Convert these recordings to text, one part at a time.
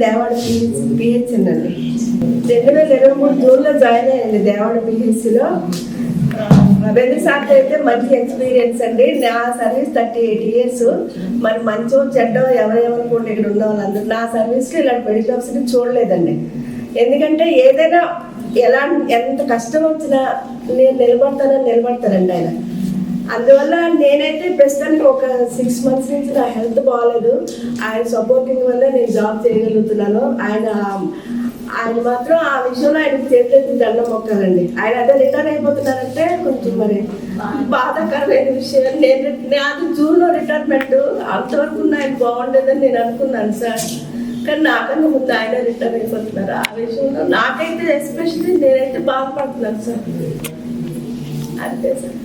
దేవాడ PHC అండి. 2023 జూన్లో join అయ్యండి దేవాడ పిహెచ్సిలో. 2 సార్లు అయితే మంచి ఎక్స్పీరియన్స్ అండి. నా సర్వీస్ 38 years. మరి మంచో చెడ్డో ఎవరెవరుకుంటే ఇక్కడ ఉన్న వాళ్ళందరూ నా సర్వీస్లో ఇలాంటి మెడికల్ ఆఫీసర్ని చూడలేదండి. ఎందుకంటే ఏదైనా ఎంత కష్టం వచ్చినా నేను నిలబడతానండి ఆయన. అందువల్ల నేనైతే ప్రస్తుతానికి ఒక 6 months నుంచి నా హెల్త్ బాగాలేదు. ఆయన సపోర్టింగ్ వల్ల నేను జాబ్ చేయగలుగుతున్నాను. ఆయన మాత్రం ఆ విషయంలో ఆయనకు చేతులెత్తి దండం మొక్కాలండి. ఆయన అదే రిటర్న్ అయిపోతున్నారంటే కొంచెం మరి బాధాకరమైన విషయం. నాది జూన్లో రిటైర్మెంట్. అంతవరకు ఆయన బాగుండేదని నేను అనుకున్నాను సార్. కానీ నాకన్నా ముందు ఆయన రిటర్న్ అయిపోతున్నారు. ఆ విషయంలో నాకైతే ఎస్పెషల్లీ నేనైతే బాధపడుతున్నాను సార్. అంతే సార్.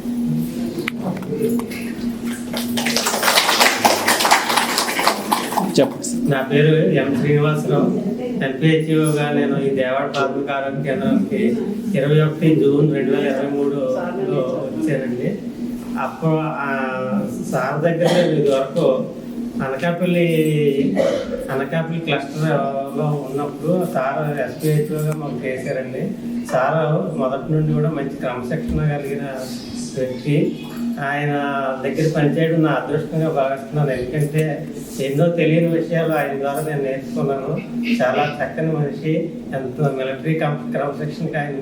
నా పేరు ఎం శ్రీనివాసరావు. ఎల్పిహెచ్ఓగా నేను ఈ దేవాడ ప్రాథమిక ఆరోగ్య కేంద్రానికి 21 జూన్ 2023లో వచ్చానండి. అప్పుడు సార్ దగ్గర ఇది వరకు అనకాపల్లి క్లస్టర్లో ఉన్నప్పుడు సార్ ఎస్పిహెచ్ఓగా మాకు చేశారండి. సార్ మొదటి నుండి కూడా మంచి క్రమశిక్షణ కలిగిన వ్యక్తి. ఆయన దగ్గర పనిచేయడం నా అదృష్టంగా భావిస్తున్నాను. ఎందుకంటే ఎన్నో తెలియని విషయాలు ఆయన ద్వారా నేను నేర్చుకున్నాను. చాలా చక్కని మనిషి. ఎంతో మిలిటరీ క్రమశిక్షణకి ఆయన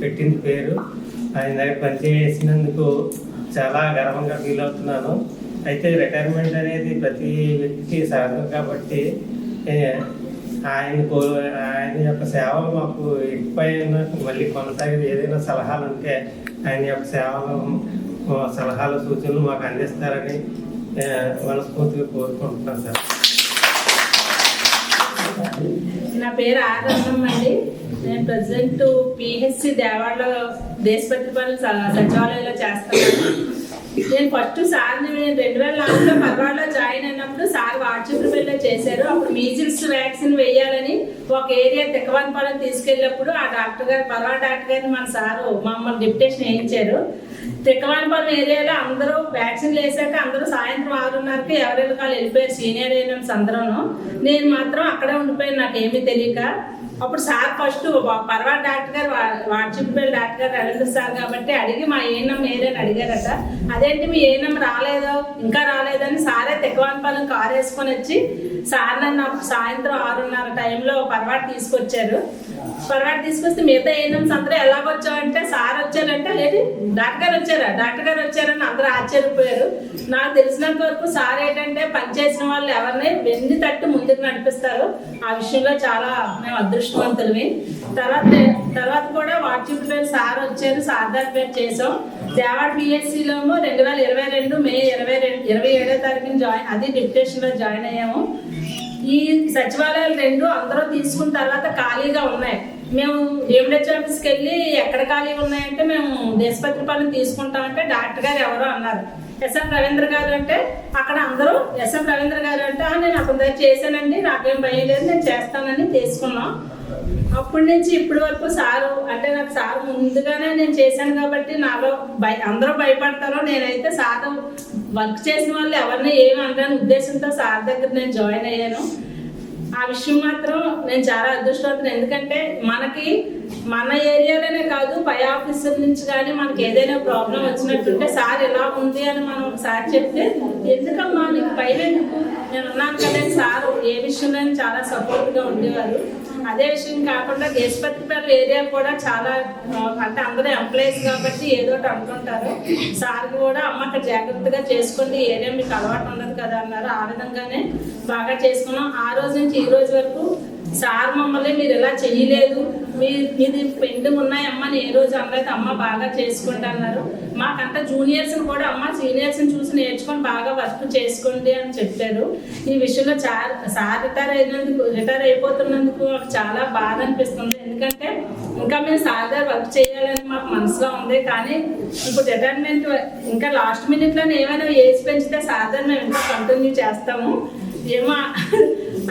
పెట్టింది పేరు. ఆయన దగ్గర పనిచేసినందుకు చాలా గర్వంగా ఫీల్ అవుతున్నాను. అయితే రిటైర్మెంట్ అనేది ప్రతి వ్యక్తికి సహజం కాబట్టి ఆయన యొక్క సేవలు మాకు ఎక్కువైనా మళ్ళీ కొనసాగేది. ఏదైనా సలహాలు ఉంటే ఆయన యొక్క సలహాలు సూచనలు మాకు అందిస్తారని మనస్ఫూర్తిగా కోరుకుంటున్నాను సార్. నా పేరు ఆనందం అండి. నేను ప్రజెంట్ పిహెచ్సి దేవాడలో దేశపతి పనులు సచివాలయంలో చేస్తాను. నేను ఫస్ట్ సార్ని 2004లో పర్వాడలో జాయిన్ అయినప్పుడు సార్ వాట్సాప్లో చేశారు. అప్పుడు మీజిల్స్ వ్యాక్సిన్ వేయాలని ఒక ఏరియా తిక్కవానిపాలెం తీసుకెళ్ళినప్పుడు ఆ డాక్టర్ గారు పర్వాడ డాక్టర్ గారిని మన సారు మమ్మల్ని డిప్యుటేషన్ వేయించారు. తిక్కవానిపాలెం ఏరియాలో అందరూ వ్యాక్సిన్లు వేసాక అందరూ సాయంత్రం 6:30కి ఎవరెవరి వాళ్ళు వెళ్ళిపోయారు. సీనియర్ ఏఎన్ఎంస్ అందరూను. నేను మాత్రం అక్కడే ఉండిపోయాను నాకేమీ తెలియక. అప్పుడు సార్ ఫస్ట్ పర్వాడ డాక్టర్ గారు వాట్సాప్పల్లి డాక్టర్ గారు రవీంద్ర సార్ కాబట్టి అడిగి మా ఏఎన్ఎం ఏరియని అడిగారట. అదేంటి మీ ఏఎన్ఎం రాలేదో ఇంకా రాలేదని సారే తిక్కవానిపాలెం కారు వేసుకొని వచ్చి సార్ నన్ను సాయంత్రం 6:30 టైంలో పర్వాడ తీసుకొచ్చారు. పర్వాడ తీసుకొస్తే మిగతా ఏఎన్ఎంస్ అందరూ ఎలాగొచ్చావంటే సార్ వచ్చారంటే లేదు డాక్టర్ గారు వచ్చారని అందరూ ఆశ్చర్యపోయారు. నాకు తెలిసినంత వరకు సార్ ఏంటంటే పనిచేసిన వాళ్ళు ఎవరిని వెన్ను తట్టు ముందుకు నడిపిస్తారు. ఆ విషయంలో చాలా మేము అదృష్టవంతులమే. తర్వాత కూడా వాట్సాప్లో సార్ వచ్చారు. సార్ దగ్గర చేసాం. దేవాడ పిహెచ్సిలో 2022 మే 27వ తారీఖున అది డిప్యుటేషన్లో జాయిన్ అయ్యాము. ఈ సచివాలయాలు 2 అందరూ తీసుకున్న తర్వాత ఖాళీగా ఉన్నాయి. మేము ఎంహెచ్ ఆఫీస్కి వెళ్ళి ఎక్కడ ఖాళీగా ఉన్నాయంటే మేము దేశపత్రిపాలెం తీసుకుంటామంటే డాక్టర్ గారు ఎవరో అన్నారు. ఎస్ఎం రవీంద్ర గారు అంటే అక్కడ అందరూ ఎస్ఎం రవీంద్ర గారు అంటే నేను అతని దగ్గర చేశానండి, నాకేం భయం లేదు, నేను చేస్తానని తీసుకున్నాం. అప్పటి నుంచి ఇప్పటి వరకు సారు అంటే నాకు సార్ ముందుగానే నేను చేశాను కాబట్టి నాలో అందరూ భయపడతారో నేనైతే సార్ వర్క్ చేసిన వాళ్ళు ఎవరిని ఏమి అంటారని ఉద్దేశంతో సార్ దగ్గర నేను జాయిన్ అయ్యాను. ఆ విషయం మాత్రం నేను చాలా అదృష్టవంతులు. ఎందుకంటే మనకి మన ఏరియాలోనే కాదు పై ఆఫీసర్ నుంచి కానీ మనకి ఏదైనా ప్రాబ్లం వచ్చినట్టుంటే సార్ ఎలా ఉంది అని మనం ఒకసారి చెప్తే ఎందుకమ్మా నీకు పైన నేను ఉన్నాను కదా సార్ ఏ విషయంలో చాలా సపోర్ట్గా ఉండేవారు. అదే విషయం కాకుండా దేశపత్రిపాలెం ఏరియా కూడా చాలా అంటే అందరూ ఎంప్లాయీస్ కాబట్టి ఏదో ఒకటి అనుకుంటారు. సార్ కూడా అమ్మ అక్కడ జాగ్రత్తగా చేసుకోండి, ఏరియా మీకు అలవాటు ఉండదు కదా అన్నారు. ఆ విధంగానే బాగా చేసుకున్నాం. ఆ రోజు నుంచి ఈ రోజు వరకు సార్ మమ్మల్ని మీరు ఎలా చేయలేదు, మీది పెండింగ్ ఉన్నాయమ్మని ఏ రోజు అనలేదు. అమ్మ బాగా చేసుకోండి అన్నారు. మాకంతా జూనియర్స్ని కూడా అమ్మ సీనియర్స్ని చూసి నేర్చుకొని బాగా వర్క్ చేసుకోండి అని చెప్పారు. ఈ విషయంలో సార్ రిటైర్ అయిపోతున్నందుకు మాకు చాలా బాధ అనిపిస్తుంది. ఎందుకంటే ఇంకా మేము సార్ గారు వర్క్ చేయాలని మాకు మనసులో ఉంది. కానీ ఇప్పుడు రిటైర్మెంట్ ఇంకా లాస్ట్ మినిట్లోనే ఏమైనా ఏజ్ పెంచితే సార్ గారు మేము ఇంకా కంటిన్యూ చేస్తాము. ఏమో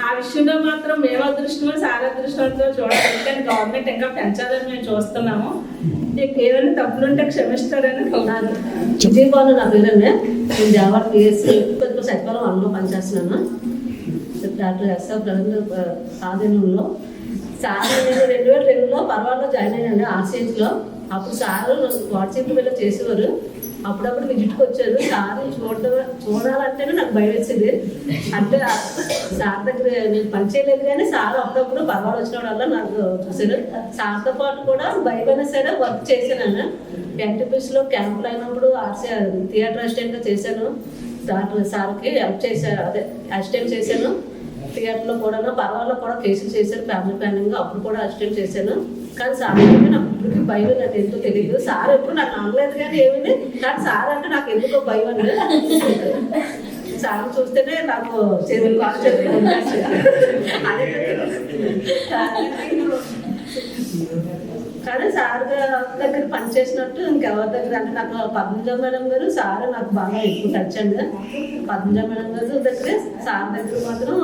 ఆ విషయంలో మాత్రం మేము అదృష్టమో సార్ అదృష్టంతో చూడాలి. కానీ గవర్నమెంట్ ఇంకా పెంచాలని మేము చూస్తున్నాము. ఏదైనా తప్పులుంటే క్షమిస్తారని విజయపాలు నా పేరండి. నేను దేవాడ పిఎస్సి సచివాలయం 1లో పనిచేస్తున్నాను. డాక్టర్ ఎస్ఆర్ రవీంద్ర ఆధీనంలో. సార్ నేను 2002లో పర్వాలో జాయిన్ అయ్యాను ఆర్సీహెచ్లో. అప్పుడు సార్ వాట్సాప్ మీద చేసేవారు, అప్పుడప్పుడు విజిట్కి వచ్చారు. సార్ చూడాలంటేనే నాకు భయం వేసేది. అంటే సార్ దగ్గర నేను పని చేయలేదు కానీ సార్ అప్పుడప్పుడు పర్వాలు వచ్చిన వల్ల నాకు చూసారు. సార్తో పాటు కూడా భయమైనా సరే వర్క్ చేశాను. ఎన్టీపీసీలో క్యాంపులు అయినప్పుడు థియేటర్ అసిస్టెంట్గా చేశాను. డాక్టర్ సార్కి హెల్ప్ చేశాను, అదే అసిస్టెంట్ చేశాను. థియేటర్లో కూడా పర్వాలో కూడా కేసులు చేశాను, ఫ్యామిలీ ప్లానింగ్ అప్పుడు కూడా అసిస్టెంట్ చేశాను. కానీ సార్ అంటే నాకు ఇప్పటికీ భయం నాకు ఎంతో తెలియదు. సార్ ఎప్పుడు నాకు అనలేదు కానీ ఏమిటి, కానీ సార్ అంటే నాకు ఎందుకో భయం అండి. సార్ చూస్తేనే నాకు చేతులు కాలు చేతులు కానీ సార్ దగ్గర పనిచేసినట్టు ఇంకెవరి దగ్గర అంటే నాకు పద్మజ మేడం గారు సార్ నాకు బాగా ఎక్కువ టచ్ అండి. పద్మజ మేడం గారు దగ్గర సార్ దగ్గర మాత్రం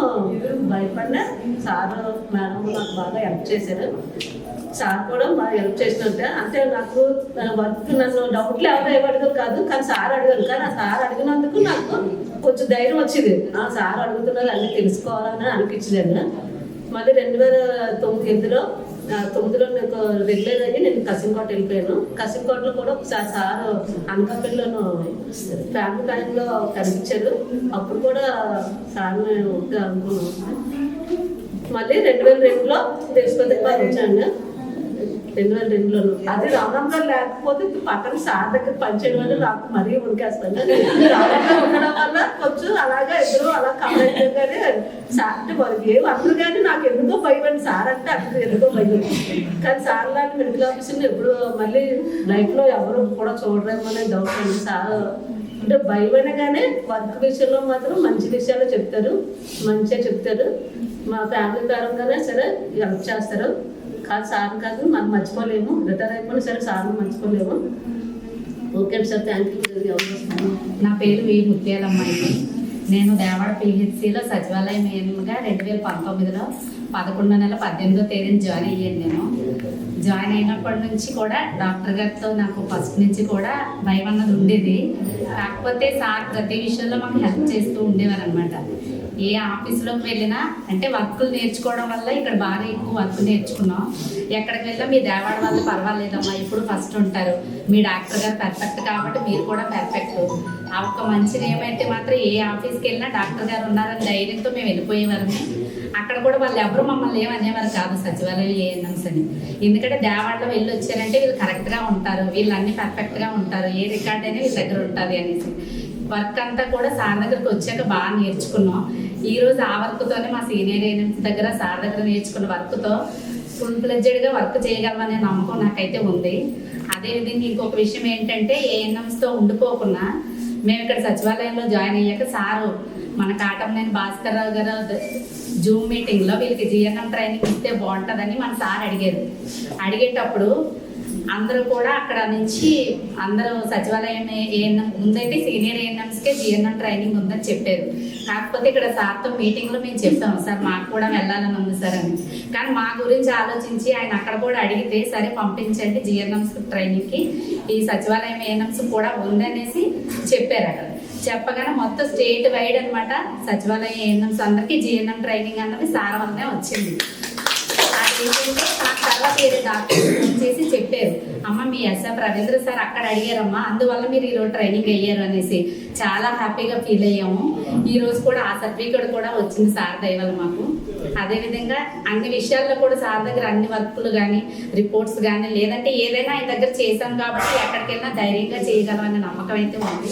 భయపడినా సార్ మేడం నాకు బాగా హెల్ప్ చేశారు. సార్ కూడా బాగా హెల్ప్ చేసినట్టే. అంటే నాకు వర్క్ నన్ను డౌట్లు ఎవరు అడగదు కాదు, కానీ సార్ అడిగాను. కానీ ఆ సార్ అడిగినందుకు నాకు కొంచెం ధైర్యం వచ్చింది. సార్ అడుగుతున్నది అన్నీ తెలుసుకోవాలని అనిపించింది. మళ్ళీ 2009లో నాకు రెగ్యులర్ అయ్యి నేను కసింకోట వెళ్ళిపోయాను. కసింకోటలో కూడా ఒకసారి సార్ అనకాపల్లిలోను ఫ్యామిలీ టైంలో కనిపించారు. అప్పుడు కూడా సార్ నేను అనుకున్నాను. మళ్ళీ 2002లో దేశపతి వచ్చాను. 2002లోను అదే రామరామ్ గారు లేకపోతే పక్కన సార్ దగ్గర పనిచేయడం వల్ల నాకు మరీ ఉనికేస్తాను. రామరామ్ గారు ఉండడం వల్ల కొంచెం అలాగా ఎదురు అలా కమెంట్ కానీ సార్ అంటే మనకి ఏం అందరు కానీ నాకు ఎందుకో భయం. సార్ అంటే అక్కడ ఎందుకో భయం. కానీ సార్ లాంటి మెడికల్ ఆఫీసర్ని ఎప్పుడు మళ్ళీ లైఫ్లో ఎవరు కూడా చూడరేమో అనే డౌట్ అండి. సార్ అంటే భయమైనా కానీ వర్క్ విషయంలో మాత్రం మంచి విషయాలు చెప్తారు, మంచిగా చెప్తారు. మా ఫ్యామిలీ పరంగానే సరే హెల్ప్ చేస్తారు. కాదు సార్ కాదు మనం మర్చిపోలేము, రిటైర్ అయిపోయినా సరే సార్ని మర్చిపోలేము. Okay sir, thank you. నా పేరు వి ముత్యాలమ్మాయి. నేను దేవాడ పిహెచ్సిలో సచివాలయం ఏఎన్ఎంగా 2019లో 11వ నెల 18వ తేదీన జాయిన్ అయ్యాను. నేను జాయిన్ అయినప్పటి నుంచి కూడా డాక్టర్ గారితో నాకు ఫస్ట్ నుంచి కూడా భయం అన్నది ఉండేది. కాకపోతే సార్ ప్రతి విషయంలో మాకు హెల్ప్ చేస్తూ ఉండేవారు అనమాట. ఏ ఆఫీస్లోకి వెళ్ళినా అంటే వర్కులు నేర్చుకోవడం వల్ల ఇక్కడ బాగా ఎక్కువ వర్క్ నేర్చుకున్నాం. ఎక్కడికి వెళ్ళినా మీ దేవాడ వాళ్ళు పర్వాలేదమ్మా, ఇప్పుడు ఫస్ట్ ఉంటారు, మీ డాక్టర్ గారు పర్ఫెక్ట్ కాబట్టి మీరు కూడా పర్ఫెక్ట్. ఆ ఒక్క మంచిది ఏమైతే మాత్రం ఏ ఆఫీస్కి వెళ్ళినా డాక్టర్ గారు ఉన్నారని ధైర్యంతో మేము వెళ్ళిపోయేవారము. అక్కడ కూడా వాళ్ళు ఎవరు మమ్మల్ని ఏమనేవారు కాదు సచివాలయం ఏఎన్ఎంస్ అని. ఎందుకంటే దేవాడలో వెళ్ళి వచ్చారంటే వీళ్ళు కరెక్ట్గా ఉంటారు, వీళ్ళు అన్ని పర్ఫెక్ట్గా ఉంటారు, ఏ రికార్డ్ అయినా వీళ్ళ దగ్గర ఉంటుంది అనేసి. వర్క్ అంతా కూడా సార్ దగ్గరకు వచ్చాక బాగా నేర్చుకున్నాం. ఈరోజు ఆ వర్క్తోనే మా సీనియర్ ఏఎన్ఎంస్ దగ్గర సార్ దగ్గర నేర్చుకున్న వర్క్తో ఫుల్ ఫ్లెడ్జెడ్గా వర్క్ చేయగలమనే నమ్మకం నాకైతే ఉంది. అదేవిధంగా ఇంకొక విషయం ఏంటంటే ఏఎన్ఎంస్తో ఉండిపోకుండా మేము ఇక్కడ సచివాలయంలో జాయిన్ అయ్యాక సారు మన కాటంనేని భాస్కర్ రావు గారు జూమ్ మీటింగ్లో వీళ్ళకి జిఎన్ఎం ట్రైనింగ్ ఇస్తే బాగుంటుందని మన సార్ అడిగేటప్పుడు అందరూ కూడా అక్కడ నుంచి అందరూ సచివాలయం ఏఎన్ఎం ముందైతే సీనియర్ ఏఎన్ఎంస్కే జిఎన్ఎం ట్రైనింగ్ ఉందని చెప్పారు. కాకపోతే ఇక్కడ సార్తో మీటింగ్లో మేము చెప్పాము, సార్ మాకు కూడా వెళ్ళాలని ఉంది సార్ అని. కానీ మా గురించి ఆలోచించి ఆయన అక్కడ కూడా అడిగితే సరే పంపించండి జిఎన్ఎంస్ ట్రైనింగ్కి, ఈ సచివాలయం ఏఎన్ఎంస్ కూడా ఉందనేసి చెప్పారు. అక్కడ చెప్పగానే మొత్తం స్టేట్ వైడ్ అనమాట సచివాలయం ఏఎన్ఎంస్ అందరికీ జిఎన్ఎం ట్రైనింగ్ అన్నది సార్ వల్లనే వచ్చింది. ఏంటంటే నాకు తర్వాత వేరే డాక్టర్ ఫోన్ చేసి చెప్పారు, అమ్మ మీ ఎస్ఎఫ్ రవీంద్ర సార్ అక్కడ అడిగారమ్మా, అందువల్ల మీరు ఈరోజు ట్రైనింగ్ అయ్యారు అనేసి. చాలా హ్యాపీగా ఫీల్ అయ్యాము. ఈరోజు కూడా ఆ సర్టిఫికేట్ కూడా వచ్చింది సార్ దయవల్ల మాకు. అదేవిధంగా అన్ని విషయాల్లో కూడా సార్ దగ్గర అన్ని వర్కులు కానీ రిపోర్ట్స్ కానీ లేదంటే ఏదైనా ఆయన దగ్గర చేశాం కాబట్టి ఎక్కడికైనా ధైర్యంగా చేయగలమనే నమ్మకం అయితే ఉంది.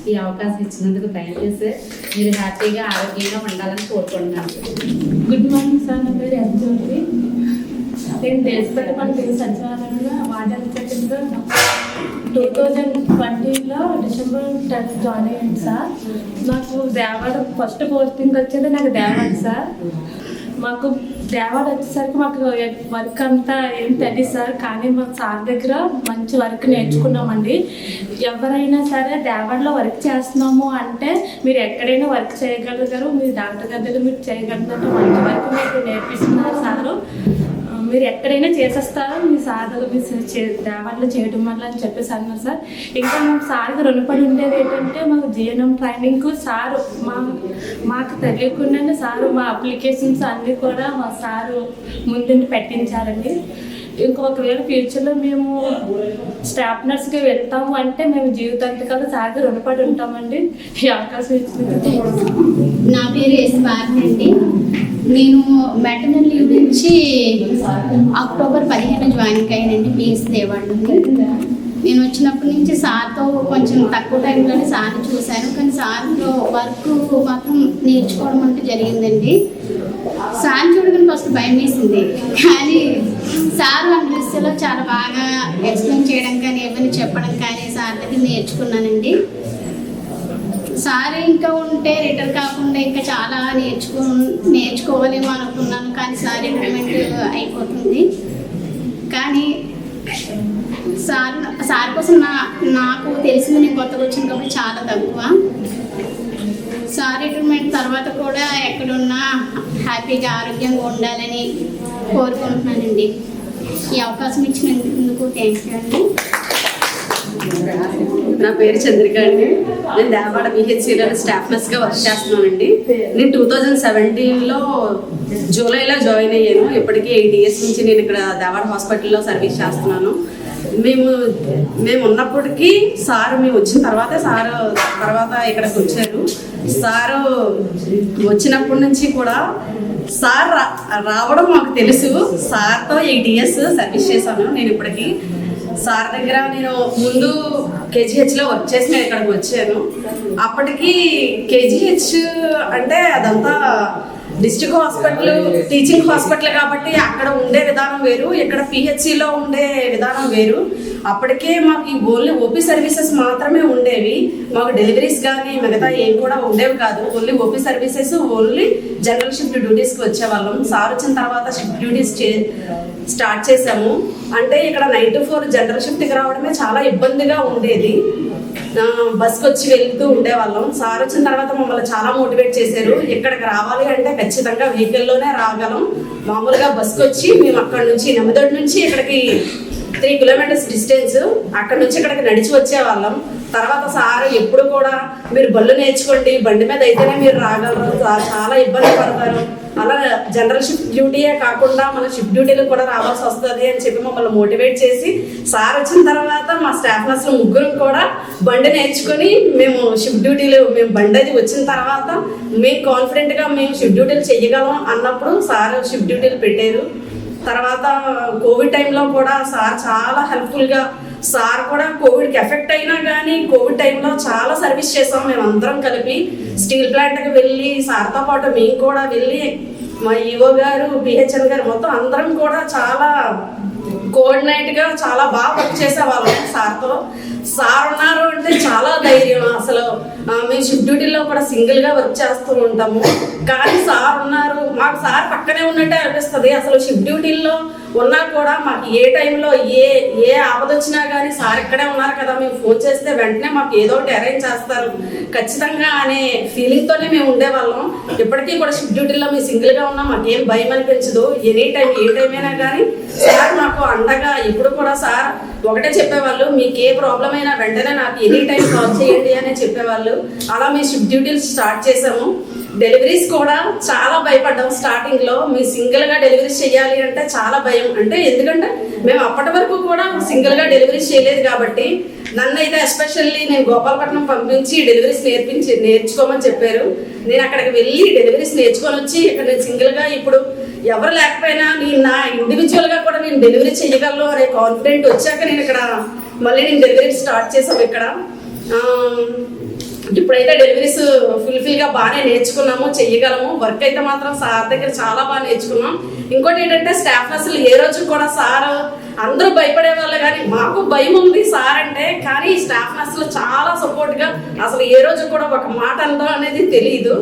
ఈ అవకాశం ఇచ్చినందుకు థ్యాంక్ యూ సార్. మీరు హ్యాపీగా ఆరోగ్యంగా ఉండాలని కోరుకుంటున్నాను. గుడ్ మార్నింగ్ సార్, నా పేరు ఎంజోతి. నేను దేశపతి పండుగ సచివాలయంలో వార్డు అధికారిగా 2020లో December 10 జాయిన్ అయ్యాను సార్. నాకు దేవాడ ఫస్ట్ పోస్టింగ్ వచ్చేది నాకు దేవాడ సార్. మాకు దేవాడ వచ్చేసరికి మాకు వర్క్ అంతా ఏం తెలియదు సార్, కానీ మా సార్ దగ్గర మంచి వర్క్ నేర్చుకున్నామండి. ఎవరైనా సరే దేవాడలో వర్క్ చేస్తున్నాము అంటే మీరు ఎక్కడైనా వర్క్ చేయగలుగుతారు, మీరు డాక్టర్ గారి దగ్గర మీరు చేయగలుగుతారు. మంచి వర్క్ మీకు నేర్పిస్తున్నారు సారు. మీరు ఎక్కడైనా చేసేస్తారు మీ సార్ మీ దేవాడలో చేయడం వల్ల అని చెప్పేసి అన్నారు సార్. ఇంకా మేము సార్కి రుణపడి ఉండేది ఏంటంటే మాకు జిఎన్ఎం ట్రైనింగ్కు సారు మాకు తెలియకుండానే సారు మా అప్లికేషన్స్ అన్నీ కూడా మా సారు ముందుండి పెట్టించారండి. ఒకవేళ ఫ్యూచర్లో మేము స్టాఫ్ నర్స్గా వెళ్తాము అంటే మేము జీవితాంతకాలం సార్కి రుణపడి ఉంటామండి. ఈ అవకాశం ఇచ్చినందుకు. నా పేరు ఎస్ భారతి అండి. నేను మెటర్నల్ లీవ్ నుంచి అక్టోబర్ 15 జాయిన్ అయ్యానండి పిఎస్ దేవాడలోకి. నేను వచ్చినప్పటి నుంచి సార్తో కొంచెం తక్కువ టైంలోనే సార్ని చూశాను, కానీ సార్లో వర్క్ మాత్రం నేర్చుకోవడం అంటే జరిగిందండి. సార్ని చూడగానే ఫస్ట్ భయం వేసింది, కానీ సార్ ఇంగ్లీష్లో చాలా బాగా ఎక్స్ప్లెయిన్ చేయడం కానీ ఏమైనా చెప్పడం కానీ సార్ దగ్గర నేర్చుకున్నానండి. సార్ ఇంకా ఉంటే రిటర్న్ కాకుండా ఇంకా చాలా నేర్చుకోవాలేమో అనుకున్నాను, కానీ సార్ ఇంప్లిమెంట్ అయిపోతుంది. కానీ సార్ కోసం నాకు తెలిసింది నేను కొత్తగా వచ్చిన కాబట్టి చాలా తక్కువ. సార్ రిటైర్మెంట్ తర్వాత కూడా ఎక్కడున్నా హ్యాపీగా ఆరోగ్యంగా ఉండాలని కోరుకుంటున్నానండి. ఈ అవకాశం ఇచ్చినందుకు థ్యాంక్ యూ అండి. నా పేరు చంద్రిక అండి. నేను దేవాడ పిహెచ్సిలో స్టాఫ్ నర్స్గా వర్క్ చేస్తున్నానండి. నేను 2017లో జూలైలో జాయిన్ అయ్యాను. ఇప్పటికీ 8 years నుంచి నేను ఇక్కడ దేవాడ హాస్పిటల్లో సర్వీస్ చేస్తున్నాను. మేము ఉన్నప్పటికీ సార్ మేము వచ్చిన తర్వాతే తర్వాత ఇక్కడికి వచ్చారు. సారు వచ్చినప్పటి నుంచి కూడా సార్ రావడం మాకు తెలుసు. సార్తో 8 years సర్వీస్ చేశాను నేను ఇప్పటికీ. సార్ దగ్గర నేను ముందు కేజీహెచ్లో వర్క్ చేసి నేను ఇక్కడికి వచ్చాను. అప్పటికి కేజీహెచ్ అంటే అదంతా డిస్ట్రిక్ట్ హాస్పిటల్, టీచింగ్ హాస్పిటల్ కాబట్టి అక్కడ ఉండే విధానం వేరు, ఇక్కడ పిహెచ్సిలో ఉండే విధానం వేరు. అప్పటికే మాకు ఓన్లీ ఓపీ సర్వీసెస్ మాత్రమే ఉండేవి. మాకు డెలివరీస్ కానీ మిగతా ఏం కూడా ఉండేవి కాదు. Only OP services, only general shift డ్యూటీస్కి వచ్చేవాళ్ళం. సార్ వచ్చిన తర్వాత షిఫ్ట్ డ్యూటీస్ స్టార్ట్ చేసాము. అంటే ఇక్కడ 9 to 4 జనరల్ షిఫ్ట్కి రావడమే చాలా ఇబ్బందిగా ఉండేది. బస్కి వచ్చి వెళ్తూ ఉండేవాళ్ళం. సార్ వచ్చిన తర్వాత మమ్మల్ని చాలా మోటివేట్ చేశారు. ఇక్కడికి రావాలి అంటే ఖచ్చితంగా వెహికల్లోనే రాగలం. మామూలుగా బస్కి వచ్చి మేము అక్కడ నుంచి నెమ్మదొడ్డి నుంచి ఇక్కడికి 3 kilometers డిస్టెన్స్, అక్కడ నుంచి ఇక్కడికి నడిచి వచ్చేవాళ్ళం. తర్వాత సార్ ఎప్పుడు కూడా మీరు బళ్ళు నేర్చుకోండి, బండి మీద అయితేనే మీరు రాగలరు, చాలా ఇబ్బంది పడతారు, అలా జనరల్ షిఫ్ట్ డ్యూటీయే కాకుండా మన షిఫ్ట్ డ్యూటీలు కూడా రావాల్సి వస్తుంది అని చెప్పి మమ్మల్ని మోటివేట్ చేసి సార్ వచ్చిన తర్వాత మా స్టాఫ్ నర్సులు ముగ్గురు కూడా బండి నేర్చుకొని మేము షిఫ్ట్ డ్యూటీలు బండి అది వచ్చిన తర్వాత మేము కాన్ఫిడెంట్గా మేము షిఫ్ట్ డ్యూటీలు చేయగలం అన్నప్పుడు సార్ షిఫ్ట్ డ్యూటీలు పెట్టారు. తర్వాత కోవిడ్ టైంలో కూడా సార్ చాలా హెల్ప్ఫుల్గా, సార్ కూడా కోవిడ్కి ఎఫెక్ట్ అయినా కానీ కోవిడ్ టైంలో చాలా సర్వీస్ చేసాం మేము అందరం కలిపి. స్టీల్ ప్లాంట్కి వెళ్ళి సార్తో పాటు మేము కూడా వెళ్ళి మా ఈఓ గారు, పిహెచ్ఎన్ గారు మొత్తం అందరం కూడా చాలా కోఆర్డినేట్గా చాలా బాగా వర్క్ చేసేవాళ్ళం సార్తో. సార్ ఉన్నారు అంటే చాలా ధైర్యం. అసలు మేము షిఫ్ట్ డ్యూటీలో కూడా సింగిల్గా వర్క్ చేస్తూ ఉంటాము, కానీ సార్ ఉన్నారు, మాకు సార్ పక్కనే ఉన్నట్టే అనిపిస్తుంది. అసలు షిఫ్ట్ డ్యూటీల్లో ఉన్నా కూడా మాకు ఏ టైంలో ఏ ఆపద వచ్చినా కానీ సార్ ఇక్కడే ఉన్నారు కదా, మేము ఫోన్ చేస్తే వెంటనే మాకు ఏదో ఒకటి అరేంజ్ చేస్తారు ఖచ్చితంగా అనే ఫీలింగ్తోనే మేము ఉండేవాళ్ళం. ఇప్పటికీ కూడా షిఫ్ట్ డ్యూటీలో మేము సింగిల్గా ఉన్నా మాకేం భయం అనిపించదు. ఎనీ టైం ఏ టైం అయినా కానీ సార్ మాకు అండగా ఇప్పుడు కూడా సార్ ఒకటే చెప్పేవాళ్ళు, మీకు ఏ ప్రాబ్లం అయినా వెంటనే నాకు ఎనీ టైం కాల్ చేయండి అని చెప్పేవాళ్ళు. అలా మేము షిఫ్ట్ డ్యూటీలు స్టార్ట్ చేసాము. డెలివరీస్ కూడా చాలా భయపడ్డాం స్టార్టింగ్లో. మీ సింగిల్గా డెలివరీస్ చేయాలి అంటే చాలా భయం. అంటే ఎందుకంటే మేము అప్పటి వరకు కూడా సింగిల్గా డెలివరీస్ చేయలేదు కాబట్టి నన్ను అయితే ఎస్పెషల్లీ నేను గోపాలపట్నం పంపించి డెలివరీస్ నేర్చుకోమని చెప్పారు. నేను అక్కడికి వెళ్ళి డెలివరీస్ నేర్చుకొని వచ్చి ఇక్కడ నేను సింగిల్గా ఇప్పుడు ఎవరు లేకపోయినా నా ఇండివిజువల్గా కూడా నేను డెలివరీ చేయగలను అనే కాన్ఫిడెంట్ వచ్చాక నేను ఇక్కడ మళ్ళీ నేను డెలివరీ స్టార్ట్ చేసాము. ఇక్కడ ఇప్పుడైతే డెలివరీస్ ఫుల్ఫిల్గా బాగానే నేర్చుకున్నాము, చెయ్యగలము. వర్క్ అయితే మాత్రం సార్ దగ్గర చాలా బాగా నేర్చుకున్నాం. ఇంకోటి ఏంటంటే స్టాఫ్ నర్సులు ఏ రోజు కూడా సార్ అందరూ భయపడే వాళ్ళు, కానీ మాకు భయం ఉంది సార్ అంటే, కానీ స్టాఫ్ నర్సులు చాలా సపోర్ట్గా, అసలు ఏ రోజు కూడా ఒక మాట అందో అనేది తెలియదు.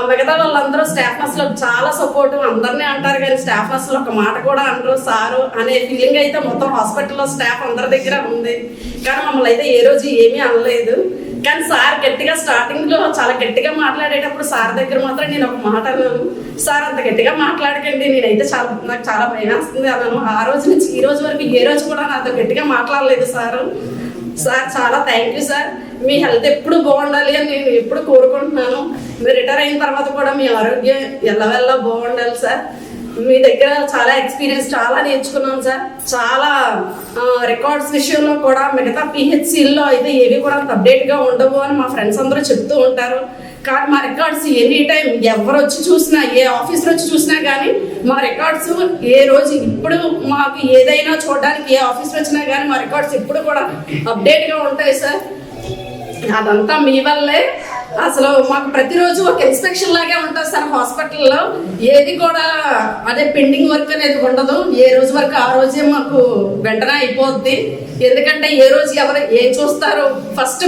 మిగతా వాళ్ళందరూ స్టాఫ్ నర్సులు చాలా సపోర్ట్, అందరినీ అంటారు కానీ స్టాఫ్ నర్సులు ఒక మాట కూడా అంటారు సారు అనే ఫీలింగ్ అయితే మొత్తం హాస్పిటల్లో స్టాఫ్ అందరి దగ్గర ఉంది. కానీ మమ్మల్ని అయితే ఏ రోజు ఏమీ అనలేదు. కానీ సార్ గట్టిగా స్టార్టింగ్లో చాలా గట్టిగా మాట్లాడేటప్పుడు సార్ దగ్గర మాత్రం నేను ఒక మాట అన్నాను, సార్ అంత గట్టిగా మాట్లాడకండి, నేనైతే నాకు చాలా భయం వేస్తుంది అన్నాను. ఆ రోజు నుంచి ఈ రోజు వరకు ఏ రోజు కూడా నాతో గట్టిగా మాట్లాడలేదు సార్. చాలా thank you sir. Me health ఎప్పుడు బాగుండాలి అని నేను ఎప్పుడు కోరుకుంటున్నాను. మీరు రిటైర్ అయిన తర్వాత కూడా మీ ఆరోగ్యం ఎల్లవెల్లా బాగుండాలి సార్. మీ దగ్గర చాలా ఎక్స్పీరియన్స్ చాలా నేర్చుకున్నాం సార్. చాలా రికార్డ్స్ విషయంలో కూడా మిగతా పిహెచ్సిల్లో అయితే ఏవి కూడా అంత అప్డేట్గా ఉండవు అని మా ఫ్రెండ్స్ అందరూ చెప్తూ ఉంటారు. కానీ మా రికార్డ్స్ ఎనీ టైం ఎవరు వచ్చి చూసినా, ఏ ఆఫీసర్ వచ్చి చూసినా కానీ మా రికార్డ్స్ ఏ రోజు ఇప్పుడు మాకు ఏదైనా చూడడానికి ఏ ఆఫీసర్ వచ్చినా కానీ మా రికార్డ్స్ ఎప్పుడు కూడా అప్డేట్గా ఉంటాయి సార్. అదంతా మీ వల్లే. అసలు మాకు ప్రతిరోజు ఒక ఇన్స్పెక్షన్ లాగే ఉంటుంది సార్ హాస్పిటల్లో. ఏది కూడా అదే పెండింగ్ వర్క్ అనేది ఉండదు. ఏ రోజు వరకు ఆ రోజే మాకు వెంటనే అయిపోద్ది. ఎందుకంటే ఏ రోజు ఎవరు ఏం చూస్తారు ఫస్ట్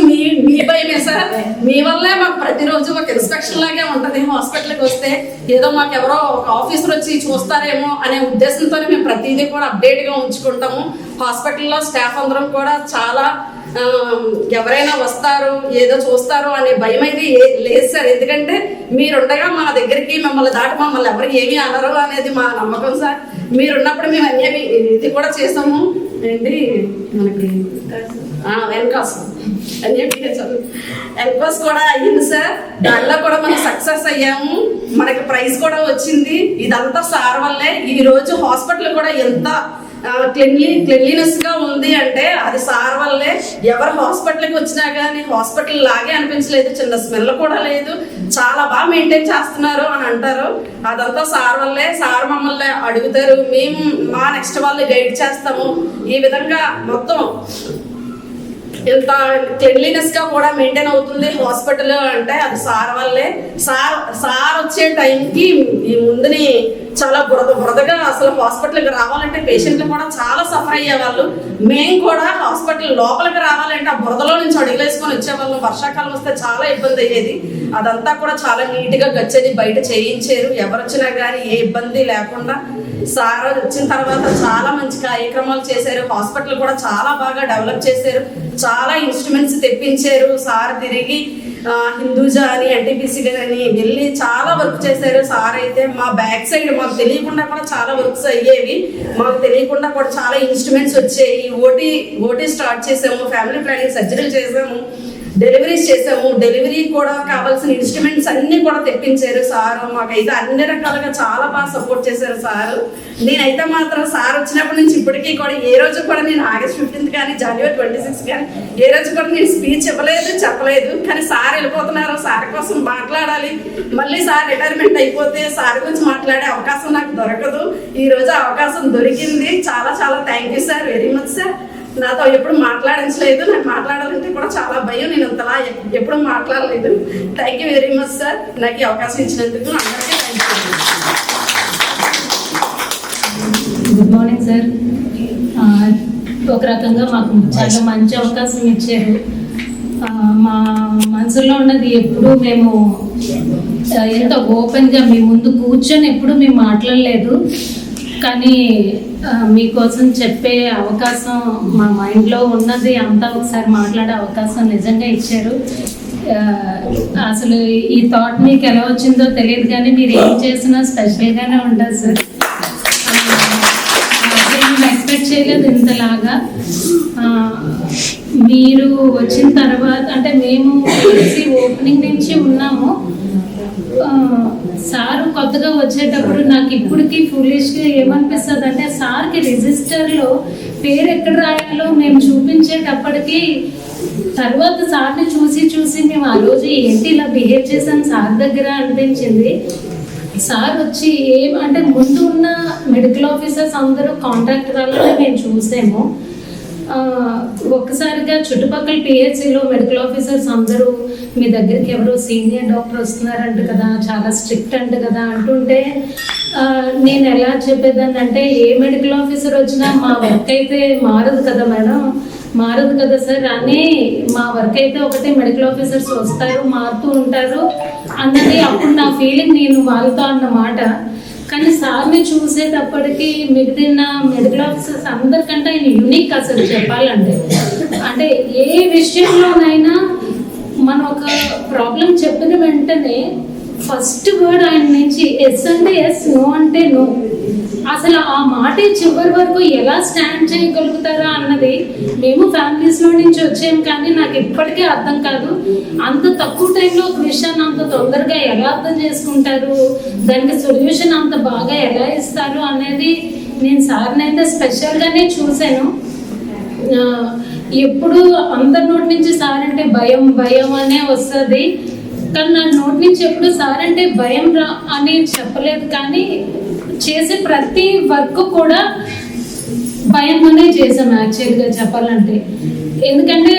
మీ భయమే సార్. మీ వల్లే మాకు ప్రతిరోజు ఒక ఇన్స్పెక్షన్ లాగే ఉంటుంది. హాస్పిటల్కి వస్తే ఏదో మాకు ఎవరో ఒక ఆఫీసర్ వచ్చి చూస్తారేమో అనే ఉద్దేశంతో మేము ప్రతిదీ కూడా అప్డేట్గా ఉంచుకుంటాము. హాస్పిటల్లో స్టాఫ్ అందరం కూడా చాలా ఎవరైనా వస్తారు ఏదో చూస్తారు అనే భయం అయితే లేదు సార్. ఎందుకంటే మీరుండగా మా దగ్గరికి మమ్మల్ని దాటి మమ్మల్ని ఎవరు ఏమీ అనరు అనేది మా నమ్మకం సార్. మీరున్నప్పుడు మేము అన్నీ ఇది కూడా చేసాము ఏంటి మనకి ఎన్కాస్ కూడా అయ్యింది సార్. దాంట్లో కూడా మనం సక్సెస్ అయ్యాము. మనకి ప్రైజ్ కూడా వచ్చింది. ఇదంతా సార్ వల్లే. ఈ రోజు హాస్పిటల్ కూడా ఎంత క్లీన్లీనెస్ గా ఉంది అంటే అది సార్ వల్లే. ఎవరు హాస్పిటల్కి వచ్చినా కానీ హాస్పిటల్ లాగే అనిపించలేదు, చిన్న స్మెల్ కూడా లేదు, చాలా బాగా మెయింటైన్ చేస్తున్నారు అని అంటారు. అదంతా సార్ వల్లే. సార్ మమ్మల్ని అడుగుతారు, మేము మా నెక్స్ట్ వాళ్ళు గైడ్ చేస్తాము. ఈ విధంగా మొత్తం ఇంత క్లీన్లీనెస్ గా కూడా మెయింటైన్ అవుతుంది హాస్పిటల్ అంటే అది సార్ వల్లే. సార్ వచ్చే టైంకి ఈ ముందుని చాలా బురదగా అసలు హాస్పిటల్కి రావాలంటే పేషెంట్లు కూడా చాలా సఫర్ అయ్యేవాళ్ళు. మేము కూడా హాస్పిటల్ లోపలికి రావాలంటే ఆ బురదలో నుంచి అడుగులేసుకొని వచ్చేవాళ్ళం. వర్షాకాలం వస్తే చాలా ఇబ్బంది అయ్యేది. అదంతా కూడా చాలా నీట్గా గచ్చేది బయట చేయించారు. ఎవరు వచ్చినా కానీ ఏ ఇబ్బంది లేకుండా సార్ వచ్చిన తర్వాత చాలా మంచి కార్యక్రమాలు చేశారు. హాస్పిటల్ కూడా చాలా బాగా డెవలప్ చేశారు. చాలా ఇన్స్ట్రుమెంట్స్ తెప్పించారు. సార్ తిరిగి హిందూజా అని ఎన్టీపీసీ అని వెళ్ళి చాలా వర్క్ చేశారు. సార్ అయితే మా బ్యాక్ సైడ్ మాకు తెలియకుండా కూడా చాలా వర్క్స్ అయ్యేవి. మాకు తెలియకుండా కూడా చాలా ఇన్స్ట్రుమెంట్స్ వచ్చాయి. ఓటీ స్టార్ట్ చేసాము, ఫ్యామిలీ ప్లానింగ్ సర్జరీలు చేసాము, డెలివరీస్ చేసాము. డెలివరీ కూడా కావాల్సిన ఇన్స్ట్రుమెంట్స్ అన్ని కూడా తెప్పించారు సార్. మాకైతే అన్ని రకాలుగా చాలా బాగా సపోర్ట్ చేశారు సార్. నేనైతే మాత్రం సార్ వచ్చినప్పటి నుంచి ఇప్పటికీ కూడా ఏ రోజు కూడా నేను ఆగస్ట్ 15th కానీ జనవరి 26 కానీ ఏ రోజు కూడా నేను స్పీచ్ ఇవ్వలేదు, చెప్పలేదు. కానీ సార్ వెళ్ళిపోతున్నారు, సార్ కోసం మాట్లాడాలి. మళ్ళీ సార్ రిటైర్మెంట్ అయిపోతే సార్ గురించి మాట్లాడే అవకాశం నాకు దొరకదు. ఈ రోజు అవకాశం దొరికింది. చాలా చాలా thank you sir, very much sir. నాతో ఎప్పుడు మాట్లాడించలేదు. నాకు మాట్లాడాలంటే కూడా చాలా భయం. నేను అంతలా ఎప్పుడు మాట్లాడలేదు. Thank you very much sir. నాకు ఈ అవకాశం ఇచ్చినందుకు అందరికీ thank you. Good morning sir. ఒక రకంగా మాకు చాలా మంచి అవకాశం ఇచ్చారు. మా మనసులో ఉన్నది ఎప్పుడు మేము ఎంత ఓపెన్గా మీ ముందు కూర్చొని ఎప్పుడు మేము మాట్లాడలేదు. కానీ మీకోసం చెప్పే అవకాశం, మా మైండ్లో ఉన్నది అంతా ఒకసారి మాట్లాడే అవకాశం నిజంగా ఇచ్చారు. అసలు ఈ థాట్ మీకు ఎలా వచ్చిందో తెలియదు, కానీ మీరు ఏం చేసినా స్పెషల్గానే ఉంటుంది సార్. నేను ఎక్స్పెక్ట్ చేయలేదు ఇంతలాగా. మీరు వచ్చిన తర్వాత అంటే మేము ఓపెనింగ్ నుంచి ఉన్నాము. సార్ కొత్తగా వచ్చేటప్పుడు నాకు ఇప్పటికీ ఫులిష్గా ఏమనిపిస్తుంది అంటే సార్కి రిజిస్టర్లో పేరు ఎక్కడ రాయాలో మేము చూపించేటప్పటికి తర్వాత సార్ని చూసి మేము ఆ రోజు ఏంటి ఇలా బిహేవ్ చేశాను సార్ దగ్గర అనిపించింది. సార్ వచ్చి అంటే ముందు ఉన్న మెడికల్ ఆఫీసర్స్ అందరూ కాంట్రాక్టర్లనే మేము చూసాము. ఒక్కసారిగా చుట్టుపక్కల పిహెచ్సిలో మెడికల్ ఆఫీసర్స్ అందరూ మీ దగ్గరికి ఎవరో సీనియర్ డాక్టర్ వస్తున్నారంట కదా, చాలా స్ట్రిక్ట్ అంట కదా అంటుంటే నేను ఎలా చెప్పేదాన్ని అంటే ఏ మెడికల్ ఆఫీసర్ వచ్చినా మా వర్క్ అయితే మారదు కదా మేడం, మారదు కదా సార్ అని. మా వర్క్ అయితే ఒకటే, మెడికల్ ఆఫీసర్స్ వస్తారు మారుతూ ఉంటారు అన్నది అప్పుడు నా ఫీలింగ్, నేను వాళ్ళతో అన్నమాట. కానీ సార్ని చూసేటప్పటికి మిగిలిన మెడికల్ ఆఫీసర్స్ అందరికంటే ఆయన యూనిక్ అసలు చెప్పాలంటే. అంటే ఏ విషయంలోనైనా మనం ఒక ప్రాబ్లం చెప్పిన వెంటనే ఫస్ట్ వర్డ్ ఆయన నుంచి ఎస్ అంటే ఎస్, నో అంటే నో. అసలు ఆ మాట చివరి వరకు ఎలా స్టాండ్ చేయగలుగుతారా అన్నది మేము ఫ్యామిలీస్లో నుంచి వచ్చాము, కానీ నాకు ఇప్పటికీ అర్థం కాదు. అంత తక్కువ టైంలో ఒక విషయాన్ని అంత తొందరగా ఎలా అర్థం చేసుకుంటారు, దానికి సొల్యూషన్ అంత బాగా ఎలా ఇస్తారు అనేది నేను సార్ని అయితే స్పెషల్గానే చూశాను. ఎప్పుడు అందరి నోటి నుంచి సార్ అంటే భయం భయం అనే వస్తుంది, కానీ నా నోటి నుంచి ఎప్పుడు సార్ అంటే భయం రా అని చెప్పలేదు. కానీ చేసే ప్రతి వర్క్ కూడా భయంతోనే చేసాం యాక్చువల్గా చెప్పాలంటే. ఎందుకంటే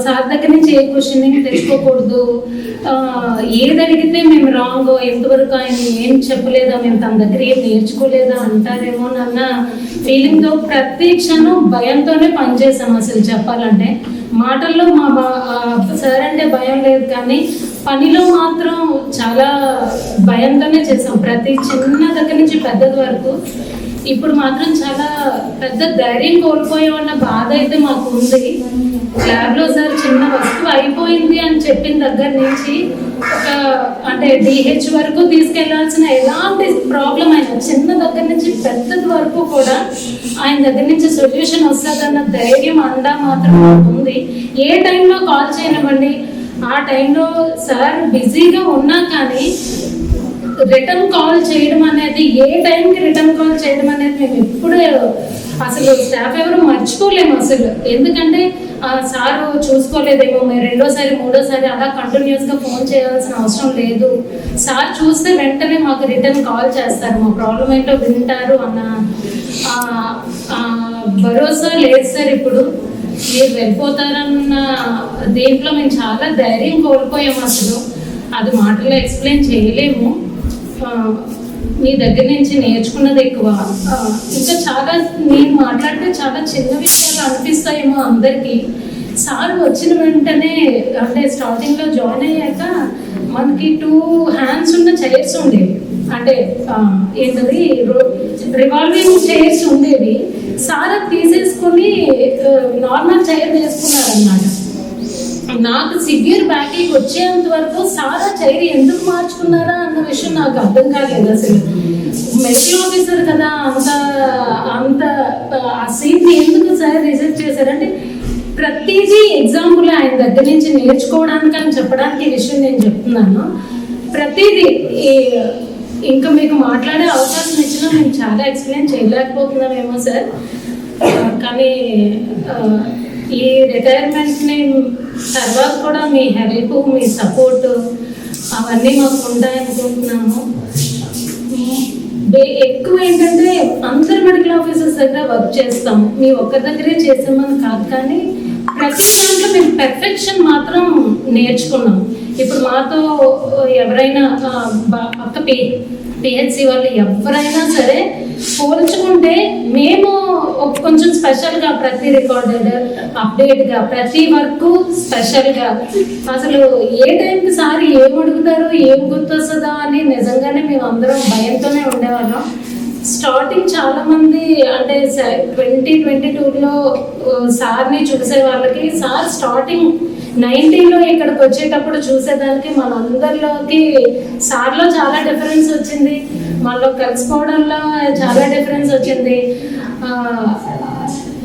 సార్ దగ్గర నుంచి ఏ క్వశ్చనింగ్ తెచ్చుకోకూడదు, ఏది అడిగితే మేము రాంగ్, ఎంతవరకు ఆయన ఏం చెప్పలేదా, మేము తన దగ్గర ఏం నేర్చుకోలేదా అంటారేమో అన్న ఫీలింగ్తో ప్రతి క్షణం భయంతోనే పనిచేసాం. అసలు చెప్పాలంటే మాటల్లో మా సార్ అంటే భయం లేదు, కానీ పనిలో మాత్రం చాలా భయంతోనే చేసాం, ప్రతి చిన్న దగ్గర నుంచి పెద్దది వరకు. ఇప్పుడు మాత్రం చాలా పెద్ద ధైర్యం కోల్పోయామన్న బాధ అయితే మాకు ఉంది. ల్యాబ్లో సార్ చిన్న వస్తువు అయిపోయింది అని చెప్పిన దగ్గర నుంచి ఒక అంటే డిహెచ్ వరకు తీసుకెళ్లాల్సిన ఎలాంటి ప్రాబ్లం అయినా చిన్న దగ్గర నుంచి పెద్దది వరకు కూడా ఆయన దగ్గర నుంచి సొల్యూషన్ వస్తుందన్న ధైర్యం అండా మాత్రం ఉంది. ఏ టైంలో కాల్ చేయనివ్వండి, ఆ టైంలో సార్ బిజీగా ఉన్నా కానీ రిటర్న్ కాల్ చేయడం అనేది, ఏ టైంకి రిటర్న్ కాల్ చేయడం అనేది మేము ఎప్పుడు అసలు స్టాఫ్ ఎవరు మర్చిపోలేము అసలు. ఎందుకంటే సార్ చూసుకోలేదేమో, మేము రెండోసారి మూడోసారి అలా కంటిన్యూస్గా ఫోన్ చేయాల్సిన అవసరం లేదు. సార్ చూస్తే వెంటనే మాకు రిటర్న్ కాల్ చేస్తారు, మా ప్రాబ్లం ఏంటో వింటారు అన్న భరోసా లేదు సార్. ఇప్పుడు మీరు వెళ్ళిపోతారన్న దీంట్లో మేము చాలా ధైర్యం కోల్పోయాము అసలు. అది మాటల్లో ఎక్స్ప్లెయిన్ చేయలేము. మీ దగ్గర నుంచి నేర్చుకున్నది ఎక్కువ. ఇంకా చాలా నేను మాట్లాడితే చాలా చిన్న విషయాలు అనిపిస్తాయేమో అందరికీ. సార్ వచ్చిన వెంటనే అంటే స్టార్టింగ్లో జాయిన్ అయ్యాక మనకి 2 హ్యాండ్స్ ఉన్న చైర్స్ ఉండేవి, అంటే ఏంటది రివాల్వింగ్ చైర్స్ ఉండేవి. సార్ తీసేసుకొని నార్మల్ చైర్ వేసుకున్నారన్నమాట. నాకు సివియర్ బ్యాకింగ్ వచ్చేంత వరకు సారా చైర్ ఎందుకు మార్చుకున్నారా అన్న విషయం నాకు అర్థం కాలేదు అసలు. మెడికల్ ఆఫీసర్ కదా, అంత ఆ సీట్ని ఎందుకు సార్ రిజెక్ట్ చేశారంటే ప్రతిదీ ఎగ్జాంపుల్ ఆయన దగ్గర నుంచి నేర్చుకోవడానికి అని చెప్పడానికి ఈ విషయం నేను చెప్తున్నాను. ప్రతిదీ ఇంకా మీకు మాట్లాడే అవకాశం ఇచ్చినా మేము చాలా ఎక్స్ప్లెయిన్ చేయలేకపోతున్నామేమో సార్. కానీ ఈ రిటైర్మెంట్ని తర్వాత కూడా మీ హెల్ప్, మీ సపోర్ట్ అవన్నీ మాకు ఉంటాయనుకుంటున్నాము. ఎక్కువ ఏంటంటే అందరు మెడికల్ ఆఫీసర్స్ దగ్గర వర్క్ చేస్తాము, మీ ఒక్కరి దగ్గరే చేసామని కాదు, కానీ ప్రతి దాంట్లో మేము పెర్ఫెక్షన్ మాత్రం నేర్చుకున్నాం. ఇప్పుడు మాతో ఎవరైనా పక్క పిహెచ్సి వాళ్ళు ఎవరైనా సరే పోల్చుకుంటే మేము కొంచెం స్పెషల్గా ప్రతి రికార్డెడ్ అప్డేట్గా ప్రతి వర్క్ స్పెషల్గా అసలు ఏ టైంకి సార్ ఏం అడుగుతారు, ఏం గుర్తొస్తుందా అని నిజంగానే మేము అందరం భయంతోనే ఉండేవాళ్ళం. స్టార్టింగ్ చాలామంది అంటే 2022లో సార్ని చూసే వాళ్ళకి సార్ స్టార్టింగ్ 90లో ఇక్కడికి వచ్చేటప్పుడు చూసేదానికి మనందరిలోకి సార్లో చాలా డిఫరెన్స్ వచ్చింది, మనలో కలిసిపోవడంలో చాలా డిఫరెన్స్ వచ్చింది.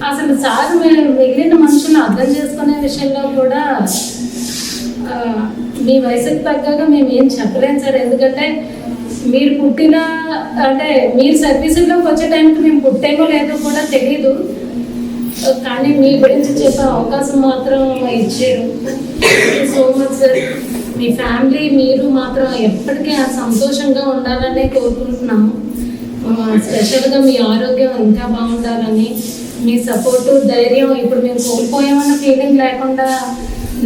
అసలు సార్ మిగిలిన మనుషులను అర్థం చేసుకునే విషయంలో కూడా మీ వయసుకు తగ్గగా మేము ఏం చెప్పలేము సార్. ఎందుకంటే మీరు పుట్టిన అంటే మీరు సర్వీసుల్లోకి వచ్చే టైంకి మేము పుట్టేమో లేదో కూడా తెలీదు, కానీ మీ గురించి చెప్పే అవకాశం మాత్రం ఇచ్చారు. So much sir. మీ ఫ్యామిలీ మీరు మాత్రం ఎప్పటికీ సంతోషంగా ఉండాలని కోరుకుంటున్నాము. స్పెషల్గా మీ ఆరోగ్యం ఇంకా బాగుండాలని, మీ సపోర్టు ధైర్యం ఇప్పుడు మేము కోల్పోయామన్న ఫీలింగ్ లేకుండా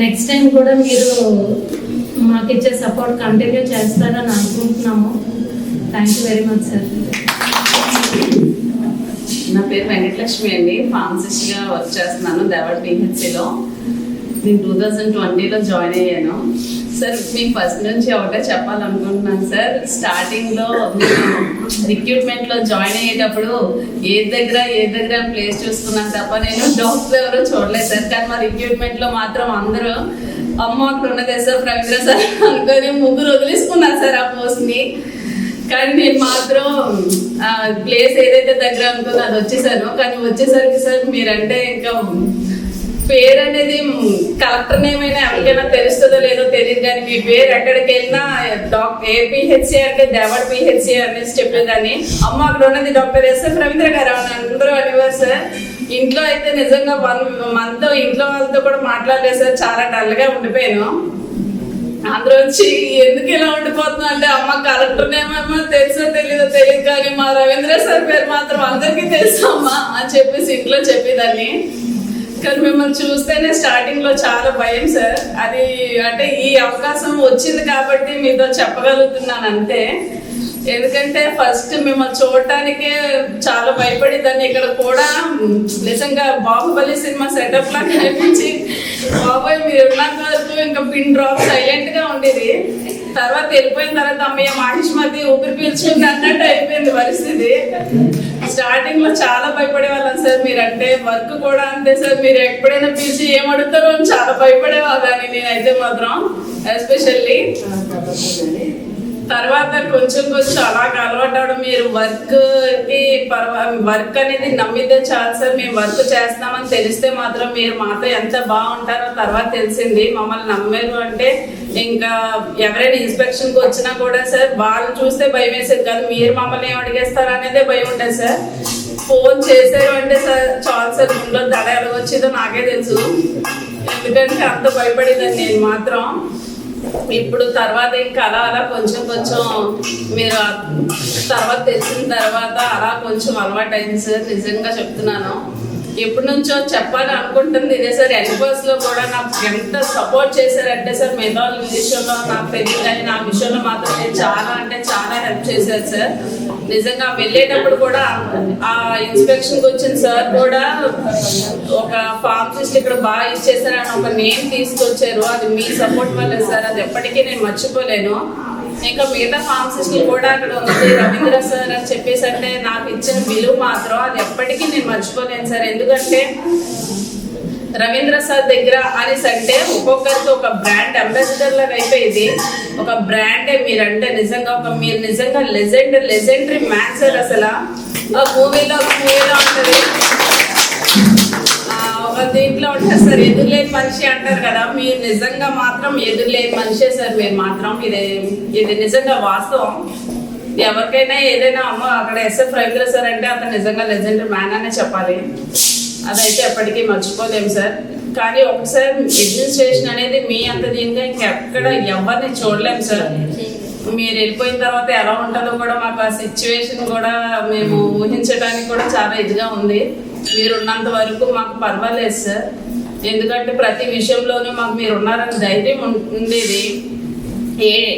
నెక్స్ట్ టైం కూడా మీరు మాకు ఇచ్చే సపోర్ట్ కంటిన్యూ చేస్తారని అనుకుంటున్నాము. Thank you very much sir. నా పేరు వెంకటలక్ష్మి అండి, ఫార్మసిస్ట్గా వర్క్ చేస్తున్నాను దేవాడ పిహెచ్సిలో. నేను 2020లో జాయిన్ అయ్యాను. సార్ మీకు ఫస్ట్ నుంచి ఒకటే చెప్పాలనుకుంటున్నాను సార్. స్టార్టింగ్లో రిక్రూట్మెంట్లో జాయిన్ అయ్యేటప్పుడు ఏది దగ్గర ప్లేస్ చూసుకున్నాను తప్ప నేను డాక్టర్ ఎవరో చూడలేదు సార్. కానీ మా రిక్రూట్మెంట్లో మాత్రం అందరూ అమ్మ అక్కడ ఉన్నదే సార్ రవీంద్ర సార్ అనుకొని ముగ్గురు వదిలేసుకున్నాను సార్ ఆ పోస్ట్ని. కానీ నేను మాత్రం ప్లేస్ ఏదైతే దగ్గర అనుకుందో అది వచ్చేసాను. కానీ వచ్చేసరికి సార్ మీరంటే ఇంకా పేరు అనేది కలెక్టర్ ఏమైనా ఎవరికైనా తెలుస్తుందో లేదో తెలియదు, కానీ మీ పేరు ఎక్కడికి వెళ్ళినా ఏపీహెచ్సి అంటే దేవాడ పిహెచ్సి అనేసి చెప్పేదాన్ని. అమ్మ అక్కడ ఉన్నది డాక్టర్ ఎస్ఎఫ్ రవీంద్ర గారు అని అందరూ అనేవారు సార్. ఇంట్లో అయితే నిజంగా 1 month ఇంట్లో వాళ్ళతో కూడా మాట్లాడలేదు సార్. చాలా డల్గా ఉండిపోయాను. అందరూ వచ్చి ఎందుకు ఇలా ఉండిపోతున్నా అంటే అమ్మ కలెక్టర్ ఏమేమో తెలుసో తెలీదో తెలియదు, కానీ మా రవీంద్ర సార్ పేరు మాత్రం అందరికీ తెలుసు అమ్మా అని చెప్పేసి ఇంట్లో చెప్పేదాన్ని. కానీ మిమ్మల్ని చూస్తేనే స్టార్టింగ్ లో చాలా భయం సార్. అది అంటే ఈ అవకాశం వచ్చింది కాబట్టి మీతో చెప్పగలుగుతున్నాను అంతే. ఎందుకంటే ఫస్ట్ మిమ్మల్ని చూడటానికే చాలా భయపడేదాన్ని. ఇక్కడ కూడా నిజంగా బాహుబలి సినిమా సెటప్ లాగా అనిపించి బాబాయ్ మీరు ఉన్నంత వరకు ఇంకా పిన్ డ్రాప్ సైలెంట్ గా ఉండేది. తర్వాత వెళ్ళిపోయిన తర్వాత అమ్మయ్య మాహిష్మతి ఊపిరి పీల్చుకుంది అన్నట్టు అయిపోయింది పరిస్థితి. స్టార్టింగ్ లో చాలా భయపడే వాళ్ళం సార్. మీరంటే వర్క్ కూడా అంతే సార్. మీరు ఎప్పుడైనా పిలిచి ఏమడుగుతారో అని చాలా భయపడేవాళ్ళని నేనైతే మాత్రం ఎస్పెషల్లీ. తర్వాత కొంచెం అలాగ అలవాటు అవడం. మీరు వర్క్ అనేది నమ్మితే చాలు సార్. మేము వర్క్ చేస్తామని తెలిస్తే మాత్రం మీరు మాతో ఎంత బాగుంటారో తర్వాత తెలిసింది. మమ్మల్ని నమ్మారు అంటే ఇంకా ఎవరైనా ఇన్స్పెక్షన్కి వచ్చినా కూడా సార్ వాళ్ళు చూస్తే భయం వేసేది కాదు, మీరు మమ్మల్ని ఏం అడిగేస్తారు అనేదే భయం ఉంటుంది సార్. ఫోన్ చేశారు అంటే సార్ చాలు సార్, ముందులో దడ ఎలాగొచ్చేదో నాకే తెలుసు. ఎందుకంటే అంత భయపడేదాన్ని నేను మాత్రం. ఇప్పుడు తర్వాత ఇంకా అలా కొంచెం మీరు తర్వాత తెలిసిన తర్వాత అలా కొంచెం అలవాటు అయింది సార్. నిజంగా చెప్తున్నాను. ఎప్పటి నుంచో చెప్పాలి అనుకుంటుంది ఇదే సార్. ఎన్బస్లో కూడా నాకు ఎంత సపోర్ట్ చేశారంటే సార్, మిగతా వాళ్ళ విషయంలో నాకు తెలియదు కానీ నా విషయంలో మాత్రం నేను చాలా అంటే చాలా హెల్ప్ చేశారు సార్. నిజంగా వెళ్ళేటప్పుడు కూడా ఆ ఇన్స్పెక్షన్కి వచ్చిన సార్ కూడా ఒక ఫార్మసిస్ట్ ఇక్కడ బాగా ఇచ్చేసారని ఒక నేమ్ తీసుకొచ్చారు. అది మీ సపోర్ట్ వల్లే సార్. అది ఎప్పటికీ నేను మర్చిపోలేను. ఇంకా మిగతా ఫార్మసిస్టులు కూడా అక్కడ ఉంది రవీంద్ర సార్ అని చెప్పేసి అంటే నాకు ఇచ్చిన విలువ మాత్రం అది ఎప్పటికీ నేను మర్చిపోలేను సార్. ఎందుకంటే రవీంద్ర సార్ దగ్గర అనేసి అంటే ఒక్కొక్కరికి ఒక బ్రాండ్ అంబాసిడర్ లాగా అయిపోయింది. ఒక బ్రాండే మీరంటే నిజంగా మీరు నిజంగా లెజెండరీ మ్యాన్ సార్. అసలు ఆ మూవీలో ఉంటుంది, ఒక దీంట్లో ఉంటుంది సార్, ఎదురులేని మనిషి అంటారు కదా. మీరు నిజంగా మాత్రం ఎదురులేని మనిషే సార్. మీరు మాత్రం ఇది నిజంగా వాస్తవం. ఎవరికైనా ఏదైనా అమ్మ అక్కడ ఎస్ఎఫ్ రవీంద్ర సార్ అంటే అతను నిజంగా లెజెండరీ మ్యాన్ అనే చెప్పాలి. అదైతే ఎప్పటికీ మర్చిపోలేము సార్. కానీ ఒకసారి అడ్మినిస్ట్రేషన్ అనేది మీ అంత దీనిగా ఇంకెక్కడ ఎవరిని చూడలేము సార్. మీరు వెళ్ళిపోయిన తర్వాత ఎలా ఉంటుందో కూడా మాకు ఆ సిచ్యువేషన్ కూడా మేము ఊహించడానికి కూడా చాలా ఇదిగా ఉంది. మీరు ఉన్నంత వరకు మాకు పర్వాలేదు సార్. ఎందుకంటే ప్రతి విషయంలోనూ మాకు మీరు ఉన్నారని ధైర్యం ఉండేది.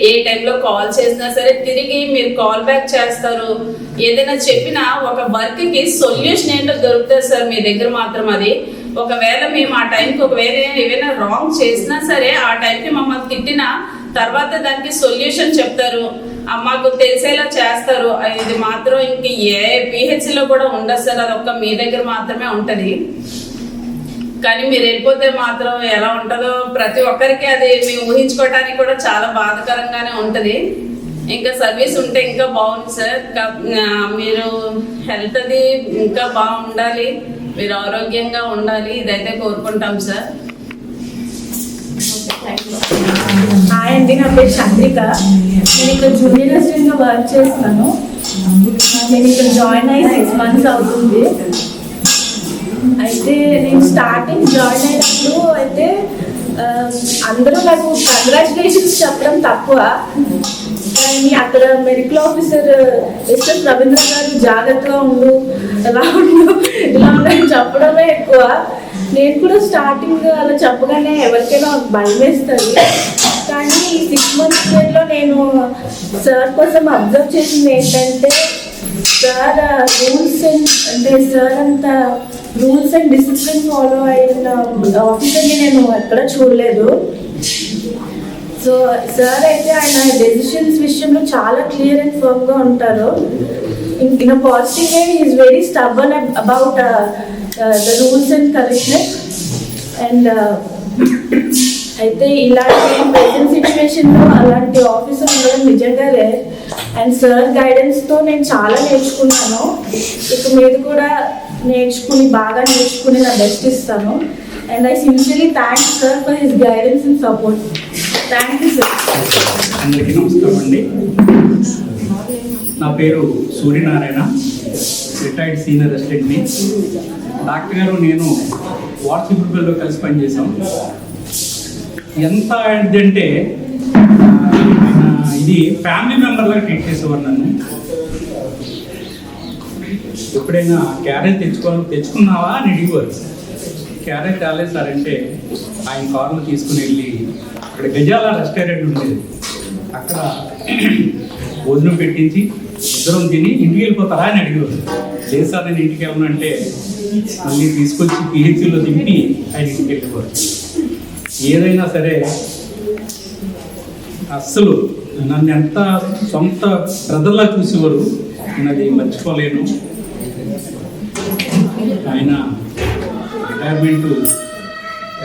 ఏ టైంలో కాల్ చేసినా సరే తిరిగి మీరు కాల్ బ్యాక్ చేస్తారు. ఏదైనా చెప్పినా ఒక వర్క్కి సొల్యూషన్ ఏంటో దొరుకుతుంది సార్ మీ దగ్గర మాత్రం. అది ఒకవేళ మేము ఆ టైంకి ఒకవేళ ఏమైనా రాంగ్ చేసినా సరే ఆ టైంకి మమ్మల్ని తిట్టినా తర్వాత దానికి సొల్యూషన్ చెప్తారు, మాకు తెలిసేలా చేస్తారు. ఇది మాత్రం ఇంక ఏ పిహెచ్సిలో కూడా ఉండదు సార్. అదొక్క మీ దగ్గర మాత్రమే ఉంటుంది. కానీ మీరు వెళ్ళిపోతే మాత్రం ఎలా ఉంటుందో ప్రతి ఒక్కరికి అది మేము ఊహించుకోవడానికి కూడా చాలా బాధాకరంగానే ఉంటుంది. ఇంకా సర్వీస్ ఉంటే ఇంకా బాగుంది సార్. మీరు హెల్త్ అది ఇంకా బాగుండాలి, మీరు ఆరోగ్యంగా ఉండాలి, ఇదైతే కోరుకుంటాం సార్. హాయ్ అండి, నా పేరు చంద్రిక. నేను ఇక్కడ జూనియర్ అసిస్టెంట్గా వర్క్ చేస్తాను. నేను ఇక్కడ జాయిన్ అయ్యి 6 months అవుతుంది. అయితే నేను స్టార్టింగ్ జాయిన్ అయినప్పుడు అయితే అందరూ నాకు కంగ్రాచులేషన్స్ చెప్పడం తక్కువ, కానీ అక్కడ మెడికల్ ఆఫీసర్ ఎస్ఎఫ్ రవీంద్ర గారు జాగ్రత్తగా ఉండు, ఎలా ఉండు, ఇలా ఉండని చెప్పడమే ఎక్కువ. నేను కూడా స్టార్టింగ్ అలా చెప్పగానే ఎవరికైనా భయం వేస్తుంది. కానీ ఈ 6 months పీరియడ్లో నేను సార్ కోసం అబ్జర్వ్ చేసింది ఏంటంటే sir rules and discipline follow అయిన ఆఫీసర్ని నేను ఎక్కడ చూడలేదు. సో సార్ అయితే ఆయన డెసిషన్స్ విషయంలో చాలా క్లియర్ అండ్ ఫర్మ్గా ఉంటారు. In a positive way is very stubborn about the rules and correctness. And అయితే ఇలాంటి ప్రెజెంట్ సిచ్యువేషన్లో అలాంటి ఆఫీసర్ ఉండడం నిజంగా రేర్. అండ్ సార్ గైడెన్స్తో నేను చాలా నేర్చుకున్నాను. ఇక మీద కూడా బాగా నేర్చుకుని నా బెస్ట్ ఇస్తాను. And I sincerely thanks sir for his guidance and support. Thank you sir. అందరికీ నమస్కారం అండి. నా పేరు సూర్యనారాయణ, రిటైర్డ్ సీనియర్ అసిస్టెంట్ని. డాక్టర్ గారు నేను వాట్సాప్లో కలిసి పనిచేసాం. ఎంత అంటే ఇది ఫ్యామిలీ మెంబర్ లాగా ట్రీట్ చేసేవారు నన్ను. ఎప్పుడైనా క్యారేజ్ తెచ్చుకున్నావా అని అడిగేవారు. క్యారేజ్ రాలేదు సార్ అంటే ఆయన కార్లో తీసుకుని వెళ్ళి అక్కడ గజాల రెస్టారెంట్ ఉండేది, అక్కడ భోజనం పెట్టించి ఇద్దరం తిని ఇంటికి వెళ్ళిపోతారా అని అడిగేవారు. లేదు సార్ నేను ఇంటికి వెళ్ళనంటే మళ్ళీ తీసుకొచ్చి పిహెచ్సిలో దింపి ఆయన ఇంటికి వెళ్ళిపోరు. ఏదైనా సరే అస్సలు నన్ను ఎంత సొంత బ్రదర్లా చూసేవారు. నేను అది మర్చిపోలేను. ఆయన రిటైర్మెంట్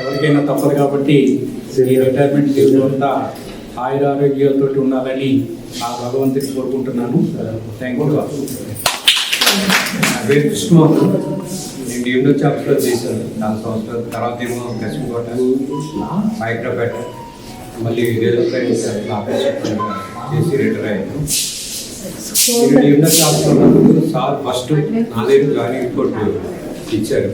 ఎవరికైనా తప్పదు కాబట్టి ఈ రిటైర్మెంట్ జీవితంతా ఆయుర ఆరోగ్యాలతో ఉండాలని ఆ భగవంతుని కోరుకుంటున్నాను. Thank you. నా పేరు కృష్ణమోహన్. నేను డిఎండో ఆఫీస్లో చేశాను 4 సంవత్సరాలు. తర్వాత ఏమో కృష్ణకోట, హైదరాబాద్, మళ్ళీ రేడియో ప్రైవేట్ ఆఫీస్ చేసి రిటైర్ అయ్యాను. నేను డిఎండో ఆఫీస్లో ఉన్నప్పుడు సార్ ఫస్ట్ నా దగ్గర జాయినింగ్ రిపోర్ట్ ఇచ్చారు.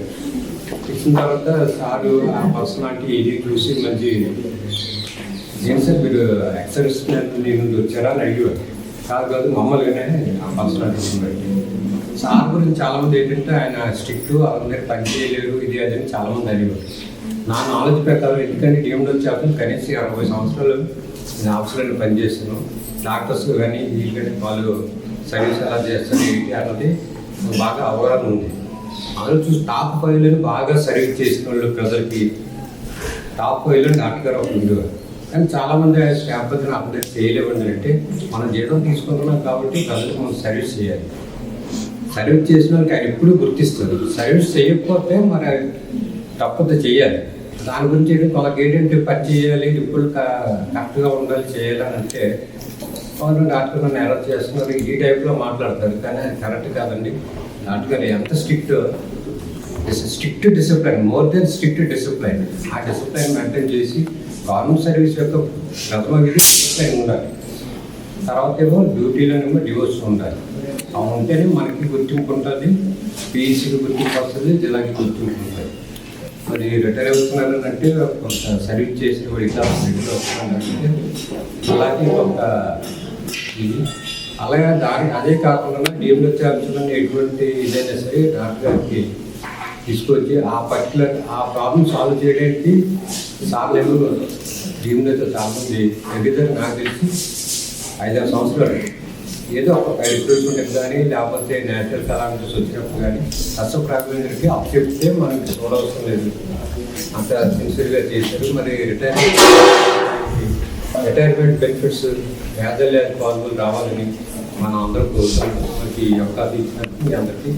ఇచ్చిన తర్వాత సారు ఆ పర్సనాలిటీ ఇది చూసి మంచి ఏం సార్ మీరు ఎక్సర్స్ నుండి వచ్చారా అని అడిగారు. కాదు మమ్మల్గానే ఆ పర్సనాలిటీ బట్టి. సార్ గురించి చాలామంది ఏంటంటే ఆయన స్ట్రిక్ట్, అందరికి పని చేయలేరు, ఇది అది అని చాలామంది అడిగారు. నా నాలెడ్జ్ ప్రకారం ఎందుకంటే డిఎండో ఆఫీస్ కనీసం 60 సంవత్సరాలు నేను ఆఫీసులో పనిచేస్తాను. డాక్టర్స్ కానీ వీళ్ళు కానీ వాళ్ళు సర్వీస్ ఎలా చేస్తారు ఏంటి అన్నది బాగా అవగాహన ఉంది. అందులో చూసి టాప్ 5లో బాగా సర్వీస్ చేసిన వాళ్ళు ప్రజలకి టాప్ 5లో డాక్టర్ గారు ఒకటి ఉండేవారు. కానీ చాలామంది స్టాఫ్ దగ్గర అప్డేట్ చేయలేవండి. అంటే మనం జీతం తీసుకుంటున్నాం కాబట్టి ప్రజలకు మనం సర్వీస్ చేయాలి. సర్వీస్ చేసిన వాళ్ళకి ఆయన ఎప్పుడు గుర్తిస్తుంది. సర్వీస్ చేయకపోతే మరి తప్పదు చేయాలి. దాని గురించి వాళ్ళకి ఏంటంటే పని చేయాలి, ఇప్పుడు కరెక్ట్గా ఉండాలి, చేయాలని అంటే వాళ్ళు డాక్టర్ నన్ను అరెస్ట్ చేస్తున్నారు ఈ టైప్లో మాట్లాడతారు. కానీ అది కరెక్ట్ కాదండి. డాక్టర్ గారు ఎంత strict discipline, more than strict discipline. ఆ డిసిప్లైన్ మెయింటైన్ చేసి గవర్నమెంట్ సర్వీస్ యొక్క ప్రథమ విధి డిసిప్లైన్ ఉండాలి. తర్వాత ఏమో డ్యూటీలోనేమో డివోర్స్ ఉండాలి. అవి ఉంటేనే మనకి గుర్తింపు ఉంటుంది, పీఈసీకి గుర్తింపు వస్తుంది, జిల్లాకి గుర్తింపు ఉంటుంది. మరి రిటైర్ అవుతున్నారని అంటే కొంత సర్వీస్ చేసేవాడు ఇట్లా వస్తున్నారంటే అలాగే ఒక ఇది అలాగే అదే కాకుండా డిఎండో ఛార్జీలను ఎటువంటి ఇదైనా సరే డాక్టర్ గారికి తీసుకొచ్చి ఆ పర్టికులర్ ఆ ప్రాబ్లం సాల్వ్ చేయడానికి సార్లు డిఎండోతో చాలామంది దగ్గర నాకు తెలిసి 5-6 సంవత్సరాలు ఏదో ఒక రిక్రూట్మెంట్ కానీ లేకపోతే నేచురల్ కలామిటీస్ వచ్చినప్పుడు కానీ కష్టప్రాకులకి అప్ చెప్తే మనకి చూడవసరం లేదు. అంత సిన్సియర్గా చేశారు. మరి రిటైర్మెంట్ బెనిఫిట్స్ వ్యాధులు పాజిబుల్ రావాలని మనం అందరూ కోరుకుంటాం. మనకి అవకాశం ఇచ్చినట్టు మీ అందరికీ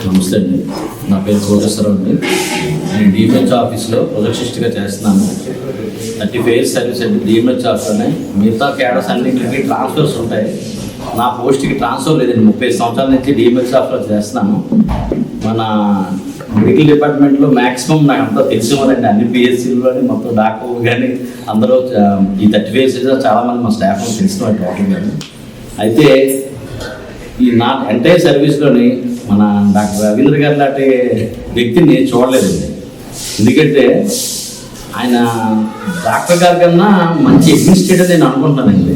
నమస్తే అండి. నా పేరు కోటేశ్వరరావు అండి. నేను డిఎంహెచ్ ఆఫీస్లో ప్రొజెక్టిస్ట్గా చేస్తున్నాను. 35 years సర్వీస్ అండి డిఎంహెచ్ ఆఫీస్లోనే. మిగతా క్యాడర్స్ అన్నింటికి ట్రాన్స్ఫర్స్ ఉంటాయి. నా పోస్ట్కి ట్రాన్స్ఫర్ లేదండి. 35 సంవత్సరాల నుంచి డిఎంహెచ్ ఆఫీస్లో చేస్తున్నాను. మన మెడికల్ డిపార్ట్మెంట్లో మ్యాక్సిమం నాకు అంతా తెలిసినవారండి. అన్ని పిహెచ్సిలోని మొత్తం డాక్టర్ కానీ అందరూ ఈ 35 years చాలామంది మా స్టాఫ్ తెలిసినవారు డాక్టర్ కానీ. అయితే ఈ నా ఎంటైర్ సర్వీస్లోని మన డాక్టర్ రవీంద్ర గారు లాంటి వ్యక్తిని నేను చూడలేదండి. ఎందుకంటే ఆయన డాక్టర్ గారి కన్నా మంచి అడ్మినిస్ట్రేటర్ నేను అనుకుంటున్నానండి.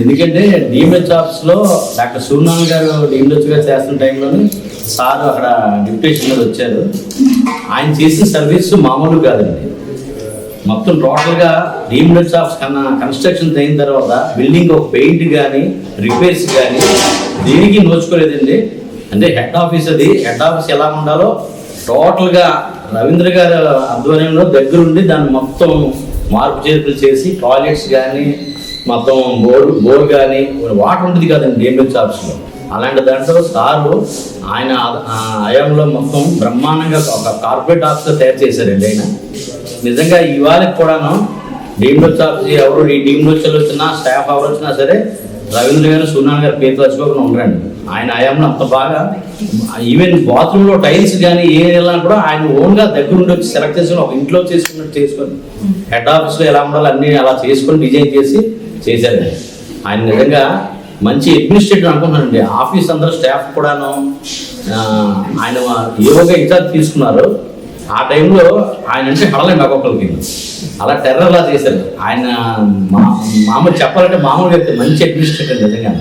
ఎందుకంటే డిఎంహెచ్ ఆఫీస్లో డాక్టర్ సూర్యనారాయణ గారు డిఎంహెచ్గా చేస్తున్న టైంలోని సార్ అక్కడ డిప్యూటేషన్ మీద వచ్చారు. ఆయన చేసిన సర్వీస్ మామూలు కాదండి. మొత్తం టోటల్గా డిఎంహెచ్ ఆఫీస్ కన్నా కన్స్ట్రక్షన్ అయిన తర్వాత బిల్డింగ్ ఒక పెయింట్ కానీ రిపేర్స్ కానీ దేనికి నోచుకోలేదండి. అంటే హెడ్ ఆఫీస్ అది హెడ్ ఆఫీస్ ఎలా ఉండాలో టోటల్గా రవీంద్ర గారి ఆధ్వర్యంలో దగ్గరుండి దాన్ని మొత్తం మార్పు చేర్పులు చేసి టాయిలెట్స్ కానీ మొత్తం బోర్ కానీ వాటర్ ఉంటుంది కదండి డిఎంహెచ్ ఆఫీస్లో. అలాంటి దాంట్లో సారు ఆయన హయాంలో మొత్తం బ్రహ్మాండంగా ఒక కార్పొరేట్ ఆఫీసర్ తయారు చేశారండి ఆయన. నిజంగా ఇవాళకి కూడాను డిఎంహెచ్ ఆఫీస్ ఎవరు ఈ డిఎంహెచ్లో వచ్చినా స్టాఫ్ ఎవరు వచ్చినా సరే రవీంద్ర గారు సూర్యనారాయణ గారు పేరు తెచ్చుకోకుండా ఉండరండి. ఆయన హయాంలో అంత బాగా ఈవెన్ బాత్రూంలో టైల్స్ కానీ ఏ వెళ్ళినా కూడా ఆయన ఓన్గా దగ్గర ఉండి వచ్చి సెలెక్ట్ చేసుకుని ఒక ఇంట్లో చేసుకొని హెడ్ ఆఫీస్లో ఎలా ఉండాలో అన్నీ అలా చేసుకొని డిజైన్ చేసి చేశారండి. ఆయన నిజంగా మంచి అడ్మినిస్ట్రేటర్ అనుకుంటున్నానండి. ఆఫీస్ అందరూ స్టాఫ్ కూడాను ఆయన ఏవోగా ఇన్ఛార్జ్ తీసుకున్నారు. ఆ టైంలో ఆయన అంటే హడలేండి ఒక్కొక్కరికి, అలా టెర్రర్లా చేశారు ఆయన. మామూలు చెప్పాలంటే మామూలు వ్యక్తి, మంచి అడ్మినిస్ట్రేటర్ నిజంగా.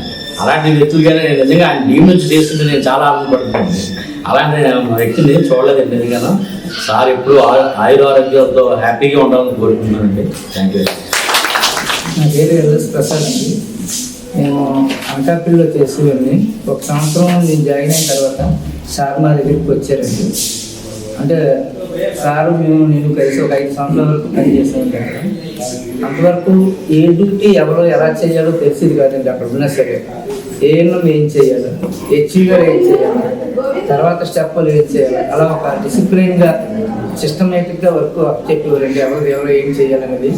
అలాంటి వ్యక్తులుగానే నిజంగా ఆయన టీం నుంచి చేస్తుంటే నేను చాలా ఆనందపడుతున్నాను. అలాంటి వ్యక్తిని చూడలేదండి నిజంగా. సార్ ఎప్పుడు ఆయురారోగ్యాలతో హ్యాపీగా ఉండాలని కోరుకుంటున్నానండి. Thank you. నా పేరు ఎల్ఎస్ ప్రసాద్ అండి. నేను అనకాపల్లిలో చేసేవాడిని. 1 సంవత్సరం నేను జాయిన్ అయిన తర్వాత సార్ మా దగ్గరికి వచ్చారండి. అంటే సారు నేను కలిసి ఒక 5 సంవత్సరాల వరకు పనిచేసాను కదా. అంతవరకు ఏ డ్యూటీ ఎవరో ఎలా చేయాలో తెలిసేది కాదండి. అక్కడ ఉన్నా సరే ఏఎన్ఎం ఏం చేయాలి, హెచ్ఈ గారు ఏం చేయాలి, తర్వాత స్టెప్పులు ఏం చేయాలి, అలా ఒక డిసిప్లిన్గా సిస్టమేటిక్గా వర్క్ చెప్పేవారండి. ఎవరు ఏం చేయాలనేది.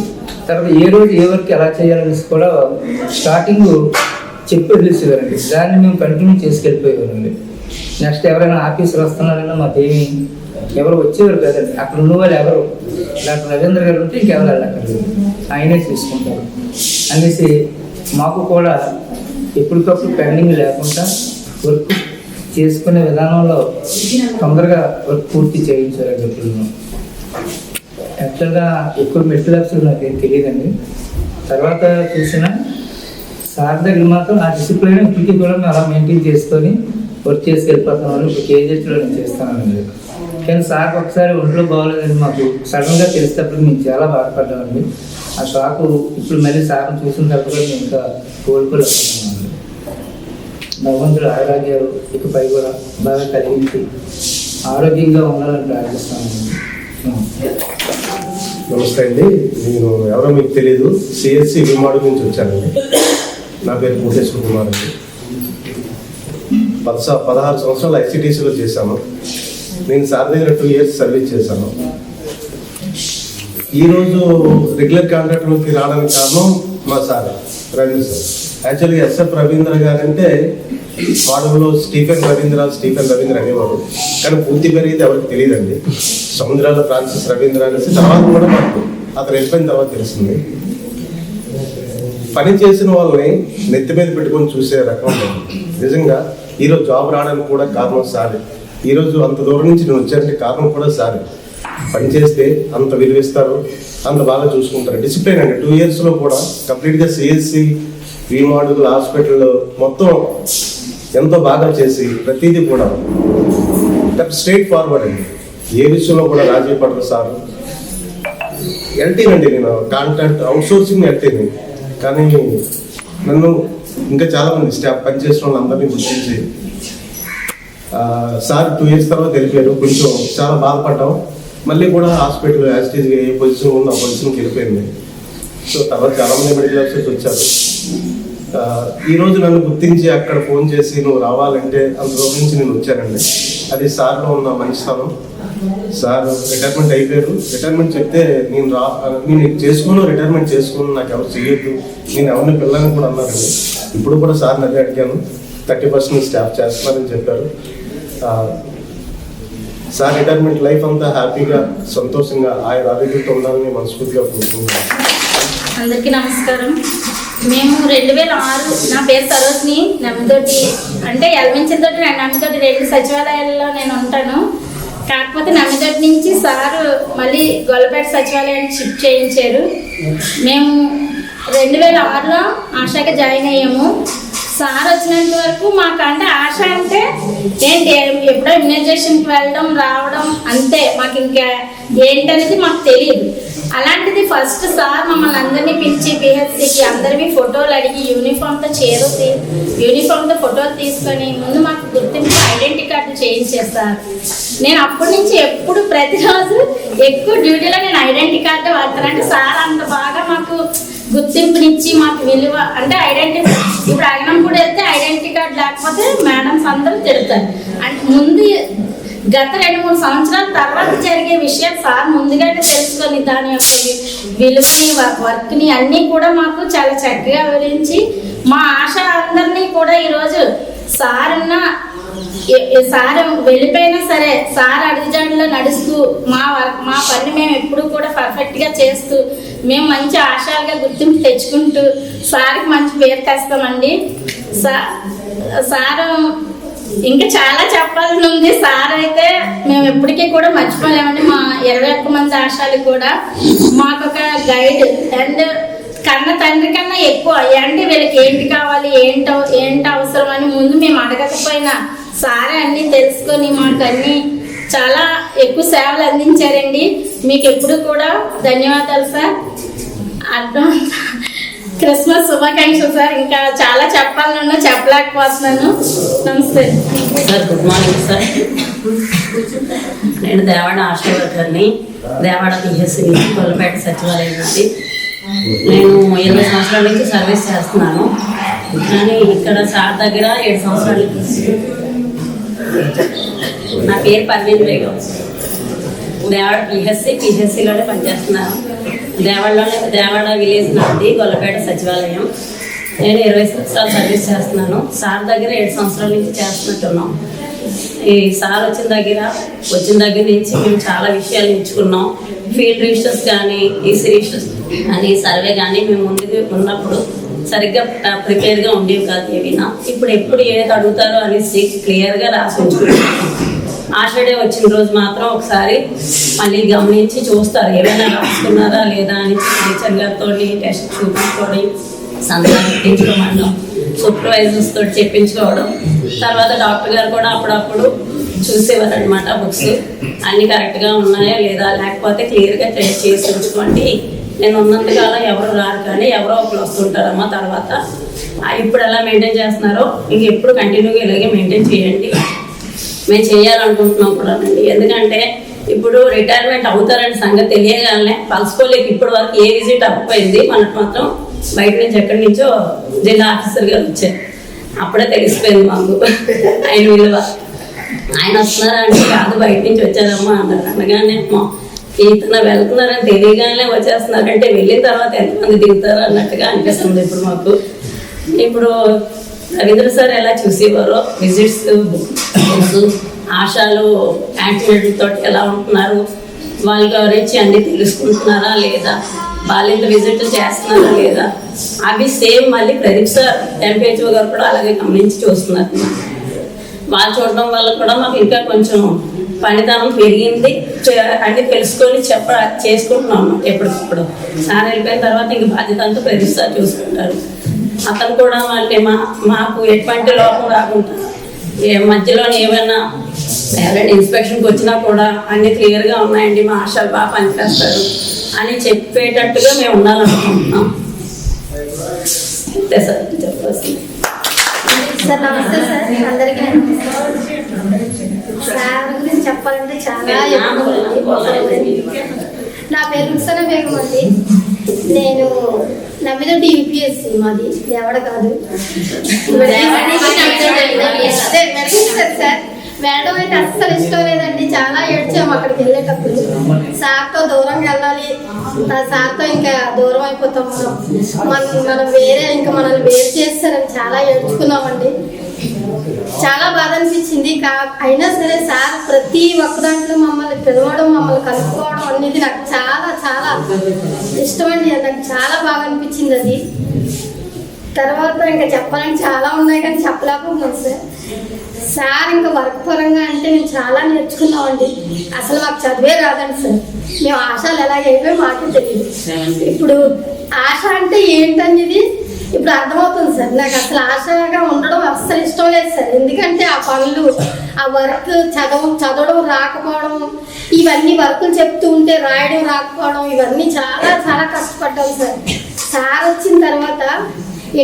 తర్వాత ఏ రోజు ఏ వర్క్ ఎలా చేయాలనేసి కూడా స్టార్టింగ్ చెప్పి వదిలేసేవారండి. దాన్ని మేము కంటిన్యూ చేసుకెళ్ళిపోయేవారండి. నెక్స్ట్ ఎవరైనా ఆఫీసర్ వస్తున్నారన్నా మాకేమి ఎవరు వచ్చేవారు కదండి. అక్కడ ఉన్న వాళ్ళు ఎవరు డాక్టర్ రవీంద్ర గారు ఉంటే ఇంకెవరు వెళ్ళక్కర్లేదు, ఆయనే తీసుకుంటారు అనేసి మాకు కూడా ఎప్పటికప్పుడు పెండింగ్ లేకుండా వర్క్ చేసుకునే విధానంలో తొందరగా వర్క్ పూర్తి చేయించారండి. ఇప్పుడు యాక్చువల్గా ఎక్కువ మెడికల్ ఆఫీసర్లు నాకేం తెలియదండి. తర్వాత చూసిన సార్ దగ్గర మాత్రం ఆ డిసిప్లైన్ ఇప్పటికీ కూడా మేము అలా మెయింటైన్ చేసుకొని వర్క్ చేసి వెళ్ళిపోతున్నాను. ఇప్పుడు కేజీహెచ్లో నేను చేస్తానండి. కానీ సార్ ఒకసారి ఒంట్లో బాగోలేదండి. మాకు సడన్గా తెలిసేటప్పుడు మేము చాలా బాధపడ్డామండి. ఆ షాకు ఇప్పుడు మళ్ళీ సార్ని చూసిన తర్వాత మేము ఇంకా కోలుకోలేకపోతున్నామండి. భగవంతుడు ఆరోగ్యాలు ఇకపై కూడా బాగా కలిగించి ఆరోగ్యంగా ఉండాలని ప్రార్థిస్తామండి. నమస్తే అండి. నేను ఎవరో మీకు తెలియదు, సిఎస్సి విమాడు నుంచి వచ్చానండి. నా పేరు కోటేశ్వర కుమార్ అండి. 16 సంవత్సరాలు ఐసిటీసీలో చేశాను. నేను సార్ దగ్గర 2 years సర్వీస్ చేశాను. ఈరోజు రెగ్యులర్ కాంట్రాక్ట్లోకి రావడానికి కారణం మా సార్ రవీంద్ర సార్. యాక్చువల్గా ఎస్ఎఫ్ రవీంద్ర గారు అంటే వాడులో స్టీఫెన్ రవీంద్ర అనేవారు. కానీ పూర్తి పెరిగితే ఎవరికి తెలియదండి. సముద్రాల ఫ్రాన్సిస్ రవీంద్ర అనేసి తర్వాత కూడా మాకు అతను వెళ్ళిపోయిన తర్వాత తెలిసింది. పని చేసిన వాళ్ళని నెత్తి మీద పెట్టుకొని చూసే రకం నిజంగా. ఈరోజు జాబ్ రావడానికి కూడా కారణం సార్. ఈరోజు అంత దూరం నుంచి నేను వచ్చానంటే కారణం కూడా సార్. పని చేస్తే అంత విలువిస్తారు, అంత బాగా చూసుకుంటారు. డిసిప్లిన్ అండి. 2 yearsలో కూడా కంప్లీట్గా సిఎస్సి వి మోడల్ హాస్పిటల్లో మొత్తం ఎంతో బాగా చేసి ప్రతిదీ కూడా స్ట్రైట్ ఫార్వర్డ్ అండి. ఏ విషయంలో కూడా రాజీ పడరు సార్. ఎల్టీనండి, నేను కాంట్రాక్ట్ అవుట్సోర్సింగ్ ఎల్టీని. కానీ నన్ను ఇంకా చాలామంది స్టాఫ్ పనిచేసిన వాళ్ళందరినీ గుర్తించి సార్ 2 years తర్వాత వెళ్ళిపోయారు. కొంచెం చాలా బాధపడ్డాం. మళ్ళీ కూడా హాస్పిటల్ యాస్టేజ్గా ఏ పొజిషన్ ఉందో ఆ పొజిషన్కి వెళ్ళిపోయింది. సో తర్వాత చాలామంది మెడికల్ ఆఫీసర్స్ వచ్చారు. ఈరోజు నన్ను గుర్తించి అక్కడ ఫోన్ చేసి నువ్వు రావాలంటే అంత రోజు నుంచి నేను వచ్చానండి. అది సార్లో ఉన్న మంచితనం. సార్ రిటైర్మెంట్ అయిపోయారు. రిటైర్మెంట్ చెప్తే నేను చేసుకోను, రిటైర్మెంట్ చేసుకోను, నాకు ఎవరు చేయొద్దు, నేను ఎవరిని పిల్లలని కూడా అన్నారండి. ఇప్పుడు కూడా సార్ని అదే అడిగాను. 30% స్టాఫ్ చేస్తున్నారని చెప్పారు. సార్ రిటైర్మెంట్ లైఫ్ అంతా హ్యాపీగా సంతోషంగా ఆయన ఆరోగ్యంతో ఉండాలని మనస్ఫూర్తిగా కోరుకుంటున్నాను. అందరికీ నమస్కారం. మేము 2006 నా పేరు సరోజిని, నమ్మితోటి అంటే ఎల్మెంచర్ తోటి నమ్మితోటి 2 సచివాలయాల్లో నేను ఉంటాను. కాకపోతే నమ్మితోటి నుంచి సారు మళ్ళీ గొల్లపేట సచివాలయానికి షిఫ్ట్ చేయించారు. మేము 2006లో ఆశాగా జాయిన్ అయ్యాము. సార్ వచ్చినంత వరకు మాకంటే ఆశ అంటే ఏంటి, ఎప్పుడో ఇమ్యునైజేషన్కి వెళ్ళడం రావడం అంతే, మాకు ఇంకా ఏంటనేది మాకు తెలియదు. అలాంటిది ఫస్ట్ సార్ మమ్మల్ని అందరినీ పిలిచి పిహెచ్సికి అందరివి ఫోటోలు అడిగి యూనిఫామ్తో ఫోటోలు తీసుకొని ముందు మాకు గుర్తింపు ఐడెంటిటీ కార్డు చేయించేస్తారు. నేను అప్పటి నుంచి ఎప్పుడు ప్రతిరోజు ఎక్కువ డ్యూటీలో నేను ఐడెంటిటీ కార్డు వాడతాను. అంటే సార్ అంత బాగా మాకు గుర్తింపునిచ్చి మాకు విలువ అంటే ఐడెంటిటీ. ఇప్పుడు అన్నం కూడా వెళ్తే ఐడెంటిటీ కార్డు లేకపోతే మేడమ్స్ అందరూ తిడతారు. అంటే ముందు గత 2-3 సంవత్సరాల తర్వాత జరిగే విషయాలు సార్ ముందుగానే తెలుసుకొని దాని యొక్క విలువని వర్క్ని అన్నీ కూడా మాకు చాలా చక్కగా వివరించి మా ఆశ అందరినీ కూడా ఈరోజు సార్ వెళ్ళిపోయినా సరే సార్ అడుగుజాడలో నడుస్తూ మా పని మేము ఎప్పుడు కూడా పర్ఫెక్ట్గా చేస్తూ మేము మంచి ఆశయాలుగా గుర్తింపు తెచ్చుకుంటూ సార్కి మంచి పేరు తెస్తామండి. సార్ ఇంకా చాలా చెప్పాల్సి ఉంది. సార్ అయితే మేము ఎప్పటికీ కూడా మర్చిపోలేమండి. మా 21 మంది ఆశాలు కూడా మాకు ఒక గైడ్ అండ్ కన్న తండ్రి కన్నా ఎక్కువ అంటే వీళ్ళకి ఏంటి కావాలి ఏంటి అవసరం అని ముందు మేము అడగకపోయినా సారే అన్నీ తెలుసుకొని మాకు అన్నీ చాలా ఎక్కువ సేవలు అందించారండి. మీకు ఎప్పుడు కూడా ధన్యవాదాలు సార్. అడ్వాన్స్ క్రిస్మస్ శుభాకాంక్షలు సార్. ఇంకా చాలా చెప్పాలన్నా చెప్పలేకపోతున్నాను. నమస్తే సార్. Good morning sir. నేను దేవాడ ఆశా వర్కర్ని, దేవాడ పిహెచ్సి కొల్లపేట సచివాలయం నుండి. నేను 20 సంవత్సరాల నుంచి సర్వీస్ చేస్తున్నాను. కానీ ఇక్కడ సార్ దగ్గర 7 సంవత్సరాల నుంచి. నా పేరు పర్వీన్ బేగం. దేవాడ పిహెచ్సిలోనే పనిచేస్తున్నాను. దేవాడ విలేజ్ నుండి గొల్లపేట సచివాలయం. నేను 20 సంవత్సరాలు సర్వీస్ చేస్తున్నాను. సార్ దగ్గర 7 సంవత్సరాల నుంచి చేస్తున్నట్టున్నాం. ఈ సార్ వచ్చిన దగ్గర నుంచి మేము చాలా విషయాలు నేర్చుకున్నాం. ఫీల్డ్ రిజిస్టర్స్ కానీ, ఈసీ రిజిస్టర్స్ కానీ, సర్వే కానీ మేము ముందుకు ఉన్నప్పుడు సరిగ్గా ప్రిపేర్గా ఉండేవి కాదు ఏమైనా. ఇప్పుడు ఎప్పుడు ఏది అడుగుతారో అనేసి క్లియర్గా రాసి ఉంచుకుంటాం. ఆషాఢే వచ్చిన రోజు మాత్రం ఒకసారి మళ్ళీ గమనించి చూస్తారు ఏమైనా రాసుకున్నారా లేదా అని టీచర్ గారితో టెస్ట్ చూపించుకోవడం, సంతకం పెట్టించుకోమడం, సూపర్వైజర్స్ తోటి చెప్పించుకోవడం. తర్వాత డాక్టర్ గారు కూడా అప్పుడప్పుడు చూసేవారు అనమాట. బుక్స్ అన్నీ కరెక్ట్గా ఉన్నాయా లేదా, లేకపోతే క్లియర్గా చేసి ఉంచుకోండి. నేను ఉన్నంతకాలం ఎవరు రారు కానీ ఎవరో ఒకరు వస్తుంటారమ్మా. తర్వాత ఇప్పుడు ఎలా మెయింటైన్ చేస్తున్నారో ఇంకెప్పుడు కంటిన్యూగా ఇలాగే మెయింటైన్ చేయండి. మేము చేయాలనుకుంటున్నాం కూడా అండి. ఎందుకంటే ఇప్పుడు రిటైర్మెంట్ అవుతారని సంగతి తెలియగానే పలుసుకోలేక ఇప్పటి వరకు ఏ విజిట్ అవ్వకపోయింది. మనకు మాత్రం బయట నుంచి ఎక్కడి నుంచో జిల్లా ఆఫీసర్ గారు వచ్చారు. అప్పుడే తెలిసిపోయింది మాకు ఆయన విలువ. ఆయన వస్తున్నారా అంటే కాదు బయట నుంచి వచ్చారమ్మా అన్నారు. అనగానే ఈతన వెళ్తున్నారని తెలియగానే వచ్చేస్తున్నారంటే వెళ్ళిన తర్వాత ఎంతమంది దిగుతారు అన్నట్టుగా అనిపిస్తుంది ఇప్పుడు మాకు. ఇప్పుడు రవీంద్ర సార్ ఎలా చూసేవారో విజిట్స్, బుక్స్, ఆశాలు యాంటీబయాటిక్ తోటి ఎలా ఉంటున్నారు, వాళ్ళ గురించి అన్నీ తెలుసుకుంటున్నారా లేదా, వాళ్ళ విజిట్ చేస్తున్నారా లేదా, అవి సేమ్ మళ్ళీ ప్రదీప్ సార్ ఎంపీహెచ్ఓ గారు కూడా అలాగే గమనించి చూస్తున్నారు. వాళ్ళు చూడడం వల్ల కూడా మాకు ఇంకా కొంచెం పనితనం పెరిగింది. అన్నీ తెలుసుకొని చేసుకుంటున్నాము ఎప్పటికప్పుడు. సార్ వెళ్ళిపోయిన తర్వాత ఇంక బాధ్యత అంతా ప్రదీప్ సార్ చూసుకుంటారు. అతను కూడా మళ్ళీ మాకు ఎటువంటి లోపం రాకుండా మధ్యలో ఎవరైనా ఇన్స్పెక్షన్కి వచ్చినా కూడా అన్ని క్లియర్గా ఉన్నాయండి, మా ఆశలు బాగా పనిచేస్తారు అని చెప్పేటట్టుగా మేము ఉండాలనుకుంటున్నాం. అంతే సార్ చెప్పాల్సింది. సార్ నమస్తే సార్. అందరికీ సార్ గురించి చెప్పాలంటే చాలా నా పేరు రుక్సనా బేగం అండి. నేను నమ్మిదొడ్డి యూపీఎస్సీ మాది, దేవాడ కాదు. సార్ వెళ్ళడం అయితే అస్సలు ఇష్టం లేదండి. చాలా ఏడ్చాము అక్కడికి వెళ్ళేటప్పుడు. సార్తో దూరంగా వెళ్ళాలి, సార్తో ఇంకా దూరం అయిపోతాం మనం వేరే ఇంకా మనల్ని వేరు చేస్తారని చాలా ఏడ్చుకున్నామండి. చాలా బాధ అనిపించింది. అయినా సరే సార్ ప్రతి ఒక్క దాంట్లో మమ్మల్ని పిలవడం, మమ్మల్ని కలుపుకోవడం అనేది నాకు చాలా చాలా ఇష్టమండి. నాకు చాలా బాగా అనిపించింది అది. తర్వాత ఇంకా చెప్పాలని చాలా ఉన్నాయి కానీ చెప్పలేకపోతున్నాం సార్. సార్ ఇంకా వర్క్ పరంగా అంటే మేము చాలా నేర్చుకున్నామండి. అసలు మాకు చదివే రాదండి సార్. మేము ఆశలు ఎలా అయిపోయి మాకు తెలియదు. ఇప్పుడు ఆశ అంటే ఏంటనేది ఇప్పుడు అర్థమవుతుంది సార్. నాకు అసలు ఆశగా ఉండడం అస్సలు ఇష్టం లేదు సార్. ఎందుకంటే ఆ పనులు, ఆ వర్క్ చదవడం రాకపోవడం, ఇవన్నీ వర్కులు చెప్తూ ఉంటే రాయడం రాకపోవడం, ఇవన్నీ చాలా చాలా కష్టపడ్డాం సార్. సార్ వచ్చిన తర్వాత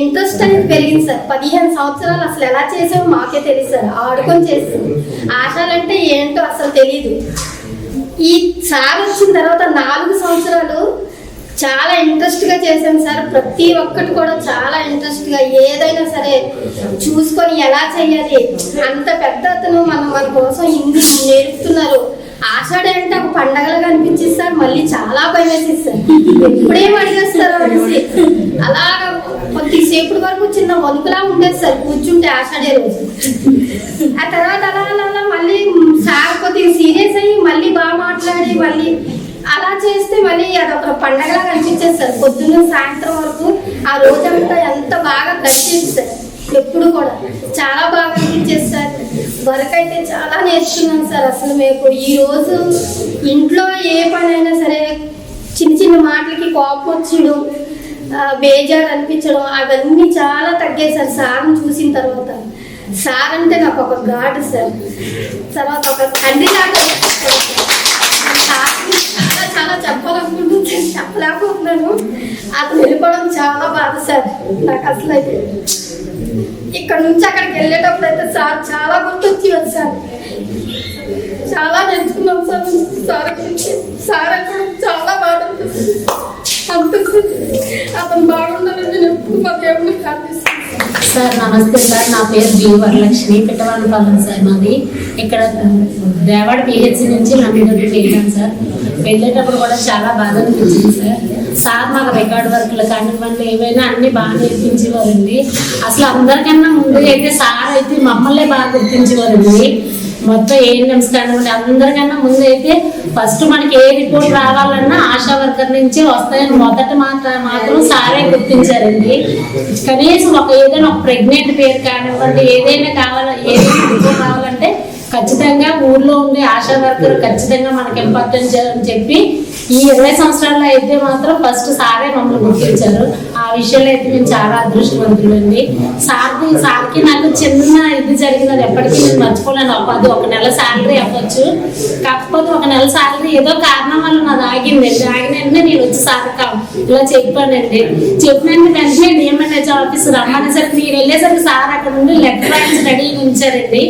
ఇంట్రెస్ట్ అనేది పెరిగింది సార్. 15 సంవత్సరాలు అసలు ఎలా చేసామో మాకే తెలియదు సార్. ఆడుకొని చేస్తాం. ఆశలంటే ఏంటో అసలు తెలియదు. ఈ సార్ వచ్చిన తర్వాత 4 సంవత్సరాలు చాలా ఇంట్రెస్ట్గా చేశాను సార్. ప్రతి ఒక్కటి కూడా చాలా ఇంట్రెస్ట్గా, ఏదైనా సరే చూసుకొని ఎలా చేయాలి. అంత పెద్ద అతను మన కోసం ఇన్ని నేర్పుతున్నారు. ఆషాఢ అంటే ఒక పండగలుగా అనిపించింది సార్. మళ్ళీ చాలా భయం వేసేది సార్. ఎప్పుడేం అడిగేస్తారో అనేసి అలాగా కొద్దిసేపటి వరకు చిన్న వణుకులా ఉండేది సార్ కూర్చుంటే ఆషాఢే రోజు. ఆ తర్వాత అలా మళ్ళీ సార్ కొద్దిగా సీరియస్ అయ్యి మళ్ళీ బాగా మాట్లాడి మళ్ళీ అలా చేస్తే మళ్ళీ అదొక పండగలా కనిపించేది సార్. పొద్దున్న సాయంత్రం వరకు ఆ రోజంతా ఎంత బాగా గడిచేది సార్. ఎప్పుడు కూడా చాలా బాగా అనిపించేది సార్. వర్క్ అయితే చాలా నేర్చుకున్నాను సార్. అసలు మేము ఈరోజు ఇంట్లో ఏ పని అయినా సరే చిన్న మాటలకి కోపం వచ్చడం, బేజారు అనిపించడం అవన్నీ చాలా తగ్గాయి సార్ సార్ని చూసిన తర్వాత. సార్ అంటే నాకు ఒక గాడ్ సార్. తర్వాత ఒక తండ్రి లాగా చాలా చాలా చెప్పాలనుకుంటూ చెప్పలేకపోతున్నాను. అతను వెళ్ళిపోవడం చాలా బాధ సార్ నాకు. అసలు అయితే ఇక్కడ నుంచి అక్కడికి వెళ్ళేటప్పుడు అయితే సార్ చాలా గుర్తొచ్చేవారు సార్. చాలా నేర్చుకున్నాం సార్. సార్ గురించి సార్ అక్కడ చాలా బాధ అనిపిస్తుంది. అతను బాగుండాలని నేను ఎప్పుడు మా దేవుడిని ప్రార్థిస్తాను. సార్ నమస్తే సార్. నా పేరు బి వరలక్ష్మి, పిట్టవాళ్ళపాలెం సార్ మాది. ఇక్కడ దేవాడ పిహెచ్సి నుంచి నమ్మిదొడ్డి వెళ్ళాను సార్. వెళ్ళేటప్పుడు కూడా చాలా బాగా అనిపించింది సార్. సార్ మాకు రికార్డ్ వర్క్లు కానివ్వండి ఏవైనా అన్ని బాగా నేర్పించేవారండి. అసలు అందరికన్నా ముందు అయితే సార్ అయితే మమ్మల్ని బాగా గుర్తించేవారండి. మొత్తం ఏఎన్ఎంస్ కానివ్వండి అందరికన్నా ముందు అయితే ఫస్ట్ మనకి ఏ రిపోర్ట్ రావాలన్నా ఆశా వర్కర్ నుంచి వస్తాయని మొదట మాత్రం సారే గుర్తించారండి. కనీసం ఏదైనా ఒక ప్రెగ్నెంట్ పేరు కానివ్వండి ఏదైనా రిపోర్ట్ రావాలంటే ఖచ్చితంగా ఊర్లో ఉండే ఆశా వర్కర్ ఖచ్చితంగా మనకి ఇంపార్టెన్స్ అని చెప్పి ఈ 20 సంవత్సరాల్లో అయితే మాత్రం ఫస్ట్ సారే మమ్మల్ని గుర్తించారు. ఆ విషయంలో అయితే మేము చాలా అదృష్టవంతులండి. సార్కి నాకు చిన్న ఇది జరిగినది ఎప్పటికీ నేను మర్చిపోలేను. అది ఒక నెల శాలరీ అవ్వచ్చు. కాకపోతే ఒక నెల శాలరీ ఏదో కారణం వల్ల నాది ఆగిందండి. ఆగిన వెంటనే నేను వచ్చి సార్ ఇలా చెప్పానండి. చెప్పిన వెంటనే డిఎంఎన్హెచ్ ఆఫీస్ రమ్మనేసరికి నేను వెళ్ళేసరికి సార్ అక్కడ నుండి లెటర్ రాయించి రెడీ ఉంచారండి.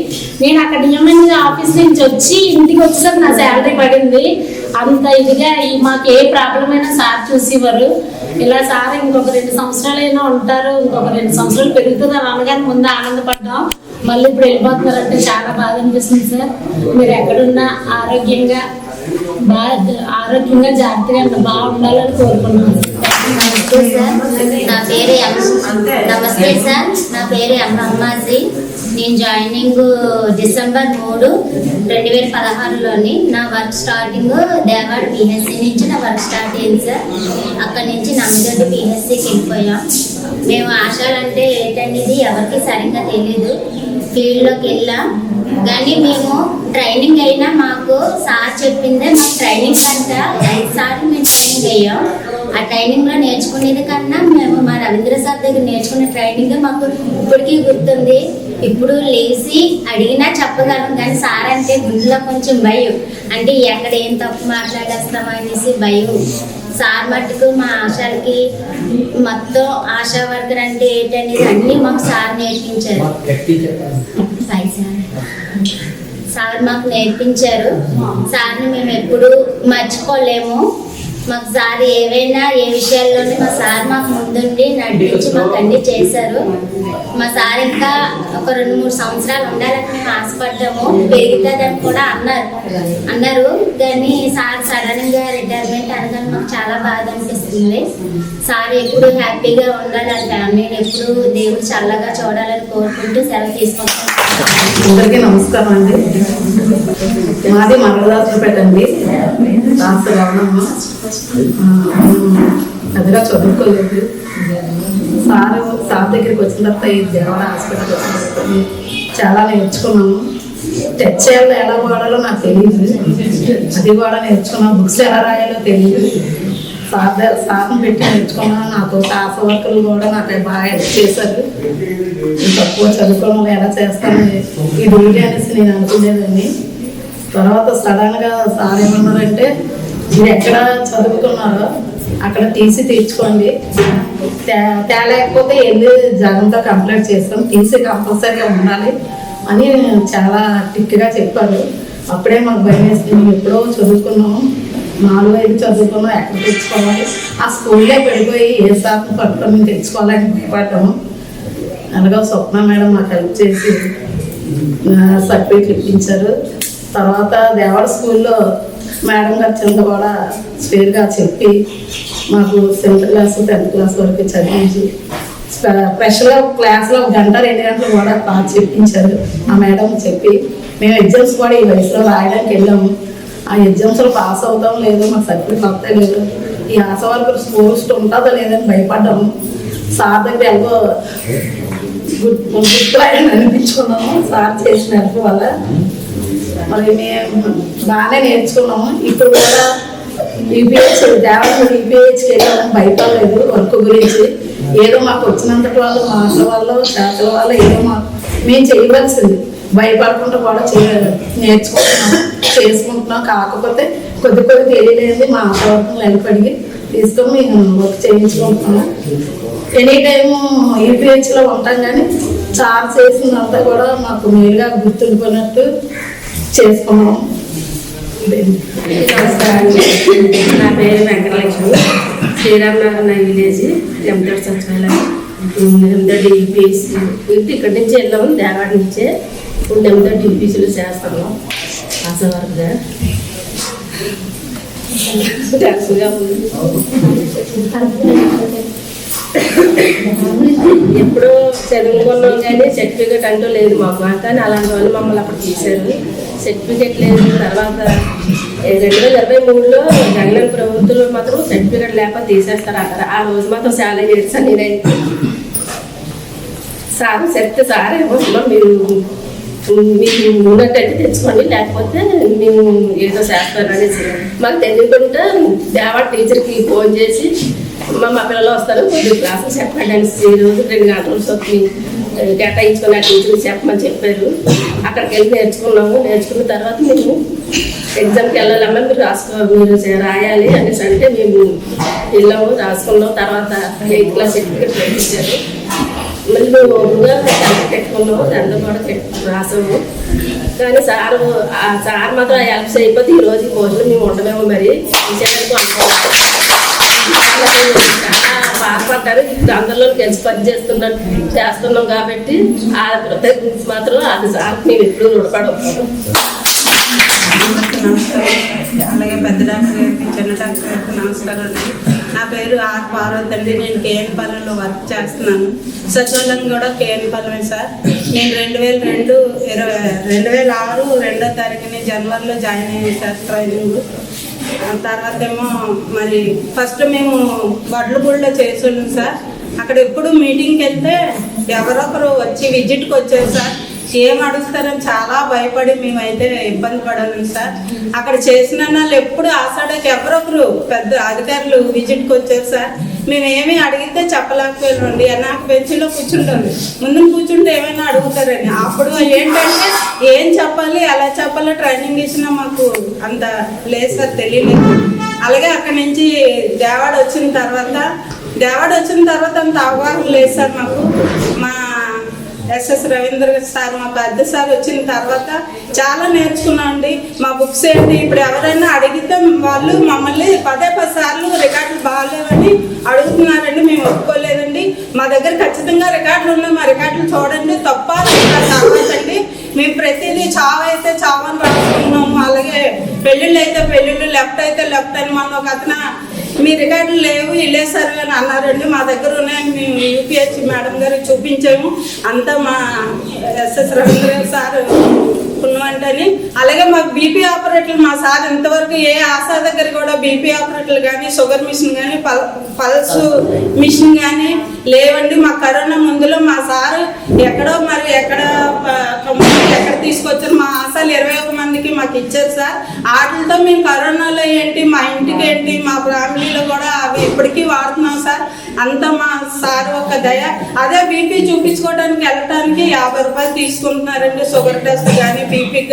నేను అక్కడ డిఎంఎన్హెచ్ ఆఫీస్ నుంచి వచ్చి ఇంటికి వచ్చేసరికి నా శాలరీ పడింది. అంత ఇదిగా మాకు ఏ ప్రాబ్లం అయినా సార్ చూసేవారు. ఇలా సార్ ఇంకొక 2 సంవత్సరాలైనా ఉంటారు, ఇంకొక 2 సంవత్సరాలు పెరుగుతుంది అని అనగానే ముందు ఆనందపడ్డాం. మళ్ళీ ఇప్పుడు వెళ్ళిపోతున్నారంటే చాలా బాధ అనిపిస్తుంది సార్. మీరు ఎక్కడున్నా ఆరోగ్యంగా జాగ్రత్తగా బాగుండాలని కోరుకున్నాను. నమస్తే సార్. నమస్తే సార్. నా పేరు అమ్మాజీ. నేను జాయినింగ్ డిసెంబర్ 3, 2016లోని నా వర్క్ స్టార్టింగ్ దేవాడ పిహెచ్సి నుంచి నా వర్క్ స్టార్ట్ అయింది సార్. అక్కడి నుంచి నమ్మిదొడ్డి పిహెచ్సికి వెళ్ళిపోయాం. మేము ఆశాలంటే ఏంటనేది ఎవరికి సరిగ్గా తెలీదు. ఫీల్డ్లోకి వెళ్ళాం కానీ మేము ట్రైనింగ్ అయినా మాకు సార్ చెప్పిందే మాకు ట్రైనింగ్ కనుక 5 సార్లు మేము ట్రైనింగ్ అయ్యాం. ఆ ట్రైనింగ్లో నేర్చుకునేది కన్నా మేము మా రవీంద్ర సార్ దగ్గర నేర్చుకునే ట్రైనింగ్ మాకు ఇప్పటికీ గుర్తుంది. ఇప్పుడు లేచి అడిగినా చెప్పగలం కానీ సార్ అంటే గుండెలో కొంచెం భయం. అంటే ఎక్కడ ఏం తప్పు మాట్లాడేస్తామో అనేసి భయం. సార్ మట్టుకు మా ఆశాలకి మొత్తం ఆశా వర్కర్ అంటే ఏంటనేది అన్నీ మాకు సార్ నేర్పించారు. సార్ మాకు నేర్పించారు. సార్ని మేము ఎప్పుడు మర్చిపోలేము. మాకు సార్ ఏవైనా ఏ విషయాల్లోనే మా సార్ మాకు ముందుండి నడిపించి మాకు అన్నీ చేశారు. మా సార్ ఇంకా ఒక 2-3 సంవత్సరాలు ఉండాలని మేము ఆశపడ్డాము. పెరుగుతుందని కూడా అన్నారు కానీ సార్ సడన్గా రిటైర్మెంట్ అనగానే మాకు చాలా బాధ అనిపిస్తుంది. సార్ ఎప్పుడు హ్యాపీగా ఉండాలని ఫ్యామిలీని ఎప్పుడు దేవుడు చల్లగా చూడాలని కోరుకుంటూ సెలవు తీసుకుంటాం. అందరికీ నమస్కారం అండి. మాది మంగళదాసుపేట అండి. డాక్టర్ రమణమ్మ. పెద్దగా చదువుకోలేదు. సార్ దగ్గరికి వచ్చిన తర్వాత ఈ దేవాడ హాస్పిటల్కి వచ్చిన తర్వాత చాలా నేర్చుకున్నాము. టచ్ చేయాలో ఎలా వాడాలో నాకు తెలియదు. అది కూడా నేర్చుకున్నాను. బుక్స్ ఎలా రాయాలో తెలియదు. సార్ని పెట్టి నేర్చుకున్నాను. నాతో ఆశ వర్కర్లు కూడా నాకు బాగా హెల్ప్ చేశారు. తక్కువ చదువుకోవడం ఎలా చేస్తానని ఈ డ్యూటీ అనేసి నేను అనుకునేదాన్ని. తర్వాత సడన్గా సార్ ఏమన్నారంటే, మీరు ఎక్కడ చదువుకున్నారో అక్కడ టీసీ తీర్చుకోండి, తేలేకపోతే వెళ్ళి జగన్తో కంప్లైంట్ చేస్తాం, టీసీ కంపల్సరీగా ఉండాలి అని చాలా టిక్గా చెప్పారు. అప్పుడే మాకు భయం వేసింది. మేము ఎప్పుడో చదువుకున్నాము, 4-5 చదువుకున్నాం, ఎక్కడ తెచ్చుకోవాలి, ఆ స్కూల్లో పడిపోయి ఏ సార్ని పట్టుకొని మేము తెచ్చుకోవాలని భయపడ్డాము. అలాగా స్వప్న మేడం మాకు హెల్ప్ చేసి సర్టిఫికేట్ ఇప్పించారు. తర్వాత దేవాడ స్కూల్లో మేడం గారి కింద కూడా స్పేర్గా చెప్పి మాకు 7th క్లాస్ 10th క్లాస్ వరకు చదివించి స్పెషల్గా క్లాస్లో 1 గంట 2 గంటలు కూడా బాగా చెప్పించారు ఆ మేడం చెప్పి. మేము ఎగ్జామ్స్ కూడా ఈ వయసులో రాయడానికి వెళ్ళాము. ఆ ఎగ్జామ్స్లో పాస్ అవుతాం లేదో మాకు సర్టిఫికేట్ వస్తాయి లేదు, ఈ ఆశ వరకు పోస్ట్ ఉంటుందో లేదని భయపడ్డాము. సార్ దగ్గర ఎలాగో గుర్తురాయని అనిపించుకున్నాము సార్ చేసిన హెల్ప్ వల్ల. మరి మేము బాగానే నేర్చుకున్నాము. ఇప్పుడు కూడా యూపీహెచ్ దేవాలయం యూపీహెచ్కి వెళ్ళాము, భయపడలేదు వర్క్ గురించి. ఏదో మాకు వచ్చినంత వాళ్ళు మాస్టర్ వాళ్ళు చేతల వాళ్ళు ఏదో మేము చేయవలసింది భయపడకుండా కూడా నేర్చుకుంటున్నాము, చేసుకుంటున్నాం. కాకపోతే కొద్ది తెలియలేదు మా ఆశవర్గం నిలబడి తీసుకొని మేము వర్క్ చేయించుకుంటున్నాము. ఎనీ టైము యూపీహెచ్లో ఉంటాం, కానీ సార్ చేసినంతా కూడా మాకు మేలుగా గుర్తుండిపోయినట్టు చేసుకున్నాం. నమస్కారం, నా పేరు వెంకటలక్ష్మి, శ్రీరామనగర్ నా విలేజ్ ఎంటర్ సచివాలయం ఎంతటి యూపీఎస్సీ ఇక్కడి నుంచి వెళ్ళాము, దేవాడ నుంచే. ఇప్పుడు ఎంతటి యూపీసీలు చేస్తాము ఆశా వర్క్గా. ఎప్పుడో చదువుకున్నాం కానీ సర్టిఫికేట్ అంటూ లేదు మాకు. కానీ అలాంటి వాళ్ళు మమ్మల్ని అప్పుడు తీశారు, సర్టిఫికేట్ లేదు. తర్వాత 2023లో జగన్ ప్రభుత్వంలో మాత్రం సర్టిఫికేట్ లేకపోతే తీసేస్తారు అక్కడ. ఆ రోజు మాత్రం చాలా ఏడ్చాను నేనైతే. సార్ చెప్తే సార్ ఏమో మీరు ఉన్నట్టయితే తెచ్చుకోండి, లేకపోతే మేము ఏదో చేస్తారని మాకు తెలియకుండా దేవాడ టీచర్కి ఫోన్ చేసి మా పిల్లలు వస్తారు కొద్దిగా క్లాసులు చెప్పండి అని ఈ రోజు 2 గంటల సొత్తుని కేటాయించుకుని ఆ టీచర్కి చెప్పమని చెప్పారు. అక్కడికి వెళ్ళి నేర్చుకున్నాము. నేర్చుకున్న తర్వాత మేము ఎగ్జామ్కి వెళ్ళాలమ్మా మీరు రాయాలి అనేసి అంటే మేము వెళ్ళాము, రాసుకున్నాం. తర్వాత 8th క్లాస్ సర్టిఫికేట్ పెట్టించారు. మళ్ళీ మేము పెట్టుకున్నాము, దాంతో కూడా రాసాము. కానీ సార్ మాత్రం హెల్ప్ చేయకపోతే ఈరోజు ఈ పోస్టులు మేము ఉండమేమో మరి చాలా బాధపడ్డారు. అందరిలో కలిసి పని చేస్తున్నాం కాబట్టి ఆ కృతజ్ఞత మాత్రం అది సార్ మేము ఎప్పుడు రుణపడతాము. నమస్కారం, అలాగే పెద్ద డాక్టర్ గారికి చిన్న డాక్టర్ గారికి నమస్కారం అండి. నా పేరు ఆర్ పార్వతి అండి. నేను కేఎన్పాలెంలో వర్క్ చేస్తున్నాను. సచివాలయం కూడా కేఎన్పాలెమే సార్. నేను 2006 2వ తారీఖుని జనవరిలో జాయిన్ అయ్యాను సార్ ట్రైనింగ్. తర్వాత ఏమో మరి ఫస్ట్ మేము వడ్లగూడలో చేస్తున్నాం సార్. అక్కడ ఎప్పుడు మీటింగ్కి వెళ్తే ఎవరొకరు వచ్చి విజిట్కి వచ్చారు సార్. ఏం అడుగుతారని చాలా భయపడి మేమైతే ఇబ్బంది పడాను సార్. అక్కడ చేసిన వాళ్ళు ఎప్పుడు ఆసాడకి ఎవరొకరు పెద్ద అధికారులు విజిట్కి వచ్చారు సార్. మేము ఏమి అడిగితే చెప్పలేకపోయారండి. నాకు బెంచ్లో కూర్చుంటాను, ముందు కూర్చుంటే ఏమైనా అడుగుతారని. అప్పుడు ఏంటంటే ఏం చెప్పాలి ఎలా చెప్పాలో ట్రైనింగ్ ఇచ్చినా మాకు అంత లేదు సార్, తెలియలేదు. అలాగే అక్కడి నుంచి దేవాడ వచ్చిన తర్వాత అంత అవగాహన లేదు సార్ మాకు. మా ఎస్ఎస్ రవీంద్ర సార్ మా పెద్ద సార్ వచ్చిన తర్వాత చాలా నేర్చుకున్నామండి. మా బుక్స్ ఏంటి ఇప్పుడు ఎవరైనా అడిగితే వాళ్ళు మమ్మల్ని 10 సార్లు రికార్డులు బాగాలేవని అడుగుతున్నారండి. మేము ఒప్పుకోలేదండి. మా దగ్గర ఖచ్చితంగా రికార్డులు ఉన్నాయి, మా రికార్డులు చూడండి తప్ప తర్వాతండి మేము ప్రతిదీ చావు అయితే చావని రాసుకున్నాము. అలాగే పెళ్ళిళ్ళు అయితే పెళ్ళిళ్ళు, లెఫ్ట్ అయితే లెఫ్ట్ అని మన ఒక అతను మీ రికార్డులు లేవు ఇల్లేసారు అని అన్నారండి. మా దగ్గర ఉన్నాయని మేము యూపీహెచ్ మేడం గారికి చూపించాము. అంతా మా ఎస్ఎస్ రవీంద్ర సార్ పుణ్యమంటని. అలాగే మాకు బీపీ ఆపరేటర్లు మా సార్ ఇంతవరకు ఏ ఆశా దగ్గర కూడా బీపీ ఆపరేటర్లు కానీ షుగర్ మిషన్ కానీ పల్స్ మిషన్ కానీ లేవండి. మా కరోనా ముందులో మా సారు ఎక్కడో మరి ఎక్కడ తీసుకొచ్చారు. మా ఆశాలు 21 మందికి మాకు ఇచ్చారు సార్. వాటితో మేము కరోనాలో ఏంటి, మా ఇంటికి ఏంటి, మా ఫ్యామిలీలో కూడా అవి ఇప్పటికీ వాడుతున్నాం సార్. అంతా మా సార్ ఒక దయ. అదే బీపీ చూపించుకోవడానికి వెళ్ళటానికి 50 రూపాయలు తీసుకుంటున్నారండి, షుగర్ టెస్ట్ కానీ బీపీకి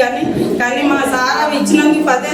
కానీ మా సార్ అవి ఇచ్చినందుకు పదే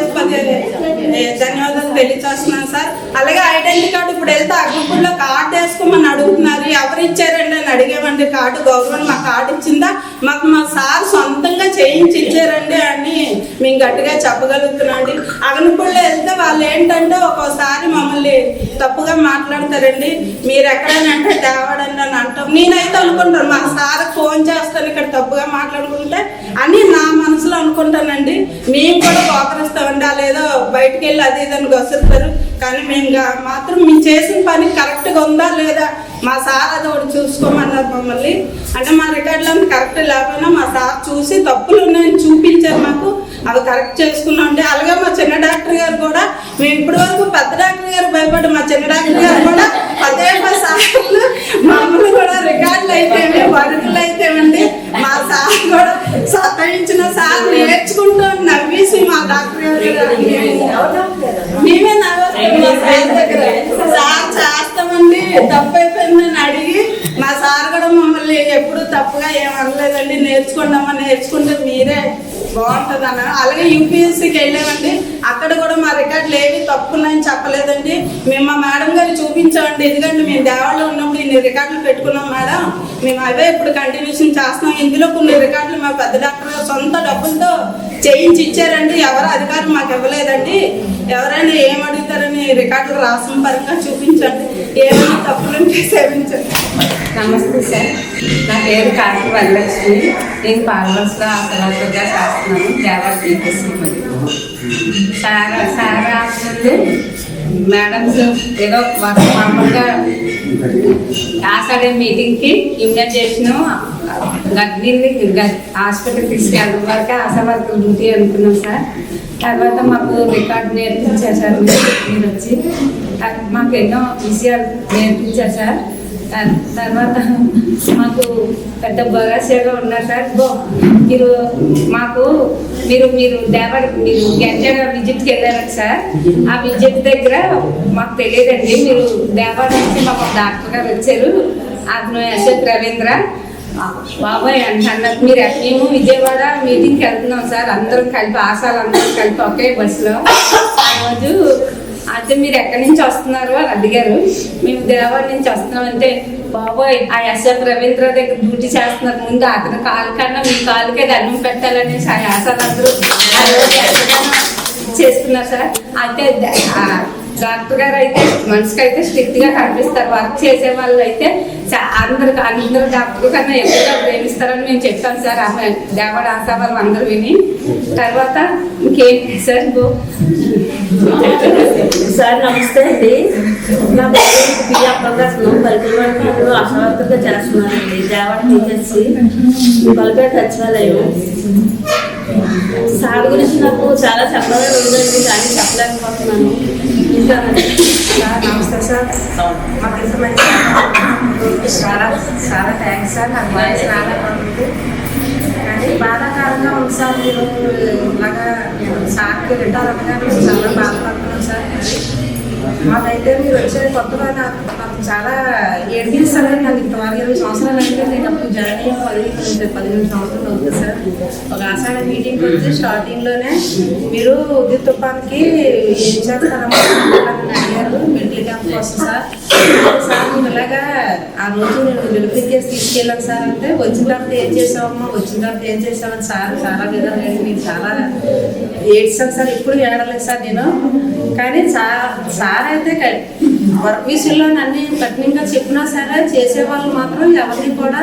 ధన్యవాదాలు తెలియచేస్తున్నాను సార్. అలాగే ఐడెంటిటీ కార్డు ఇప్పుడు వెళ్తే అగ్నిపూడిలో కార్డు వేసుకోమని అడుగుతున్నారు. ఎవరు ఇచ్చారండి అని అడిగామండి. కార్డు గవర్నమెంట్ మా కార్డు ఇచ్చిందా, మాకు మా సార్ సొంతంగా చేయించి ఇచ్చారండి అని మేము గట్టిగా చెప్పగలుగుతున్నాండి. అగ్నిపూడిలో వెళ్తే వాళ్ళు ఏంటంటే ఒక్కోసారి మమ్మల్ని తప్పుగా మాట్లాడతారండి. మీరు ఎక్కడైనా అంటే దేవాడండి అని అంటాం. నేనైతే అనుకుంటాను మా సార్ ఫోన్ చేస్తాను ఇక్కడ తప్పుగా మాట్లాడుకుంటే అని నా మనసులో అనుకుంటానండి. మేము కూడా కోపరిస్తామండి. లేదో బయటకు వెళ్ళి అది ఇదని గొసురుతారు. కానీ మేము మాత్రం మేము చేసిన పని కరెక్ట్గా ఉందా లేదా మా సార్ అది ఒకటి చూసుకోమన్నారు మమ్మల్ని. అంటే మా రికార్డులు అంతా కరెక్ట్ లేకపోయినా మా సార్ చూసి తప్పులు ఉన్నాయని చూపించారు మాకు. అవి కరెక్ట్ చేసుకున్నాం అండి. అలాగే మా చిన్న డాక్టర్ గారు కూడా మేము ఇప్పటి వరకు పెద్ద డాక్టర్ గారు భయపడి మా చిన్న డాక్టర్ గారు కూడా 10 సార్లు మమ్మల్ని కూడా రికార్డులు అయితేమి వర్కులు అయితేమండి మా సార్ కూడా సతాయించిన సార్ నేర్చుకుంటూ నవ్వేసి మా డాక్టర్ గారు మేమే నవ్వుతాం మా సార్ దగ్గర. సార్ చేస్తామండి తప్పు అయిపోయిందని అడిగి మా సార్ కూడా మమ్మల్ని ఎప్పుడు తప్పుగా ఏమనలేదండి. నేర్చుకుంటామా, నేర్చుకుంటే మీరే బాగుంటుంది అన్నారు. అలాగే యూపీఎస్సీకి వెళ్ళామండి. అక్కడ కూడా మా రికార్డులు ఏవి తప్పున్నాయని చెప్పలేదండి. మేము మా మేడం గారు చూపించామండి. ఎందుకంటే మేము దేవాళ్ళు ఉన్నప్పుడు ఇన్ని రికార్డులు పెట్టుకున్నాం మేడం, మేము అవే ఇప్పుడు కంటిన్యూషన్ చేస్తున్నాం. ఇందులో కొన్ని రికార్డులు మా పెద్ద డాక్టర్ గారు సొంత డబ్బులతో చేయించి ఇచ్చారండి. ఎవరు అధికారం మాకు ఇవ్వలేదండి. ఎవరైనా ఏం అడుగుతారని రికార్డులు రాసిన పరంగా చూపించండి. ఏమైనా తప్పులుంటే సేవించండి. నమస్తే సార్, నా పేరు కార్తీ వరలక్ష్మి. నేను పార్లర్స్లో ఆసనాలుగా చేస్తున్నాను. దేవా పీహెచ్సి. మరి సార్ రాస్తుంది మేడమ్స్ ఏదో మామూలుగా ఆషాఢ మీటింగ్కి ఇమ్యునైజేషన్ గర్భిణీని హాస్పిటల్ తీసుకెళ్ళడం వరకు ఆశా వర్కర్ డ్యూటీ అనుకున్నాం సార్. తర్వాత మాకు రికార్డు నేర్పించారు సార్. మీరు వచ్చి మాకు ఎన్నో విషయాలు నేర్పించారు సార్. తర్వాత మాకు పెద్ద భరోసాగా ఉన్నారు సార్. మీరు మాకు మీరు గంటగా విజిట్కి వెళ్ళారు సార్. ఆ విజిట్ దగ్గర మాకు తెలియదండి. మీరు దేవాడ నుంచి మాకు డాక్టర్ గారు వచ్చారు. అతను అశోక్ రవీంద్ర బాబాయ్ అన్నారు. మేము విజయవాడ మీటింగ్కి వెళ్తున్నాం సార్. అందరం కలిపి ఆశాలు అందరం కలిపి ఒకే బస్సులో. ఆ రోజు అయితే మీరు ఎక్కడి నుంచి వస్తున్నారు అని అడిగారు. మేము దేవాడ నుంచి వస్తున్నామంటే బాబోయ్ ఆ అశోక్ రవీంద్ర దగ్గర డ్యూటీ చేస్తున్నారు. ముందు అతని కాలు కన్నా మీ కాలుకే దండం పెట్టాలని ఆశాలందరూ చేస్తున్నారు సార్. అయితే డాక్టర్ గారు అయితే మనిషికి అయితే స్ట్రిక్ట్గా కనిపిస్తారు. వర్క్ చేసే వాళ్ళు అయితే అందరూ డాక్టర్ కన్నా ఎక్కువగా ప్రేమిస్తారని మేము చెప్తాం సార్. దేవాడ ఆశా వాళ్ళు అందరూ విని. తర్వాత ఇంకేంటి సార్ సార్ నమస్తే అండి. నా పేరు పియా ప్రకాశం. పరికరమంలో ఆశావర్కర్గా చేస్తున్నానండి. దేవాడ పీహెచ్సి బలపేట సచివాలయం. సార్ గురించి నాకు చాలా చెప్పాలని ఉందండి, కానీ చెప్పలేకపోతున్నాను. ఇంకా సార్ నమస్తే సార్. మాకు ఇంతమంది చాలా థ్యాంక్స్ సార్. నాకు వాయిస్ రాలేకపోతుంది కానీ బాధాకరంగా ఉంది సార్. మీరు ఇలాగా సార్కి రిటైర్ అవ్వగా మేము చాలా బాధపడుతున్నాం సార్. మాకైతే మీరు వచ్చేది కొత్తగా నాకు చాలా ఏడిపిస్తారని నాకు ఇంత 20 సంవత్సరాలు అయితే నేను అప్పుడు జాయిన్ అయ్యి 15 సంవత్సరాలు అవుతుంది సార్. ఒక ఆషాఢ మీటింగ్కి వచ్చి స్టార్టింగ్లోనే మీరు ఉద్యోగ తుఫాన్కి ఏం చేస్తారమ్మా అని అడిగారు. మెడికల్ క్యాంప్ కోసం సార్. మేము ఇలాగా ఆ రోజు నేను డెలివరీ కేసు తీసుకెళ్ళాను సార్. అంటే వచ్చిన తర్వాత ఏం చేసావమ్మా, వచ్చిన తర్వాత ఏం చేసామని సార్ చాలా విధాలు నేను చాలా ఏడ్చాను సార్. ఎప్పుడు ఏడలేదు సార్ నేను. కానీ సార్ అయితే వర్క్ విషయంలో అన్ని కఠినంగా చెప్పినా సరే చేసేవాళ్ళు మాత్రం ఎవరిని కూడా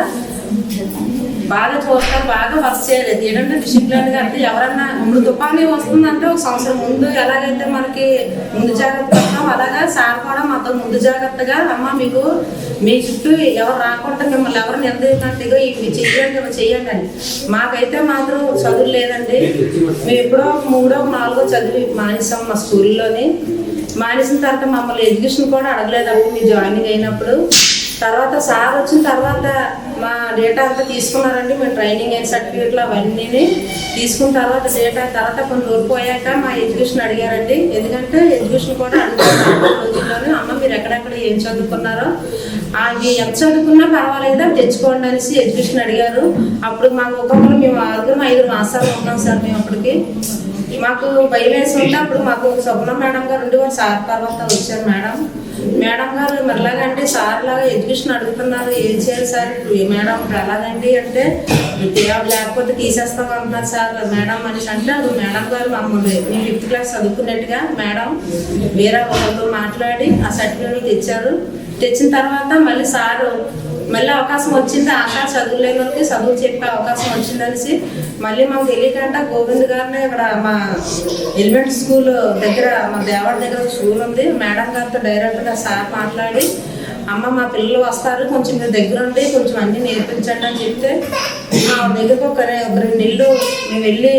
బాగా చూస్తారు, బాగా వర్క్ చేయలేదు. ఏంటంటే డిసిప్లిన్గా అంటే ఎవరన్నా ఇప్పుడు తుఫానీ వస్తుందంటే ఒక సంవత్సరం ముందు ఎలాగైతే మనకి ముందు జాగ్రత్త పడతాం అలాగా సార్ కూడా మాతో ముందు జాగ్రత్తగా అమ్మ మీకు మీ చుట్టూ ఎవరు రాకుండా మిమ్మల్ని ఎవరు నిందించినట్టుగా ఇవి చెయ్యండి ఇవి చెయ్యండి అని. మాకైతే మాత్రం చదువు లేదండి. మేము ఎప్పుడో 3వ 4వ చదివి మానేసాం మా స్కూల్లోని. మానేసిన తర్వాత మమ్మల్ని ఎడ్యుకేషన్ కూడా అడగలేదు అప్పుడు మీరు జాయినింగ్ అయినప్పుడు. తర్వాత సార్ వచ్చిన తర్వాత మా డేటా అంతా తీసుకున్నారండి. మేము ట్రైనింగ్ అయిన సర్టిఫికేట్లు అవన్నీ తీసుకున్న తర్వాత డేటా తర్వాత కొన్ని రోజులు పోయాక మా ఎడ్యుకేషన్ అడిగారండి. ఎందుకంటే ఎడ్యుకేషన్ కూడా అడుగుతున్నారు రోజుల్లోనే అమ్మ మీరు ఎక్కడెక్కడ ఏం చదువుకున్నారో అవి ఎంత చదువుకున్నా పర్వాలేదా తెచ్చుకోండి అనేసి ఎడ్యుకేషన్ అడిగారు. అప్పుడు మాకు ఒక్కొక్కరు మేము 5 మాసాలు ఉన్నాం సార్. మేము అప్పటికి మాకు భయం వేసి ఉంటే అప్పుడు మాకు స్వప్న మేడం గారు ఉండేవారు. సార్ తర్వాత వచ్చారు మేడం గారు మరలాగంటే సార్ లాగా ఎడ్యుకేషన్ అడుగుతున్నారు ఏం చేయాలి సార్ మేడం ఎలాగండి అంటే లేకపోతే తీసేస్తాం అంటున్నారు సార్ మేడం మనిషి అంటే అది మేడం గారు మమ్మల్ని మేము 5th క్లాస్ చదువుకున్నట్టుగా మేడం వేరే వాళ్ళతో మాట్లాడి ఆ సర్టిఫికేట్ తెచ్చారు. తెచ్చిన తర్వాత మళ్ళీ సారు మళ్ళీ అవకాశం వచ్చింది. ఆకాశ చదువులేని వాళ్ళకి చదువు చెప్పే అవకాశం వచ్చిందనేసి మళ్ళీ మాకు తెలియకుండా గోవింద్ గారిని ఇక్కడ మా ఎలిమెంటరీ స్కూల్ దగ్గర మా దేవాడ దగ్గర స్కూల్ ఉంది. మేడం గారితో డైరెక్ట్గా సార్ మాట్లాడి అమ్మ మా పిల్లలు వస్తారు కొంచెం మీరు దగ్గర ఉండి కొంచెం అన్నీ నేర్పించండి అని చెప్తే మా దగ్గరకు ఒక 2 నెలలు మేము వెళ్ళి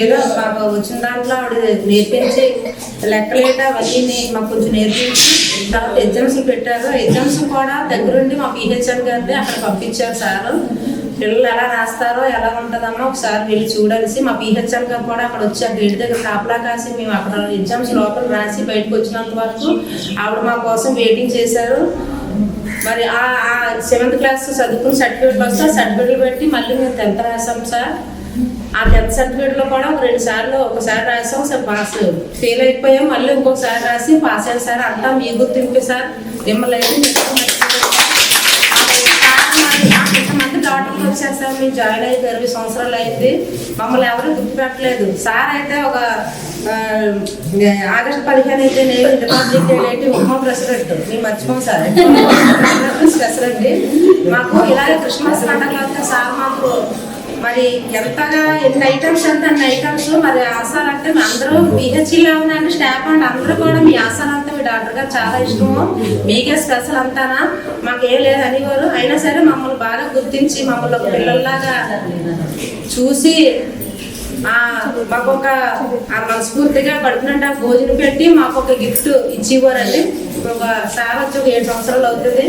ఏదో మాకు వచ్చిన దాంట్లో ఆవిడ నేర్పించి లెక్కలేట అవన్నీ మాకు కొంచెం నేర్పించి తర్వాత ఎగ్జామ్స్ పెట్టారు. ఎగ్జామ్స్ కూడా దగ్గరుండి మా పిహెచ్ఎన్ గారిని అక్కడ పంపించారు సార్. పిల్లలు ఎలా రాస్తారో ఎలా ఉంటుందమ్మా ఒకసారి వెళ్ళి చూడాల్సి మా పిహెచ్ఎన్ గారు కూడా అక్కడ వచ్చి ఆ గేట్ దగ్గర కాపలా కాసి మేము అక్కడ ఎగ్జామ్స్ లోపల రాసి బయటకు వచ్చినంత వరకు ఆవిడ మా కోసం వెయిటింగ్ చేశారు. మరి ఆ 7th క్లాస్ చదువుకున్న సర్టిఫికేట్ వస్తే ఆ సర్టిఫికేట్లు పెట్టి మళ్ళీ మేము 10th రాసాం సార్. ఆ 10th సర్టిఫికేట్లో కూడా ఒక 2 సార్లు ఒకసారి రాసాం సార్ పాస్ ఫెయిల్ అయిపోయాం మళ్ళీ ఇంకొకసారి రాసి పాస్ అయ్యాం సార్. అంతా మీ గుర్తింపే సార్. మిమ్మల్ని అయితే ఇంతమంది డాక్టర్లు వచ్చారు సార్. మేము జాయిన్ అయ్యి 20 సంవత్సరాలు అయింది. మమ్మల్ని ఎవరు గుర్తుపెట్టలేదు. సార్ అయితే ఒక ఆగస్టు 15 అయితే నేను రిపబ్లిక్ డే అయితే ఉమా ప్రెసిడెంట్ మేము మర్చిపోం సార్. ప్రెసిడెంట్ మాకు ఇలాగే క్రిస్మస్ పండుగ వస్తే సార్ మాకు మరి ఎంతగా ఎన్ని ఐటమ్స్ అంటే అన్ని ఐటమ్స్ మరి ఆసాలు అంటే అందరూ పిహెచ్లో ఉందండి స్టాఫ్ అండి అందరూ కూడా మీ ఆసాలు అంతా మీ డాక్టర్ గారు చాలా ఇష్టము మీకే స్పెషల్ అంతానా మాకేం లేదు అనేవారు. అయినా సరే మమ్మల్ని బాగా గుర్తించి మమ్మల్ని ఒక పిల్లల్లాగా చూసి మాకు ఒక మనస్ఫూర్తిగా కడుపునంటే భోజనం పెట్టి మాకు ఒక గిఫ్ట్ ఇచ్చేవారండి. ఒక సార్ వచ్చి ఒక 7 సంవత్సరాలు అవుతుంది.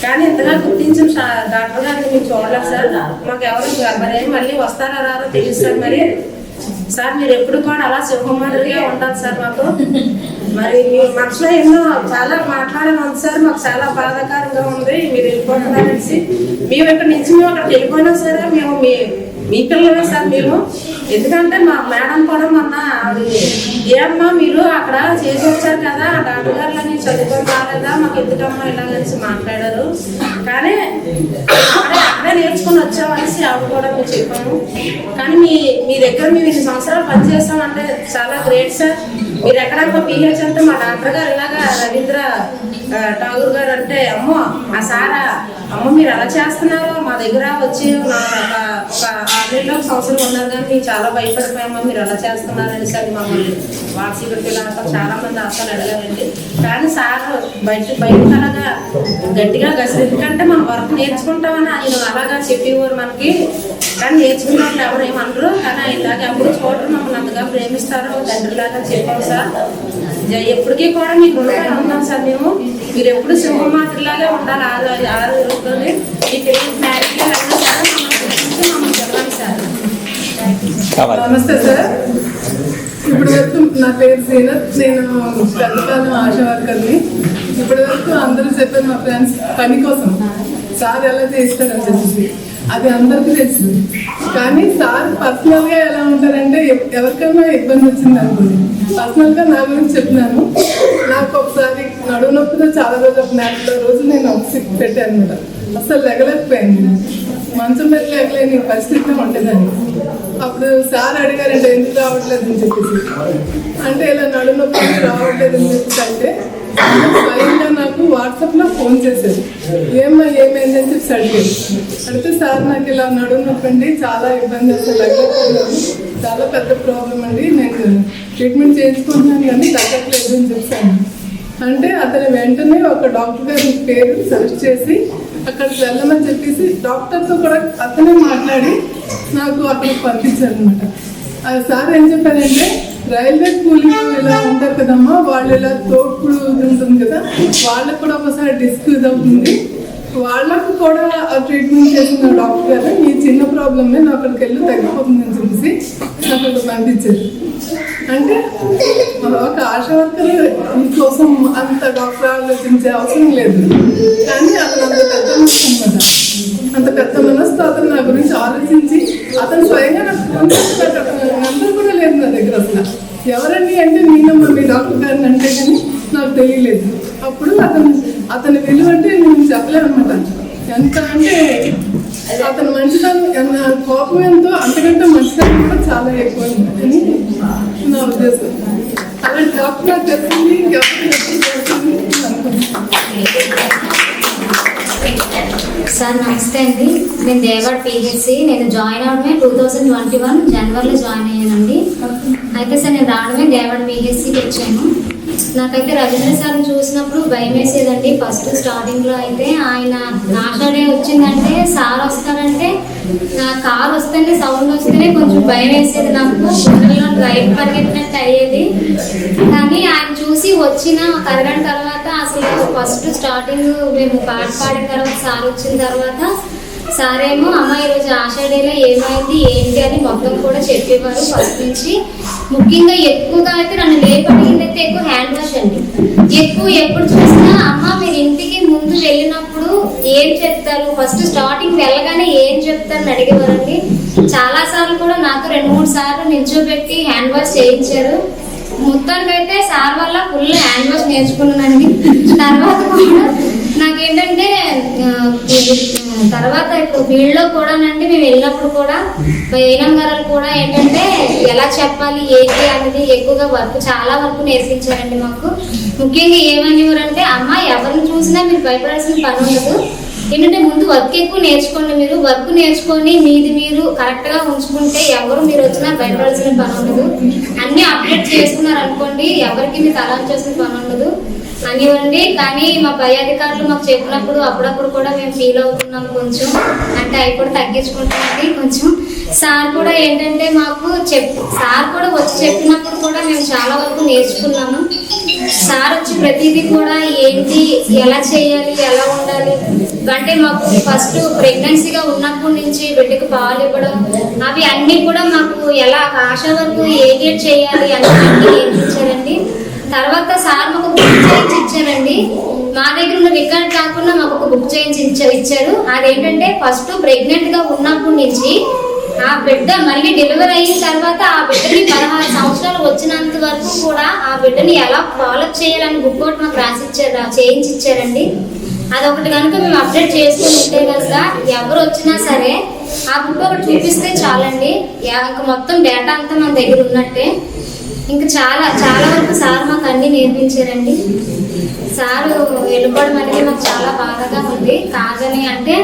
కానీ ఇంతగా గుర్తించిన డాక్టర్ గారిని మేము చూడలేదు సార్. మాకు ఎవరు మరి మళ్ళీ వస్తారో రారో తెలియదు సార్. మరి సార్ మీరు ఎప్పుడు కూడా అలా సింహమాదిరిగా ఉండాలి సార్ మాకు. మరి మీ మనసులో ఎన్నో చాలా మాట్లాడాలని ఉంది సార్. మాకు చాలా బాధాకరంగా ఉంది మీరు వెళ్ళిపోతున్నారనేసి. మేము ఇక్కడి నుంచి మేము అక్కడికి వెళ్ళిపోయినా సరే మేము మీ పిల్లలే సార్ మేము. ఎందుకంటే మా మేడం కూడా మొన్న ఏమ్మా మీరు అక్కడ చేసి వచ్చారు కదా డాక్టర్ గారు చదువుకొని రాలేదా మాకు ఎందుకమ్మా ఇలాగనేసి మాట్లాడారు. కానీ అక్కడే నేర్చుకుని వచ్చామనేసి ఆవిడ కూడా మేము చెప్పాము. కానీ మీ దగ్గర మేము 2 సంవత్సరాలు పనిచేస్తామంటే చాలా గ్రేట్ సార్. మీరు ఎక్కడన్నా పిహెచ్ అంటే మా డాక్టర్ గారు ఇలాగా రవీంద్ర ఠాగూర్ గారు అంటే అమ్మో ఆ సారా అమ్మ మీరు ఎలా చేస్తున్నారు మా దగ్గర వచ్చి ఒక 6 సంవత్సరం ఉన్నారు కానీ మీరు చాలా భయపడిపోయామా మీరు ఎలా చేస్తున్నారు అనేసి అది మమ్మల్ని వాట్సాప్ పిల్లలంతా చాలా మంది ఆశలు అడిగారండి. కానీ సార్ బయట అలాగా గట్టిగా ఎందుకంటే మనం వర్క్ నేర్చుకుంటామని ఆయన అలాగా చెప్పేవారు మనకి. కానీ నేర్చుకున్న వాళ్ళు ఎవరు ఏమనరు. కానీ ఇలాగ ఎప్పుడు చూడరు మమ్మల్ని అంతగా ప్రేమిస్తారు తండ్రిలాగా చెప్పాం సార్. ఎప్పటికీ కూడా మీకు రుణపడి ఉన్నాం సార్ మేము. మీరు ఎప్పుడు సింహమాత్రలాగా ఉండాలి 6 రోజుల్లోనే మీ పిల్లలకి మ్యారేజ్ మమ్మల్ని చెప్పండి సార్. నమస్తే సార్. ఇప్పటి వరకు నా పేరు సీనత్. నేను పెద్దకాలం ఆశా వర్కర్ని. ఇప్పటి వరకు అందరూ చెప్పారు మా ఫ్రెండ్స్ పని కోసం సార్ ఎలా చేస్తారని చెప్పేసి అది అందరికీ తెలుసు. కానీ సార్ పర్సనల్గా ఎలా ఉంటారంటే ఎవరికైనా ఇబ్బంది వచ్చింది అనుకోండి పర్సనల్గా నా గురించి చెప్పినాను. నాకు ఒకసారి నడువు నొప్పితో చాలా రోజులు ఒక 4 రోజులు నేను ఆక్సిజన్ పెట్టాను అనమాట. అసలు లెగలేకపోయింది. మంచం మీద లెగలేని పరిస్థితిలో ఉంటుందని. అప్పుడు సార్ అడిగారంటే ఎందుకు రావట్లేదు అని చెప్పేసి అంటే ఇలా నడువు నొప్పి రావట్లేదు అని చెప్పేసి అంటే స్వయంగా నాకు వాట్సాప్లో ఫోన్ చేశారు. ఏమైందని చెప్పి అడిగారు. అడిగితే సార్ నాకు ఇలా నడుము నొప్పండి, చాలా ఇబ్బంది, అసలు తగ్గట్లేదు, చాలా పెద్ద ప్రాబ్లం అండి, నేను ట్రీట్మెంట్ చేయించుకుంటున్నాను కానీ తగ్గట్లేదు అని చెప్పాను. అంటే అతను వెంటనే ఒక డాక్టర్ గారి పేరు సెర్చ్ చేసి అక్కడికి వెళ్ళమని చెప్పేసి డాక్టర్తో కూడా అతనే మాట్లాడి నాకు అక్కడికి పంపించారు అనమాట. సార్ ఏం చెప్పారంటే, రైల్వే కూలీలు ఇలా ఉంటారు కదమ్మా, వాళ్ళు ఇలా తోపుడు ఉంటుంది కదా, వాళ్ళకు కూడా ఒకసారి డిస్క్ ఇదవుతుంది, వాళ్ళకు కూడా ట్రీట్మెంట్ చేసిన డాక్టర్ గారు మీ చిన్న ప్రాబ్లమే నా అక్కడికి వెళ్ళి తగ్గిపోతుందని చెప్పేసి అక్కడికి పంపించారు. అంటే ఒక ఆశా వర్కర్ కోసం అంత డాక్టర్ ఆలోచించే అవసరం లేదు, కానీ అతను అంత పెద్ద మనసు అనమాట. అంత పెద్ద మనసుతో అతను నా గురించి ఆలోచించి అతను స్వయంగా నాకు నెంబర్ కూడా లేదు నా దగ్గర. అసలు ఎవరండి అంటే నేనమ్మా మీ డాక్టర్ గారిని అంటే కానీ నాకు తెలియలేదు. అప్పుడు అతని విలువ అంటే నేను చెప్పలేను అనమాట. ఎంత అంటే అతను మంచితనం, కోపం ఎంతో అంతకంటే మంచితనం కూడా చాలా ఎక్కువ అని నా ఉద్దేశం. అలాంటి డాక్టర్ నాకు తెలిసింది సార్ నమస్తే అండి. నేను దేవాడ పిహెచ్సి, నేను జాయిన్ అవడమే 2021 జనవరిలో జాయిన్ అయ్యానండి. అయితే సార్ నేను రావడమే దేవాడ పిహెచ్సికి వచ్చాను. నాకైతే రవీంద్ర సార్ని చూసినప్పుడు భయం వేసేదండి. ఫస్ట్ స్టార్టింగ్లో అయితే ఆయన ఆషాఢే వచ్చిందంటే సార్ వస్తారంటే కార్ వస్తేనే సౌండ్ వస్తేనే కొంచెం భయం వేసేది నాకు. పిల్లల్లో రైట్ పరిగెత్తినట్టు అయ్యేది. కానీ ఆయన చూసి వచ్చిన ఒక అరగంట తర్వాత అసలు ఫస్ట్ స్టార్టింగ్ మేము పాట పాడిన తర్వాత సార్ వచ్చిన తర్వాత సారేమో అమ్మ ఈరోజు ఆషాఢేలో ఏమైంది ఏంటి అని మొత్తం కూడా చెప్పేవారు ఫస్ట్ నుంచి. ముఖ్యంగా ఎక్కువగా అయితే నన్ను లేపడిగింది అయితే ఎక్కువ హ్యాండ్ వాష్ అండి. ఎక్కువ ఎప్పుడు చూసినా అమ్మ మీరు ఇంటికి ముందు వెళ్ళినప్పుడు ఏం చెప్తారు, ఫస్ట్ స్టార్టింగ్ వెళ్ళగానే ఏం చెప్తారని అడిగేవారండి. చాలా సార్లు కూడా నాతో 2-3 సార్లు నిల్చోబెట్టి హ్యాండ్ వాష్ చేయించారు. మొత్తానికైతే సార్ వల్ల ఫుల్ హ్యాండ్ వాష్ నేర్చుకున్నానండి. తర్వాత కూడా నాకేంటంటే తర్వాత ఇప్పుడు ఫీల్డ్లో కూడానండి మేము వెళ్ళినప్పుడు కూడా ఏనం గారు కూడా ఏంటంటే ఎలా చెప్పాలి ఏంటి అనేది ఎక్కువగా చాలా వర్క్ నేర్పించారండి మాకు. ముఖ్యంగా ఏమనేవారంటే అమ్మ ఎవరిని చూసినా మీరు భయపడాల్సిన పని ఉండదు, ఏంటంటే ముందు వర్క్ ఎక్కువ నేర్చుకోండి, మీరు వర్క్ నేర్చుకొని మీది మీరు కరెక్ట్గా ఉంచుకుంటే ఎవరు మీరు వచ్చినా భయపడాల్సిన పని ఉండదు, అన్నీ అప్డేట్ చేసుకున్నారు అనుకోండి ఎవరికి మీరు తలాంటి చేసిన పని ఉండదు అనివ్వండి. కానీ మా పై అధికారులు మాకు చెప్పినప్పుడు అప్పుడప్పుడు కూడా మేము ఫీల్ అవుతున్నాం కొంచెం, అంటే అవి కూడా తగ్గించుకుంటామండి కొంచెం. సార్ కూడా ఏంటంటే మాకు సార్ కూడా వచ్చి చెప్పినప్పుడు కూడా మేము చాలా వరకు నేర్చుకున్నాము. సార్ వచ్చి ప్రతిదీ కూడా ఏంటి ఎలా చేయాలి ఎలా ఉండాలి అంటే మాకు ఫస్ట్ ప్రెగ్నెన్సీగా ఉన్నప్పటి నుంచి బిడ్డకు పాలు ఇవ్వడం అవి అన్నీ కూడా మాకు ఎలా ఆశా వరకు ఏం చేయాలి అన్నీ నేర్పించారండి. తర్వాత సార్ మాకు బుక్ చేయించి ఇచ్చారండి. మా దగ్గర ఉన్న రికార్డ్ కాకుండా మాకు ఒక బుక్ చేయించి ఇచ్చారు. అదేంటంటే ఫస్ట్ ప్రెగ్నెంట్ గా ఉన్నప్పటి నుంచి ఆ బిడ్డ మళ్ళీ డెలివరీ అయిన తర్వాత ఆ బిడ్డని 16 సంవత్సరాలు వచ్చినంత వరకు కూడా ఆ బిడ్డని ఎలా ఫాలో చేయాలని బుక్ ఒకటి మాకు చేయించి ఇచ్చారండి. అదొకటి కనుక మేము అప్డేట్ చేసుకుని ఉంటే కనుక ఎవరు వచ్చినా సరే ఆ బుక్ ఒకటి చూపిస్తే చాలండి, ఇంకా మొత్తం డేటా అంతా మన దగ్గర ఉన్నట్టే. ఇంకా చాలా చాలా వరకు సార్ మాకు అన్నీ నేర్పించారండి. సారు వెళ్ళిపోవడం అనేది మాకు చాలా బాధగా ఉంది. కాదని అంటే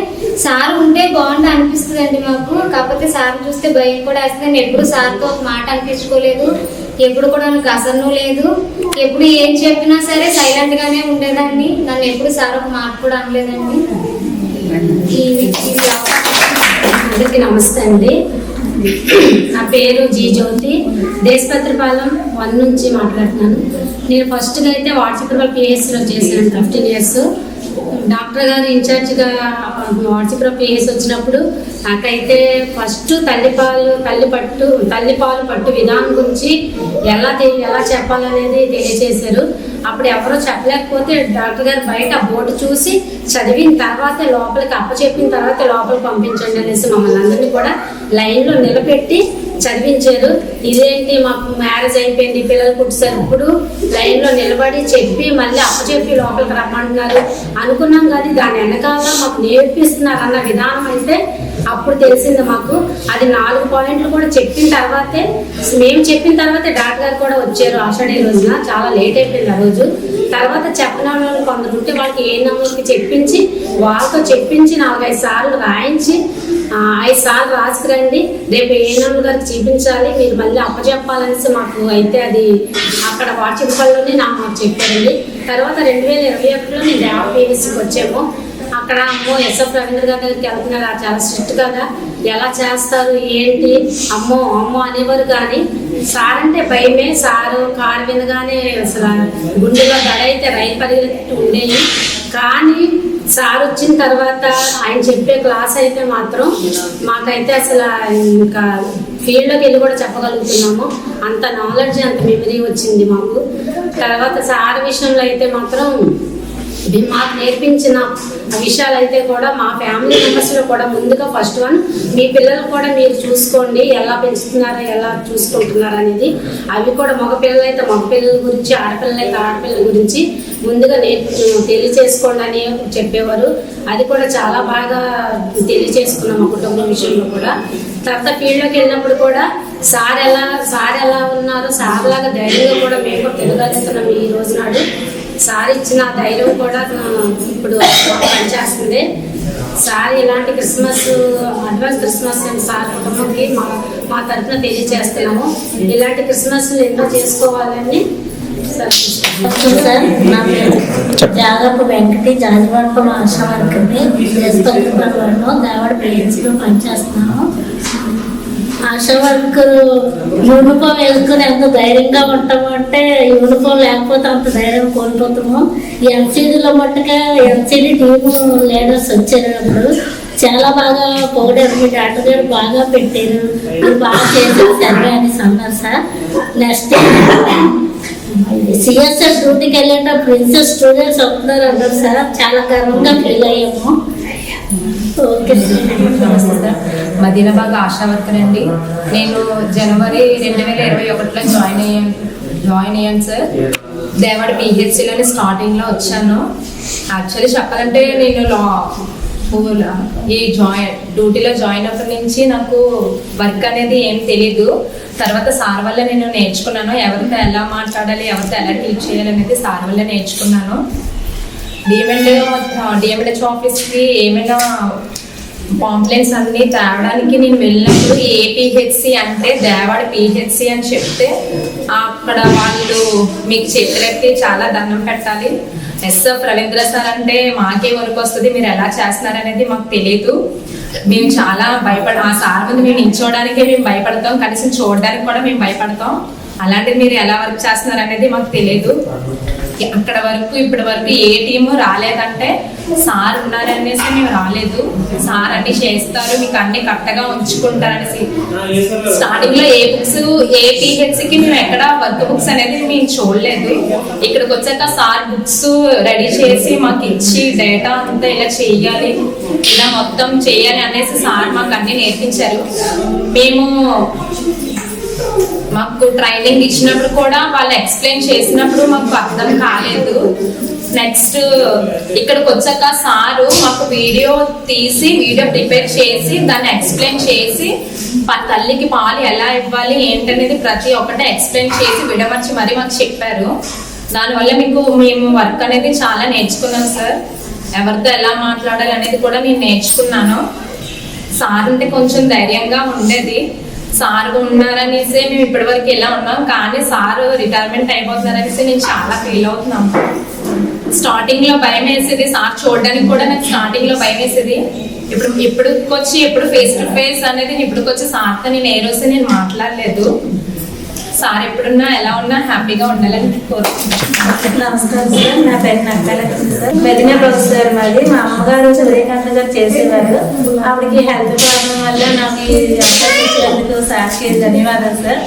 సార్ ఉంటే బాగుండు అనిపిస్తుంది అండి మాకు. కాకపోతే సార్ చూస్తే భయం కూడా వేస్తుంది. నేను ఎప్పుడు సార్తో ఒక మాట అనిపించుకోలేదు, ఎప్పుడు కూడా నాకు అసలు లేదు. ఎప్పుడు ఏం చెప్పినా సరే సైలెంట్గానే ఉండేదాన్ని. నన్ను ఎప్పుడు సార్ ఒక మాట కూడా అనలేదండి. అందరికీ నమస్తే అండి. నా పేరు జీ జ్యోతి, దేశపత్రిపాలెం 1 నుంచి మాట్లాడుతున్నాను. నేను ఫస్ట్గా అయితే వాట్సాప్లో పిఎస్సిలో చేశాను 15 years. డాక్టర్ గారు ఇన్ఛార్జ్గా వాట్సాప్లో పిఎస్ వచ్చినప్పుడు నాకైతే ఫస్ట్ తల్లిపాలు పట్టు విధానం గురించి ఎలా చెప్పాలనేది తెలియజేశారు. అప్పుడు ఎవరో చెప్పలేకపోతే డాక్టర్ గారు బయట బోర్డు చూసి చదివిన తర్వాత లోపలికి అప్పచెప్పిన తర్వాత లోపలికి పంపించండి అనేసి మమ్మల్ని అందరినీ కూడా లైన్లో నిలబెట్టి చదివించారు. ఇదేంటి మాకు మ్యారేజ్ అయిపోయింది, పిల్లలు పుట్టారు, ఇప్పుడు లైన్లో నిలబడి చెప్పి మళ్ళీ అప్పచెప్పి లోపలికి రమ్మంటున్నారు అనుకున్నాం. కానీ దాని వెనకాల మాకు నేర్పిస్తున్నారు అన్న విధానం అయితే అప్పుడు తెలిసింది మాకు. అది 4 పాయింట్లు కూడా చెప్పిన తర్వాతే, మేము చెప్పిన తర్వాతే డాక్టర్ గారు కూడా వచ్చారు ఆషాఢీ రోజున. చాలా లేట్ అయిపోయింది ఆ రోజు. తర్వాత చెప్పిన వాళ్ళు కొందరు ఉంటే వాళ్ళకి ఏ నెంబర్కి చెప్పించి వాళ్ళతో చెప్పించి 4-5 సార్లు రాయించి 5 సార్లు రాసుకురండి, రేపు ఏ నెంబర్ గారికి చూపించాలి, మీరు మళ్ళీ అప్పచెప్పాలనేసి మాకు అయితే అది అక్కడ వాట్సాప్లోనే మాకు చెప్పారండి. తర్వాత 2021లో నేను దేవా పీవీసీకి వచ్చాము. అక్కడ అమ్మో ఎస్ఎఫ్ రవీంద్ర గారి దగ్గరికి వెళ్తున్నారు, చాలా స్ట్రిక్ట్ కదా, ఎలా చేస్తారు ఏంటి అమ్మో అమ్మో అనేవారు. కానీ సార్ అంటే భయమే. సారు కారు వినగానే అసలు గుండెలో దడైతే రైలు పరిగెత్తి ఉండేవి. కానీ సార్ వచ్చిన తర్వాత ఆయన చెప్పే క్లాస్ అయితే మాత్రం మాకైతే అసలు ఇంకా ఫీల్డ్లోకి వెళ్ళి కూడా చెప్పగలుగుతున్నాము. అంత నాలెడ్జ్, అంత మెమరీ వచ్చింది మాకు. తర్వాత సార్ విషయంలో అయితే మాత్రం మాకు నేర్పించిన విషయాలు అయితే కూడా మా ఫ్యామిలీ మెంబర్స్లో కూడా ముందుగా ఫస్ట్ వన్, మీ పిల్లలు కూడా మీరు చూసుకోండి, ఎలా పెంచుతున్నారో ఎలా చూసుకుంటున్నారు అనేది. అవి కూడా మగ పిల్లలు అయితే మగ పిల్లల గురించి, ఆడపిల్లలు అయితే ఆడపిల్లల గురించి ముందుగా తెలియచేసుకోండి అని చెప్పేవారు. అది కూడా చాలా బాగా తెలియచేసుకున్నాం మా కుటుంబం విషయంలో కూడా. తర్వాత ఫీల్డ్లోకి వెళ్ళినప్పుడు కూడా సార్ ఎలా ఉన్నారో సార్ లాగా ధైర్యంగా కూడా మేము కూడా తెలియగలుగుతున్నాం ఈ రోజు నాడు. సార్ ఇచ్చిన ధైర్యం కూడా ఇప్పుడు పనిచేస్తుంది. సార్ ఇలాంటి క్రిస్మస్, అడ్వాన్స్ క్రిస్మస్ సార్ కుటుంబంకి మా తరఫున తెలియజేస్తున్నాము. ఇలాంటి క్రిస్మస్ ఎన్నో చేసుకోవాలని సార్. నా పేరు జాగప్ప వెంకటి, జాజివాడపల్లి ఆశా వర్కర్ని. దేవాడ పేరెంట్స్లో పనిచేస్తున్నాను. ఆశా వర్కర్ యూనిఫామ్ వేసుకుని ఎంత ధైర్యంగా ఉంటాము అంటే, యూనిఫామ్ లేకపోతే అంత ధైర్యం కోల్పోతాము. ఎన్సీడీలో మట్టుగా ఎన్సీడీ టీము లీడర్స్ వచ్చేటప్పుడు చాలా బాగా పొగిడారు. మీ డాక్టర్ గారు బాగా పెట్టారు, మీరు బాగా చేశారు సర్వే అనేసి అన్నారు సార్. నెక్స్ట్ సిఎస్ఎస్ డ్యూటీకి వెళ్ళేటప్పుడు ప్రిన్సెస్ స్టూడెంట్స్ వస్తున్నారు అన్నారు సార్. చాలా గర్వంగా ఫీల్ అయ్యాము. Okay sir. Madinabagh ASHA worker అండి. నేను జనవరి 2021లో జాయిన్ అయ్యాను సార్. దేవాడ పిహెచ్సిలోని స్టార్టింగ్లో వచ్చాను. యాక్చువల్లీ చెప్పాలంటే నేను డ్యూటీలో జాయిన్ అప్పటి నుంచి నాకు వర్క్ అనేది ఏం తెలీదు. తర్వాత సార్ వల్ల నేను నేర్చుకున్నాను, ఎవరితో ఎలా మాట్లాడాలి, ఎవరితో ఎలా టీచ్ చేయాలి అనేది సార్ వల్ల నేర్చుకున్నాను. డిఎంహెచ్ ఆఫీస్కి ఏమైనా పాంప్లెట్స్ అన్నీ తేవడానికి నేను వెళ్ళినప్పుడు ఏపీహెచ్సి అంటే దేవాడ పిహెచ్సి అని చెప్తే అక్కడ వాళ్ళు మీకు చేతులెత్తి చాలా దండం పెట్టాలి. ఎస్ఎఫ్ రవీంద్ర సార్ అంటే మాకే వరకు వస్తుంది, మీరు ఎలా చేస్తున్నారు అనేది మాకు తెలియదు. మేము చాలా ఆ సార్ ముందు మేము నిల్చోవడానికే మేము భయపడతాం, కనీసం చూడడానికి కూడా మేము భయపడతాం. అలాంటిది మీరు ఎలా వర్క్ చేస్తున్నారు అనేది మాకు తెలియదు. అక్కడ వరకు ఇప్పటి వరకు ఏ టీము రాలేదంటే సార్ ఉన్నారనేసి మేము రాలేదు. సార్ అన్ని చేస్తారు, మీకు అన్ని కరెక్ట్గా ఉంచుకుంటారనేసి. స్టార్టింగ్ లో ఏ పిహెచ్సికి మేము ఎక్కడ వర్క్ బుక్స్ అనేది మేము చూడలేదు. ఇక్కడికి వచ్చాక సార్ బుక్స్ రెడీ చేసి మాకు ఇచ్చి డేటా అంతా ఇలా చేయాలి, ఇలా మొత్తం చేయాలి అనేసి సార్ మాకు అన్ని నేర్పించారు. మాకు ట్రైనింగ్ ఇచ్చినప్పుడు కూడా వాళ్ళు ఎక్స్ప్లెయిన్ చేసినప్పుడు మాకు అర్థం కాలేదు. నెక్స్ట్ ఇక్కడికి వచ్చాక సారు మాకు వీడియో ప్రిపేర్ చేసి దాన్ని ఎక్స్ప్లెయిన్ చేసి తల్లికి పాలు ఎలా ఇవ్వాలి ఏంటనేది ప్రతి ఒక్కటి ఎక్స్ప్లెయిన్ చేసి విడమర్చి మరీ మాకు చెప్పారు. దానివల్ల మేము వర్క్ అనేది చాలా నేర్చుకున్నాం సార్. ఎవరితో ఎలా మాట్లాడాలి అనేది కూడా నేను నేర్చుకున్నాను. సార్ అంటే కొంచెం ధైర్యంగా ఉండేది. సార్ ఉన్నారనేసి మేము ఇప్పటివరకు ఎలా ఉన్నాం, కానీ సార్ రిటైర్మెంట్ అయిపోతున్నారనేసి నేను చాలా ఫీల్ అవుతున్నాము. స్టార్టింగ్ లో భయం వేసేది, సార్ చూడడానికి కూడా నాకు స్టార్టింగ్ లో భయం వేసేది. ఇప్పుడు ఫేస్ టు ఫేస్ అనేది ఇప్పటికొచ్చి సార్తో నేను ఏ రోజు నేను మాట్లాడలేదు. సార్ ఎప్పుడున్నా ఎలా ఉన్నా హ్యాపీగా ఉండాలని కోరుకుంటున్నాను. నమస్కారం సార్, నా పేరు నక్కలక్ష్మి సార్. మెదినాబాద్ సార్ మాది. మా అమ్మగారు సూర్యకాంత్ గారు చేసేవారు. ఆవిడకి హెల్త్ ప్రాబ్లం వల్ల నాకు ఇచ్చినందుకు సార్కి ధన్యవాదాలు సార్.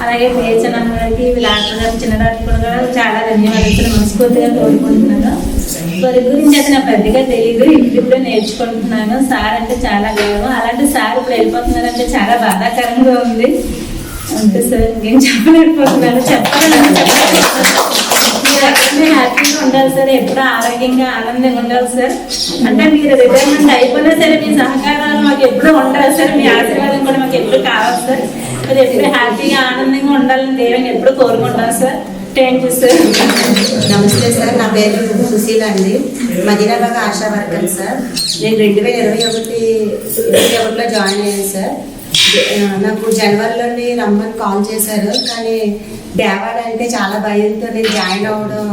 అలాగే పేచన్న గారికి, డాక్టర్ గారు, చిన్న డాక్టర్ కూడా చాలా ధన్యవాదాలు సార్. మనస్ఫూర్తిగా కోరుకుంటున్నాను. వారి గురించి అయితే నాకు పెద్దగా తెలియదు, ఇప్పుడే నేర్చుకుంటున్నాను. సార్ అంటే చాలా గౌరవం. అలాంటి సార్ ఇప్పుడు వెళ్ళిపోతున్నారంటే చాలా బాధాకరంగా ఉంది. అంతే సార్, నేను చెప్పలేకపోతున్నాను. మీరు ఎక్కడనే హ్యాపీగా ఉండాలి సార్, ఎప్పుడు ఆరోగ్యంగా ఆనందంగా ఉండాలి సార్. అంటే మీరు రిటైర్మెంట్ అయిపోయినా సరే మీ సహకారాలు మాకు ఎప్పుడూ ఉండాలి సార్, మీ ఆశీర్వాదం కూడా మాకు ఎప్పుడు కావాలి సార్. అది ఎప్పుడు హ్యాపీగా ఆనందంగా ఉండాలని దేవుని ఎప్పుడు కోరుకుంటాను సార్. Thank you sir. నమస్తే సార్, నా పేరు సుశీల అండి. మదీనాబాగ్ ఆశా వర్కర్ సార్. నేను 2021లో జాయిన్ అయ్యాను సార్. నాకు జనవరిలోని రమ్మని కాల్ చేశారు, కానీ దేవాడ అంటే చాలా భయంతో నేను జాయిన్ అవ్వడం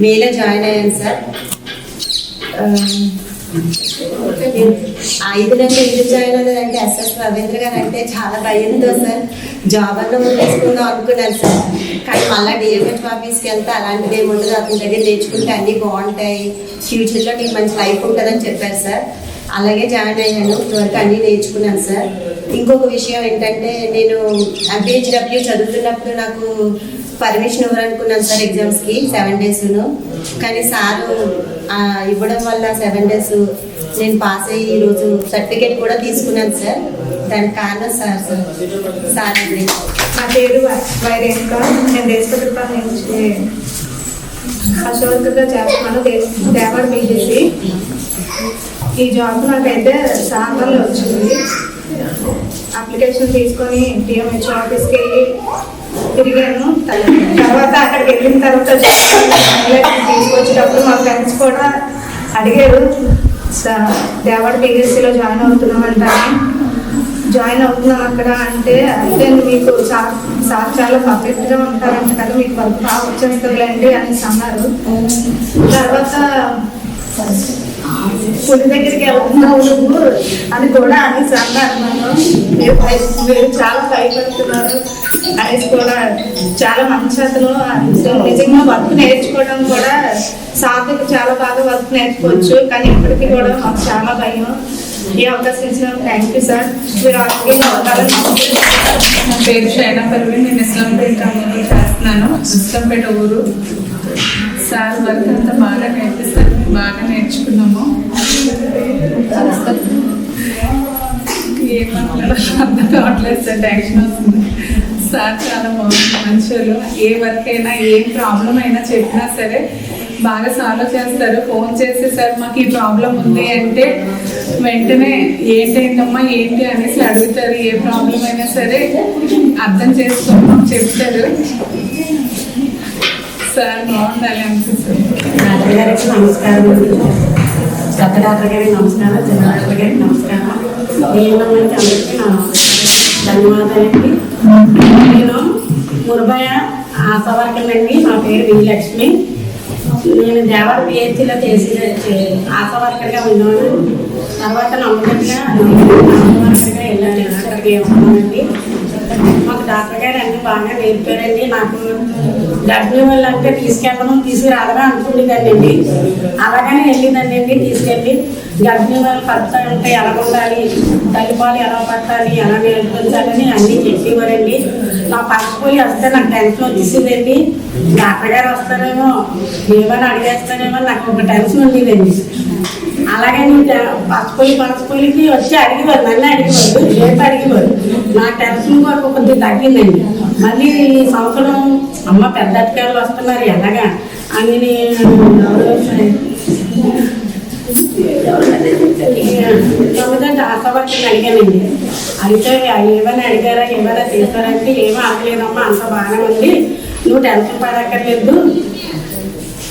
మేలో జాయిన్ అయ్యాను సార్. 5 నెలలు ఎందుకు జాయిన్ అయ్యానంటే ఎస్ఎస్ రవీంద్ర గారు అంటే చాలా భయంతో సార్ జాబ్ అన్న తీసుకుందాం అనుకున్నాను సార్. కానీ మళ్ళీ డిఎంహెచ్ ఆఫీస్కి వెళ్తే అలాంటిది ఏమి ఉండదు, అతని దగ్గర నేర్చుకుంటే అన్నీ బాగుంటాయి, ఫ్యూచర్లో నీకు మంచి లైఫ్ ఉంటుందని చెప్పారు సార్. అలాగే జాయిన్ అయ్యాను, ఇప్పటివరకు అన్నీ నేర్చుకున్నాను సార్. ఇంకొక విషయం ఏంటంటే, నేను MPHW చదువుతున్నప్పుడు నాకు పర్మిషన్ ఇవ్వాలనుకున్నాను సార్ ఎగ్జామ్స్కి 7 డేస్ను. కానీ సారు ఇవ్వడం వల్ల 7 డేస్ నేను పాస్ అయ్యి ఈరోజు సర్టిఫికేట్ కూడా తీసుకున్నాను సార్. దానికి కారణం సార్ అండి. నా పేరు వైరేంక, నేను దేశపత్రిపాలెం నుంచి ఆశావర్కర్గా చేస్తున్నాను, దేవాడ బీజేపీ. ఈ జాబ్ నాకైతే సార్లు వచ్చింది. అప్లికేషన్ తీసుకొని డిఎంహెచ్ ఆఫీస్కి వెళ్ళి తిరిగాను. తర్వాత అక్కడికి వెళ్ళిన తర్వాత తీసుకొచ్చేటప్పుడు మా ఫ్రెండ్స్ కూడా అడిగారు, దేవాడ బీజేపీలో జాయిన్ అవుతున్నామంటాను. జాయిన్ అవుతున్నాం అక్కడ అంటే మీకు సార్ చాలా పర్ఫెక్ట్గా ఉంటారంట కదా, మీకు వర్క్ బాగా వచ్చేండి అనేసి అన్నారు. తర్వాత పులి దగ్గరికి వెళ్తున్నావు నువ్వు అని కూడా అనేసి అన్నారు. మీరు చాలా భయపడుతున్నారు అనేసి కూడా. చాలా మంచి అతను, నిజంగా వర్క్ నేర్చుకోవడం కూడా సాధ్యత చాలా బాగా వర్క్ నేర్చుకోవచ్చు, కానీ ఇప్పటికీ కూడా మాకు చాలా భయం. ఈ అవకాశం ఇచ్చినందుకు థ్యాంక్ యూ సార్. మీరు ఆరోగ్యంగా ఉండాలని. నా పేరు షైనా పర్వీన్, నేను ఇస్లాంపేట చేస్తున్నాను, ఇస్లాంపేట ఊరు. సార్ వర్క్ అంతా బాగా నేర్పిస్తారు, బాగా నేర్చుకున్నాము. ఏమన్నా అర్థం కావట్లేదు సార్, టెన్షన్ వస్తుంది. సార్ చాలా బాగుంది, మంచోళ్ళు. ఏ వర్క్ అయినా ఏ ప్రాబ్లం అయినా చెప్పినా సరే బాగా సాల్వ్ చేస్తారు. ఫోన్ చేసి సార్ మాకు ఈ ప్రాబ్లం ఉంది అంటే వెంటనే ఏంటమ్మా ఏంటి అనేసి అడుగుతారు. ఏ ప్రాబ్లం అయినా సరే అర్థం చేసుకొని చెప్తారు. సార్ బాగుండాలి అనిపిస్తుంది. డాక్టర్ గారికి నమస్కారం, కొత్త డాక్టర్ గారికి నమస్కారం, చిన్న డాక్టర్ గారికి నమస్కారం. అందరికీ నా ధన్యవాదాలండి. నేను మురబయ ఆశా వర్కర్ అండి. నా పేరు విజయలక్ష్మి. నేను దేవాడ పిహెచ్సిలో చేసి ఆశా వర్కర్గా ఉన్నాను. తర్వాత నమ్మకంగా ఆశా వర్కర్గా వెళ్ళాను, అక్కడికి ఉన్నానండి. మాకు డాక్టర్ గారు అన్నీ బాగా నేర్పారండి. నాకు గర్భిణీ వాళ్ళు అంటే తీసుకురావడమే అనుకుంటుందండి. అలాగనే వెళ్ళిందండి. తీసుకెళ్ళి గర్భిణీ వాళ్ళు పడతా ఉంటే ఎలా ఉండాలి, తల్లిపాలు ఎలా పట్టాలి, ఎలా నేర్పించాలని అన్నీ చెప్పేవారండి. నా పచ్చిపోయి వస్తే నాకు టెన్షన్ వచ్చేసిందండి. డాక్టర్ గారు వస్తారేమో, ఏమైనా అడిగేస్తారేమో నాకు ఒక టెన్షన్ ఉండేదండి. అలాగే పచ్చిపోయికి వచ్చి అడిగేవారు, నన్ను అడిగేవారు, రేపు అడిగేవారు. నా టెన్షన్ వరకు కొద్దిగా తగ్గిందండి. మళ్ళీ ఈ సంవత్సరం అమ్మ పెద్ద అధికారులు వస్తున్నారు ఎలాగా అని ఎందుకంటే ఆశపడుతుంది అడిగానండి. అడిగితే ఏమైనా అడిగారా, ఏమైనా చేస్తారంటే ఏమీ అడగలేదమ్మా, అంత బాగానే ఉంది, నువ్వు టెన్షన్ పడక్కర్లేదు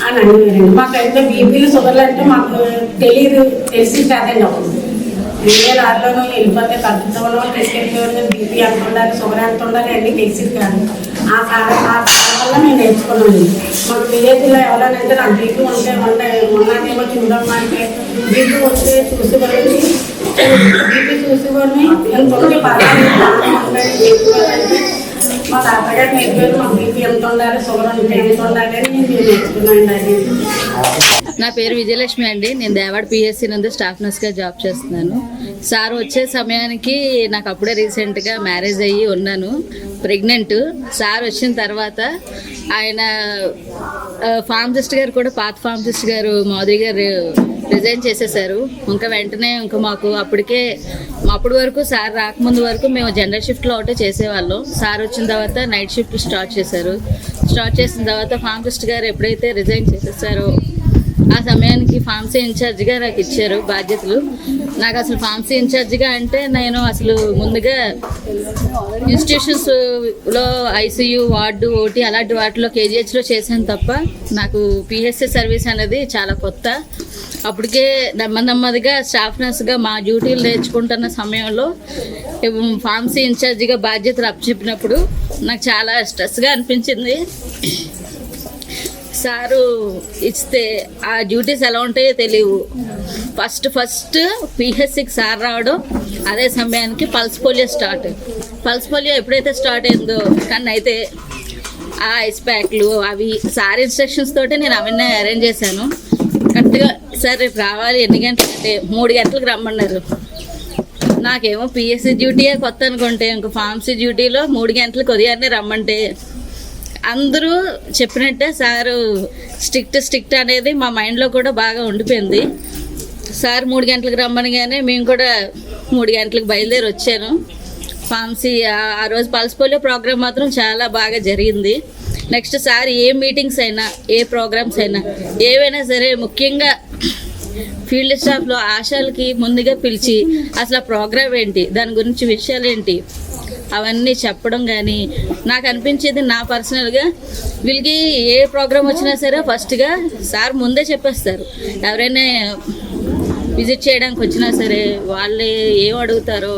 అని అడిగారండి. మాకైతే బీపీలు షుగర్లు అంటే మాకు తెలిసి కాదండి. అప్పుడు వేరే దారిలోనూ వెళ్ళిపోతే తగ్గుతామో తీసుకెళ్ళేవారు. బీపీ ఎంత ఉండాలి, షుగర్ ఎంత ఉండాలి అన్నీ తెలిసింది కాదు. ఆ కారణం వల్ల మేము నేర్చుకున్నామండి. మాకు విలేజ్లో ఎవరైనా నాకు బీపీ ఉంటే మొన్ననేమో చూడమ్మా అంటే బీపీ వస్తే చూసేవాళ్ళని, బీపీ చూసేవాడిని ఎంత ఉంటే పర్వాలేదు. మా తాతగారు నేర్పారు మాకు బీపీ ఎంత ఉండాలి, షుగర్ ఉంటే ఎంత ఉండాలి అని నేను నేర్చుకున్నానండి. నా పేరు విజయలక్ష్మి అండి. నేను దేవాడ పిహెచ్సి నందు స్టాఫ్ నర్స్గా జాబ్ చేస్తున్నాను. సార్ వచ్చే సమయానికి నాకు అప్పుడే రీసెంట్గా మ్యారేజ్ అయ్యి ఉన్నాను, ప్రెగ్నెంట్. సార్ వచ్చిన తర్వాత ఆయన ఫార్మసిస్ట్ గారు కూడా, పాత ఫార్మసిస్ట్ గారు మాధురి గారు రిజైన్ చేసేసారు. ఇంకా వెంటనే మాకు అప్పటికే మా అప్పటి వరకు సార్ రాకముందు వరకు మేము జనరల్ షిఫ్ట్లో ఒకటే చేసేవాళ్ళం. సార్ వచ్చిన తర్వాత నైట్ షిఫ్ట్ స్టార్ట్ చేశారు. స్టార్ట్ చేసిన తర్వాత ఫార్మసిస్ట్ గారు ఎప్పుడైతే రిజైన్ చేసేసారో ఆ సమయానికి ఫార్మసీ ఇన్ఛార్జిగా నాకు ఇచ్చారు బాధ్యతలు. నాకు అసలు ఫార్మసీ ఇన్ఛార్జిగా అంటే నేను అసలు ముందుగా ఇన్స్టిట్యూషన్స్లో ఐసీయూ వార్డు ఓటీ అలాంటి వాటిలో కేజీహెచ్లో చేశాను తప్ప నాకు పిహెచ్సి సర్వీస్ అనేది చాలా కొత్త. అప్పటికే నెమ్మదిగా స్టాఫ్ నర్స్గా మా డ్యూటీలు నేర్చుకుంటున్న సమయంలో ఫార్మసీ ఇన్ఛార్జిగా బాధ్యతలు అప్పచెప్పినప్పుడు నాకు చాలా స్ట్రెస్గా అనిపించింది. సారు ఇస్తే ఆ డ్యూటీస్ ఎలా ఉంటాయో తెలియవు. ఫస్ట్ పిహెచ్సికి సార్ రావడం, అదే సమయానికి pulse polio start. Pulse polio ఎప్పుడైతే స్టార్ట్ అయిందో కానీ అయితే ఆ ఐస్ ప్యాక్లు అవి సార్ ఇన్స్ట్రక్షన్స్ తోటి నేను అవన్నీ అరేంజ్ చేశాను. కరెక్ట్గా సార్ రేపు రావాలి ఎన్ని గంటలు అంటే 3 గంటలకు రమ్మన్నారు. నాకేమో పిఎస్సి డ్యూటీయే కొత్త అనుకుంటే ఇంకో ఫార్మసీ డ్యూటీలో 3 గంటలకు ఉదయాన్నే రమ్మంటే అందరూ చెప్పినట్టే సారు స్ట్రిక్ట్ అనేది మా మైండ్లో కూడా బాగా ఉండిపోయింది. సార్ 3 గంటలకు రమ్మనగానే మేము కూడా 3 గంటలకు బయలుదేరి వచ్చాను. ఫార్మసీ ఆ రోజు పల్స్ పోలియో ప్రోగ్రామ్ మాత్రం చాలా బాగా జరిగింది. నెక్స్ట్ సార్ ఏ మీటింగ్స్ అయినా ఏ ప్రోగ్రామ్స్ అయినా ఏవైనా సరే ముఖ్యంగా ఫీల్డ్ స్టాఫ్లో ఆశాలకి ముందుగా పిలిచి అసలు ఆ ప్రోగ్రామ్ ఏంటి, దాని గురించి విషయాలు ఏంటి అవన్నీ చెప్పడం కానీ నాకు అనిపించేది. నా పర్సనల్గా వీళ్ళకి ఏ ప్రోగ్రామ్ వచ్చినా సరే ఫస్ట్గా సార్ ముందే చెప్పేస్తారు. ఎవరైనా విజిట్ చేయడానికి వచ్చినా సరే వాళ్ళు ఏం అడుగుతారో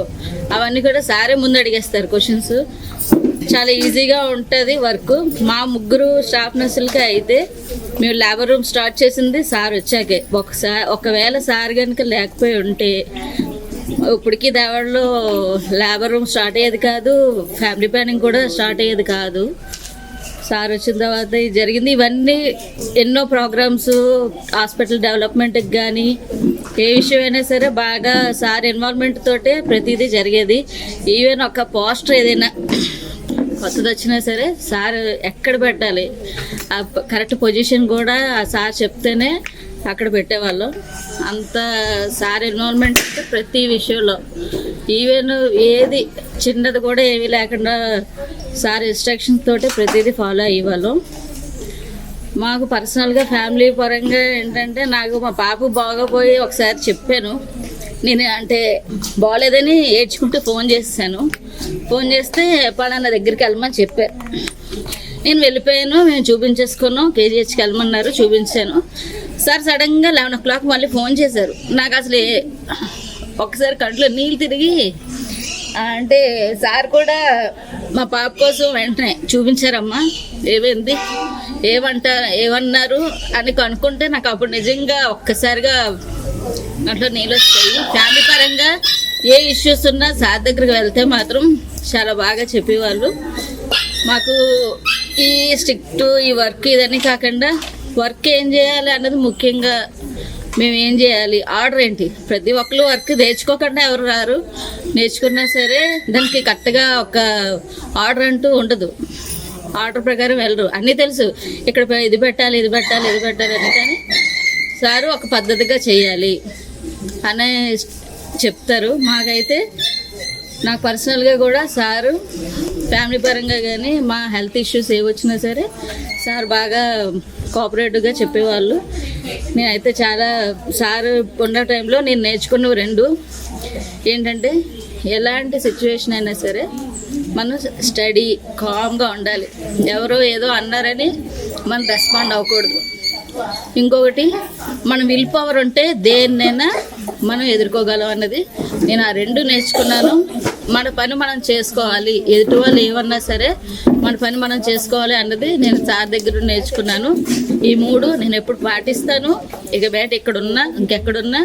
అవన్నీ కూడా సారే ముందు అడిగేస్తారు క్వశ్చన్స్. చాలా ఈజీగా ఉంటుంది వర్క్. మా 3 స్టాఫ్ నర్సులకి అయితే మేము లేబర్ రూమ్ స్టార్ట్ చేసింది సార్ వచ్చాకే. ఒకవేళ సార్ కనుక లేకపోయి ఉంటే ఇప్పటికీ దేవాడలో లేబర్ రూమ్ స్టార్ట్ అయ్యేది కాదు, ఫ్యామిలీ ప్లానింగ్ కూడా స్టార్ట్ అయ్యేది కాదు. సార్ వచ్చిన తర్వాత జరిగింది. ఇవన్నీ ఎన్నో ప్రోగ్రామ్స్ హాస్పిటల్ డెవలప్మెంట్కి కానీ ఏ విషయమైనా సరే బాగా సార్ ఇన్వాల్వ్మెంట్ తోటే ప్రతిదీ జరిగేది. ఈవెన్ ఒక పోస్టర్ ఏదైనా కొత్తది వచ్చినా సరే సార్ ఎక్కడ పెట్టాలి ఆ కరెక్ట్ పొజిషన్ కూడా సార్ చెప్తేనే అక్కడ పెట్టేవాళ్ళం. అంత సార్ ఇన్వాల్వ్మెంట్ ప్రతి విషయంలో ఈవెన్ ఏది చిన్నది కూడా ఏమీ లేకుండా సార్ ఇన్స్ట్రక్షన్స్ తోటే ప్రతిదీ ఫాలో అయ్యేవాళ్ళం. మాకు పర్సనల్గా ఫ్యామిలీ పరంగా ఏంటంటే నాకు మా పాప బాగోపోయి ఒకసారి చెప్పాను. నేను అంటే బాగోలేదని ఏడ్చుకుంటూ ఫోన్ చేశాను. ఫోన్ చేస్తే పలానా దగ్గరికి వెళ్ళమని చెప్పారు. నేను వెళ్ళిపోయాను. మేము చూపించేసుకున్నాం. కేజీహెచ్కి వెళ్ళమన్నారు, చూపించాను. సార్ సడన్గా 11 o'clock మళ్ళీ ఫోన్ చేశారు. నాకు అసలు ఒకసారి కంట్లో నీళ్ళు తిరిగి అంటే సార్ కూడా మా పాప కోసం వెంటనే చూపించారమ్మా ఏమైంది ఏమన్నారు అని కనుక్కుంటే నాకు అప్పుడు నిజంగా ఒక్కసారిగా అట్లా నీళ్ళు వస్తాయి. ఫ్యామిలీ పరంగా ఏ ఇష్యూస్ ఉన్నా సార్ దగ్గరికి వెళ్తే మాత్రం చాలా బాగా చెప్పేవాళ్ళు. మాకు ఈ స్ట్రిక్ట్ ఈ వర్క్ ఇదన్నీ కాకుండా వర్క్ ఏం చేయాలి అన్నది ముఖ్యంగా మేము ఏం చేయాలి, ఆర్డర్ ఏంటి, ప్రతి ఒక్కరు వర్క్ నేర్చుకోకుండా ఎవరు రారు. నేర్చుకున్నా సరే దానికి కరెక్ట్గా ఒక ఆర్డర్ అంటూ ఉండదు. ఆర్డర్ ప్రకారం వెళ్ళరు. అన్నీ తెలుసు ఇక్కడ ఇది పెట్టాలి అని కానీ సారు ఒక పద్ధతిగా చేయాలి అనే చెప్తారు. మాకైతే నాకు పర్సనల్గా కూడా సారు ఫ్యామిలీ పరంగా కానీ మా హెల్త్ ఇష్యూస్ ఏ వచ్చినా సరే సార్ బాగా కోఆపరేటివ్గా చెప్పేవాళ్ళు. నేనైతే చాలా సార్ ఉన్న టైంలో నేను నేర్చుకున్నవి 2 ఏంటంటే ఎలాంటి సిచ్యువేషన్ అయినా సరే మనం స్టడీ కామ్గా ఉండాలి. ఎవరో ఏదో అన్నారని మనం రెస్పాండ్ అవ్వకూడదు. ఇంకొకటి మన విల్ పవర్ ఉంటే దేన్నైనా మనం ఎదుర్కోగలం అన్నది నేను ఆ 2 నేర్చుకున్నాను. మన పని మనం చేసుకోవాలి, ఎదుటి వాళ్ళు ఏమన్నా సరే మన పని మనం చేసుకోవాలి అన్నది నేను సార్ దగ్గర నేర్చుకున్నాను. ఈ 3 నేను ఎప్పుడు పాటిస్తాను. ఇక బయట ఎక్కడున్నా ఇంకెక్కడున్నా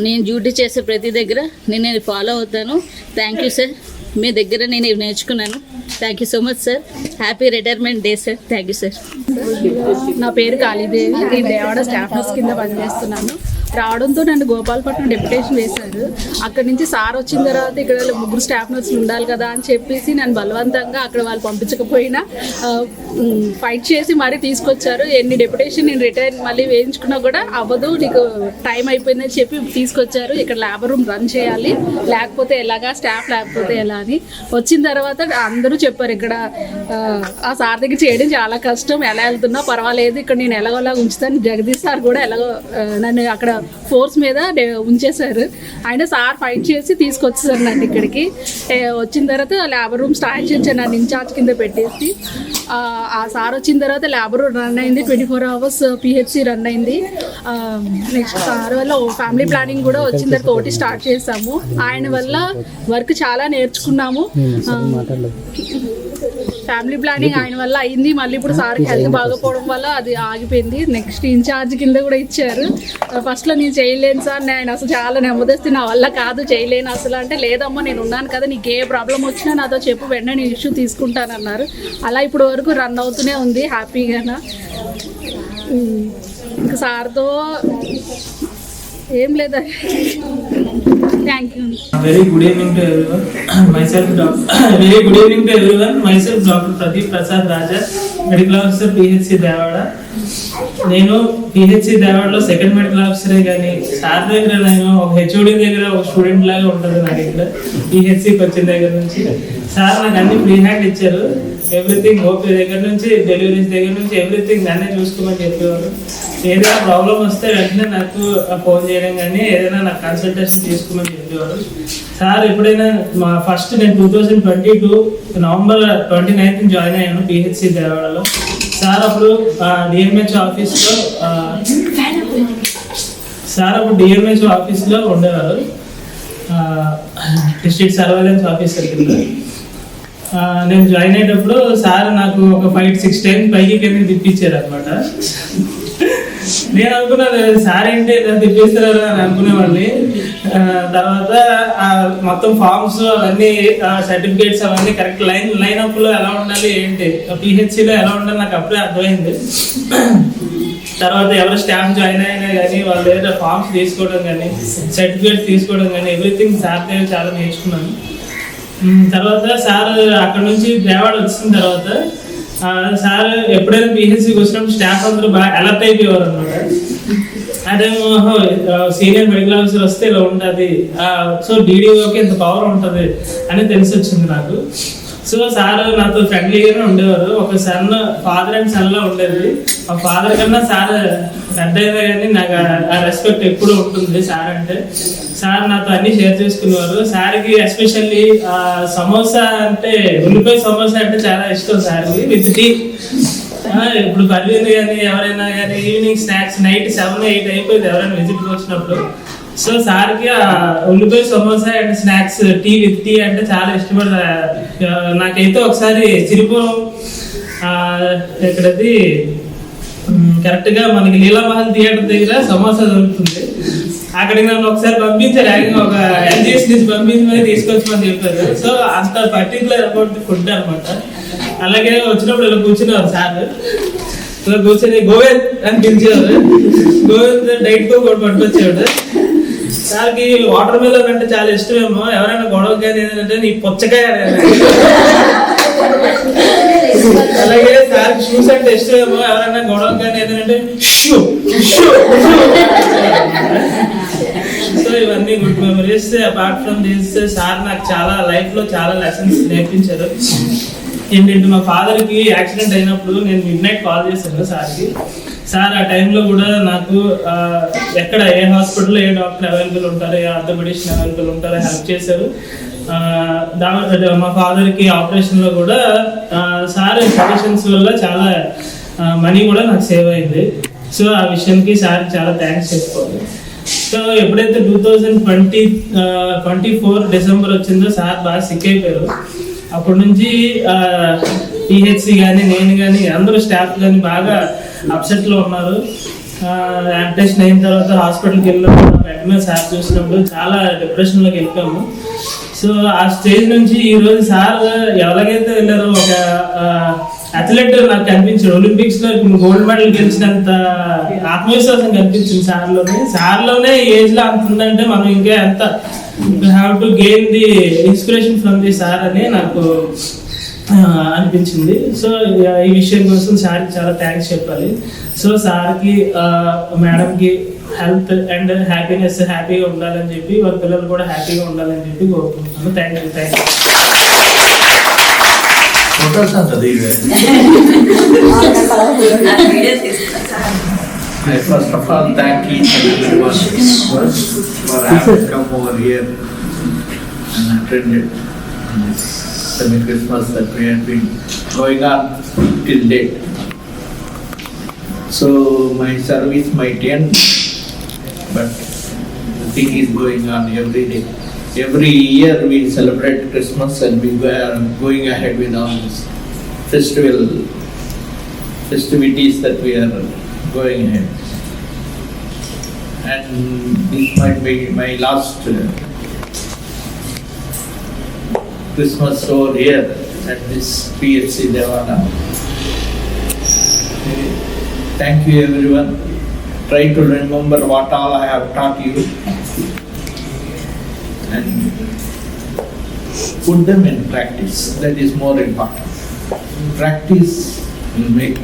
నేను డ్యూటీ చేసే ప్రతి దగ్గర నేను ఫాలో అవుతాను. థ్యాంక్ యూ సార్, మీ దగ్గర నేను ఇవి నేర్చుకున్నాను. Thank you so much sir. Happy retirement day sir. Thank you sir. నా పేరు కాళీదేవి. నేను దేవాడ స్టాఫ్ నర్స్ కింద పనిచేస్తున్నాను. రావడంతో నన్ను గోపాలపట్నం డెప్యుటేషన్ వేశారు. అక్కడి నుంచి సార్ వచ్చిన తర్వాత ఇక్కడ 3 స్టాఫ్ నర్సులు ఉండాలి కదా అని చెప్పేసి నన్ను బలవంతంగా అక్కడ వాళ్ళు పంపించకపోయినా ఫైట్ చేసి మరీ తీసుకొచ్చారు. ఎన్ని డెప్యుటేషన్ నేను రిటైర్ మళ్ళీ వేయించుకున్నా కూడా అవ్వదు, నీకు టైం అయిపోయిందని చెప్పి తీసుకొచ్చారు. ఇక్కడ లేబర్ రూమ్ రన్ చేయాలి, లేకపోతే ఎలాగా, స్టాఫ్ లేకపోతే ఎలా అని. వచ్చిన తర్వాత అందరూ చెప్పారు ఇక్కడ ఆ సార్ దగ్గర చేయడం చాలా కష్టం, ఎలా వెళ్తున్నా పర్వాలేదు, ఇక్కడ నేను ఎలాగోలా ఉంచుతాను. జగదీష్ సార్ కూడా ఎలాగో నన్ను అక్కడ ఫోర్స్ మీద ఉంచేశారు. ఆయన సార్ ఫైట్ చేసి తీసుకొచ్చేసారు నన్ను ఇక్కడికి. వచ్చిన తర్వాత లేబర్ రూమ్ స్టార్ట్ చేశాను, నన్ను ఇన్ఛార్జ్ కింద పెట్టేసి. ఆ సార్ వచ్చిన తర్వాత లేబర్ రూమ్ రన్ అయింది, 24 hours పిహెచ్సి రన్ అయింది. నెక్స్ట్ సార్ వల్ల ఫ్యామిలీ ప్లానింగ్ కూడా వచ్చిన తర్వాత ఒకటి స్టార్ట్ చేసాము. ఆయన వల్ల వర్క్ చాలా నేర్చుకున్నాము. ఫ్యామిలీ ప్లానింగ్ ఆయన వల్ల అయింది. మళ్ళీ ఇప్పుడు సార్కి హెల్త్ బాగోపోవడం వల్ల అది ఆగిపోయింది. నెక్స్ట్ ఇన్ఛార్జ్ కింద కూడా ఇచ్చారు. ఫస్ట్లో నేను చేయలేను సార్, నేను అసలు చాలా నెమ్మదిస్తే నా వల్ల కాదు, చేయలేను అసలు అంటే, లేదమ్మా నేను ఉన్నాను కదా, నీకు ఏ ప్రాబ్లం వచ్చినా నాతో చెప్పు, వెంటనే నేను ఇష్యూ తీసుకుంటానన్నారు. అలా ఇప్పుడు వరకు రన్ అవుతూనే ఉంది హ్యాపీగా. ఇంకా సార్తో ఏం లేదా. Thank you. Very good evening to everyone. Myself Dr. Pradeep Prasad Raja, Medical Officer PHC Devada. నేను పిహెచ్సి దేవాడలో సెకండ్ మెడికల్ ఆఫీసరే, కానీ సార్ దగ్గర నేను ఒక హెచ్ఓడి దగ్గర ఒక స్టూడెంట్ లాగా ఉంటుంది నాకు. ఇక్కడ పిహెచ్సికి వచ్చిన దగ్గర నుంచి సార్ నాకు అన్ని ఫ్రీ హ్యాండ్ ఇచ్చారు. ఎవ్రీథింగ్ ఓపీ దగ్గర నుంచి, డెలివరీస్ దగ్గర నుంచి ఎవ్రీథింగ్ అన్నీ చూసుకోమని చెప్పేవారు. ఏదైనా ప్రాబ్లం వస్తే వెంటనే నాకు ఫోన్ చేయడం కానీ ఏదైనా నాకు కన్సల్టేషన్ తీసుకోమని చెప్పేవారు. సార్ ఎప్పుడైనా ఫస్ట్ నేను 2022 November 29th జాయిన్ అయ్యాను పిహెచ్సి దేవాడలో. సార్ అప్పుడు డిఎంహెచ్ ఆఫీస్లో ఉండేవారు, డిస్ట్రిక్ట్ సర్వేలెన్స్ ఆఫీసర్ కింద. నేను జాయిన్ అయ్యేటప్పుడు సార్ నాకు ఒక 5-6 times పైకి కింద తిప్పించారు అనమాట. నేను అనుకున్నాను సార్ ఏంటి ఇలా తిప్పేస్తారు అని అనుకునేవాడిని. తర్వాత మొత్తం ఫార్మ్స్ అవన్నీ, సర్టిఫికేట్స్ అవన్నీ కరెక్ట్ లైన్ అప్లో ఎలా ఉండాలి, ఏంటి పిహెచ్సిలో ఎలా ఉండాలి నాకు అప్పుడే అర్థమైంది. తర్వాత ఎవరు స్టాఫ్ జాయిన్ అయినా కానీ వాళ్ళు ఏదైనా ఫార్మ్స్ తీసుకోవడం కానీ, సర్టిఫికేట్స్ తీసుకోవడం కానీ ఎవ్రీథింగ్ సార్ దగ్గర చాలా నేర్చుకున్నాను. తర్వాత సార్ అక్కడ నుంచి దేవాడ వచ్చిన తర్వాత సార్ ఎప్పుడైనా పిహెచ్సికి వచ్చినప్పుడు స్టాఫ్ అందరూ బాగా అలర్ట్ అయిపోయేవారు అనమాట. అదేమో సీనియర్ మెడికల్ ఆఫీసర్ వస్తే ఇలా ఉంటుంది, సో డీడీఓకి ఇంత పవర్ ఉంటుంది అని తెలిసి వచ్చింది నాకు. సో సార్ నాతో ఫ్రెండ్లీగానే ఉండేవారు. ఒక సన్, ఫాదర్ అండ్ సన్లా ఉండేది. ఆ ఫాదర్ కన్నా సార్ పెద్ద అయినా కానీ నాకు ఆ రెస్పెక్ట్ ఎప్పుడు ఉంటుంది సార్ అంటే. సార్ నాతో అన్ని షేర్ చేసుకునేవారు. సార్కి ఎస్పెషల్లీ సమోసా అంటే, ఉల్లిపాయ సమోసా అంటే చాలా ఇష్టం సార్కి, విత్ టీ. ఇప్పుడు పర్వీన్ కానీ ఎవరైనా కానీ ఈవినింగ్ స్నాక్స్ నైట్ 7-8 అయిపోయింది ఎవరైనా విజిట్కి వచ్చినప్పుడు. సో సార్కి ఉల్లిపాయ samosa and snacks, tea with tea అంటే చాలా ఇష్టపడతారు. నాకైతే ఒకసారి సిరిపురం ఇక్కడది కరెక్ట్గా మనకి లీలామహల్ థియేటర్ దగ్గర సమోసా దొరుకుతుంది, అక్కడికి నన్ను ఒకసారి పంపించారు. ఒక ఎల్జీఎస్ నుంచి పంపించి తీసుకొచ్చమని చెప్పారు. సో అంత పర్టికులర్ అబౌట్ ది ఫుడ్ అనమాట. అలాగే వచ్చినప్పుడు ఇలా కూర్చున్నారు సార్, ఇలా కూర్చొని గోవింద్ అని పిలిచేవారు. గోవింద్ డైట్ కూడా పట్టుకొచ్చేవాడు. సార్కి వాటర్ మిలన్ అంటే చాలా ఇష్టమేమో, ఎవరైనా గొడవ కానీ ఏంటంటే నీ పుచ్చకాయ. అలాగే సార్కి షూస్ అంటే ఇష్టమేమో, ఎవరైనా గొడవ కానీ ఏంటంటే షూ. సో ఇవన్నీ good memories. Apart from this sir నాకు చాలా లైఫ్లో చాలా లెసన్స్ నేర్పించారు. ఏంటంటే మా ఫాదర్కి యాక్సిడెంట్ అయినప్పుడు నేను మిడ్నైట్ కాల్ చేశాను సార్కి. సార్ ఆ టైంలో కూడా నాకు ఎక్కడ ఏ హాస్పిటల్లో ఏ డాక్టర్ అవైలబుల్ ఉంటారో, ఏ ఆర్థోపెడిషన్ అవైలబుల్ ఉంటారో హెల్ప్ చేశారు. మా ఫాదర్కి ఆపరేషన్లో కూడా సార్ సజెషన్స్ వల్ల చాలా మనీ కూడా నాకు సేవ్ అయింది. సో ఆ విషయానికి సార్ చాలా థ్యాంక్స్ చెప్పుకోవాలి. సో ఎప్పుడైతే 2024 December వచ్చిందో సార్ బాగా సిక్ అయిపోయారు. అప్పటి నుంచి పిహెచ్సి కానీ నేను కానీ అందరూ స్టాఫ్ కానీ బాగా అప్సెట్లో ఉన్నారు. యాంప్టేషన్ అయిన తర్వాత హాస్పిటల్కి వెళ్ళినప్పుడు వెంటనే సార్ చూసినప్పుడు చాలా డిప్రెషన్లోకి వెళ్ళిపోయాము. సో ఆ స్టేజ్ నుంచి ఈరోజు సార్ ఎలాగైతే వెళ్ళారో ఒక అథ్లెట్ నాకు కనిపించాడు. ఒలింపిక్స్ లో గోల్డ్ మెడల్ గెలిచినంత ఆత్మవిశ్వాసం కనిపించింది సార్లోనే ఏజ్ లో అంత ఉందంటే మనం ఇంకా ఎంత have to gain the inspiration from the sir అని నాకు అనిపించింది. సో ఈ విషయం కోసం సార్కి చాలా థ్యాంక్స్ చెప్పాలి. సో సార్కి మేడంకి హెల్త్ అండ్ హ్యాపీనెస్ హ్యాపీగా ఉండాలని చెప్పి వాళ్ళ పిల్లలు కూడా హ్యాపీగా ఉండాలని చెప్పి కోరుకుంటున్నాను. Thank you. I first of all thank each and everyone for having come over here and attended this semi-Christmas that we have been going on till date. So my service might end, but the thing is going on every day. Every year we celebrate Christmas and we are going ahead with all these festivities that we are going ahead. And this might be my last Christmas over here at this PHC Devada. Thank you everyone. Try to remember what all I have taught you and put them in practice. That is more important. Practice will make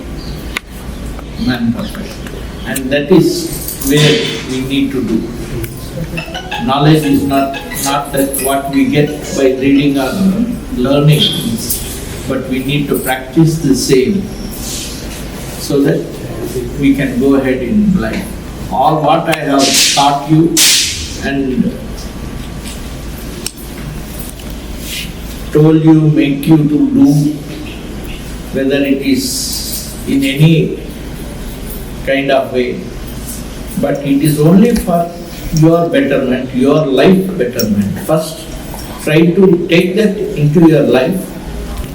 man perfect, and that is where we need to do. Knowledge is not that what we get by reading or learning, but we need to practice the same so that we can go ahead in life. All what I have taught you and told you, make you to do, whether it is in any kind of way, but it is only for your betterment, your life betterment. First, try to take that into your life,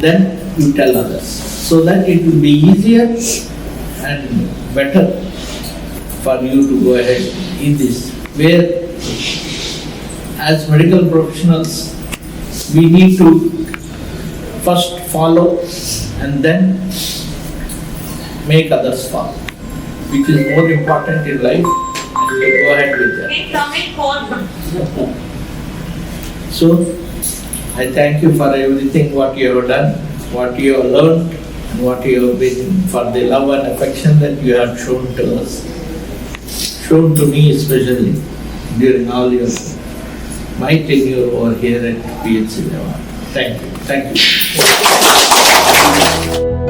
then you tell others, so that it will be easier and better for you to go ahead in this. Where, as medical professionals, we need to first follow and then make others follow, which is more important in life, and we go ahead with that. So, I thank you for everything what you have done, what you have learned, and what you have been, for the love and affection that you have shown to us, shown to me especially during all your my tenure over here at PHC Devada. Thank you. Thank you.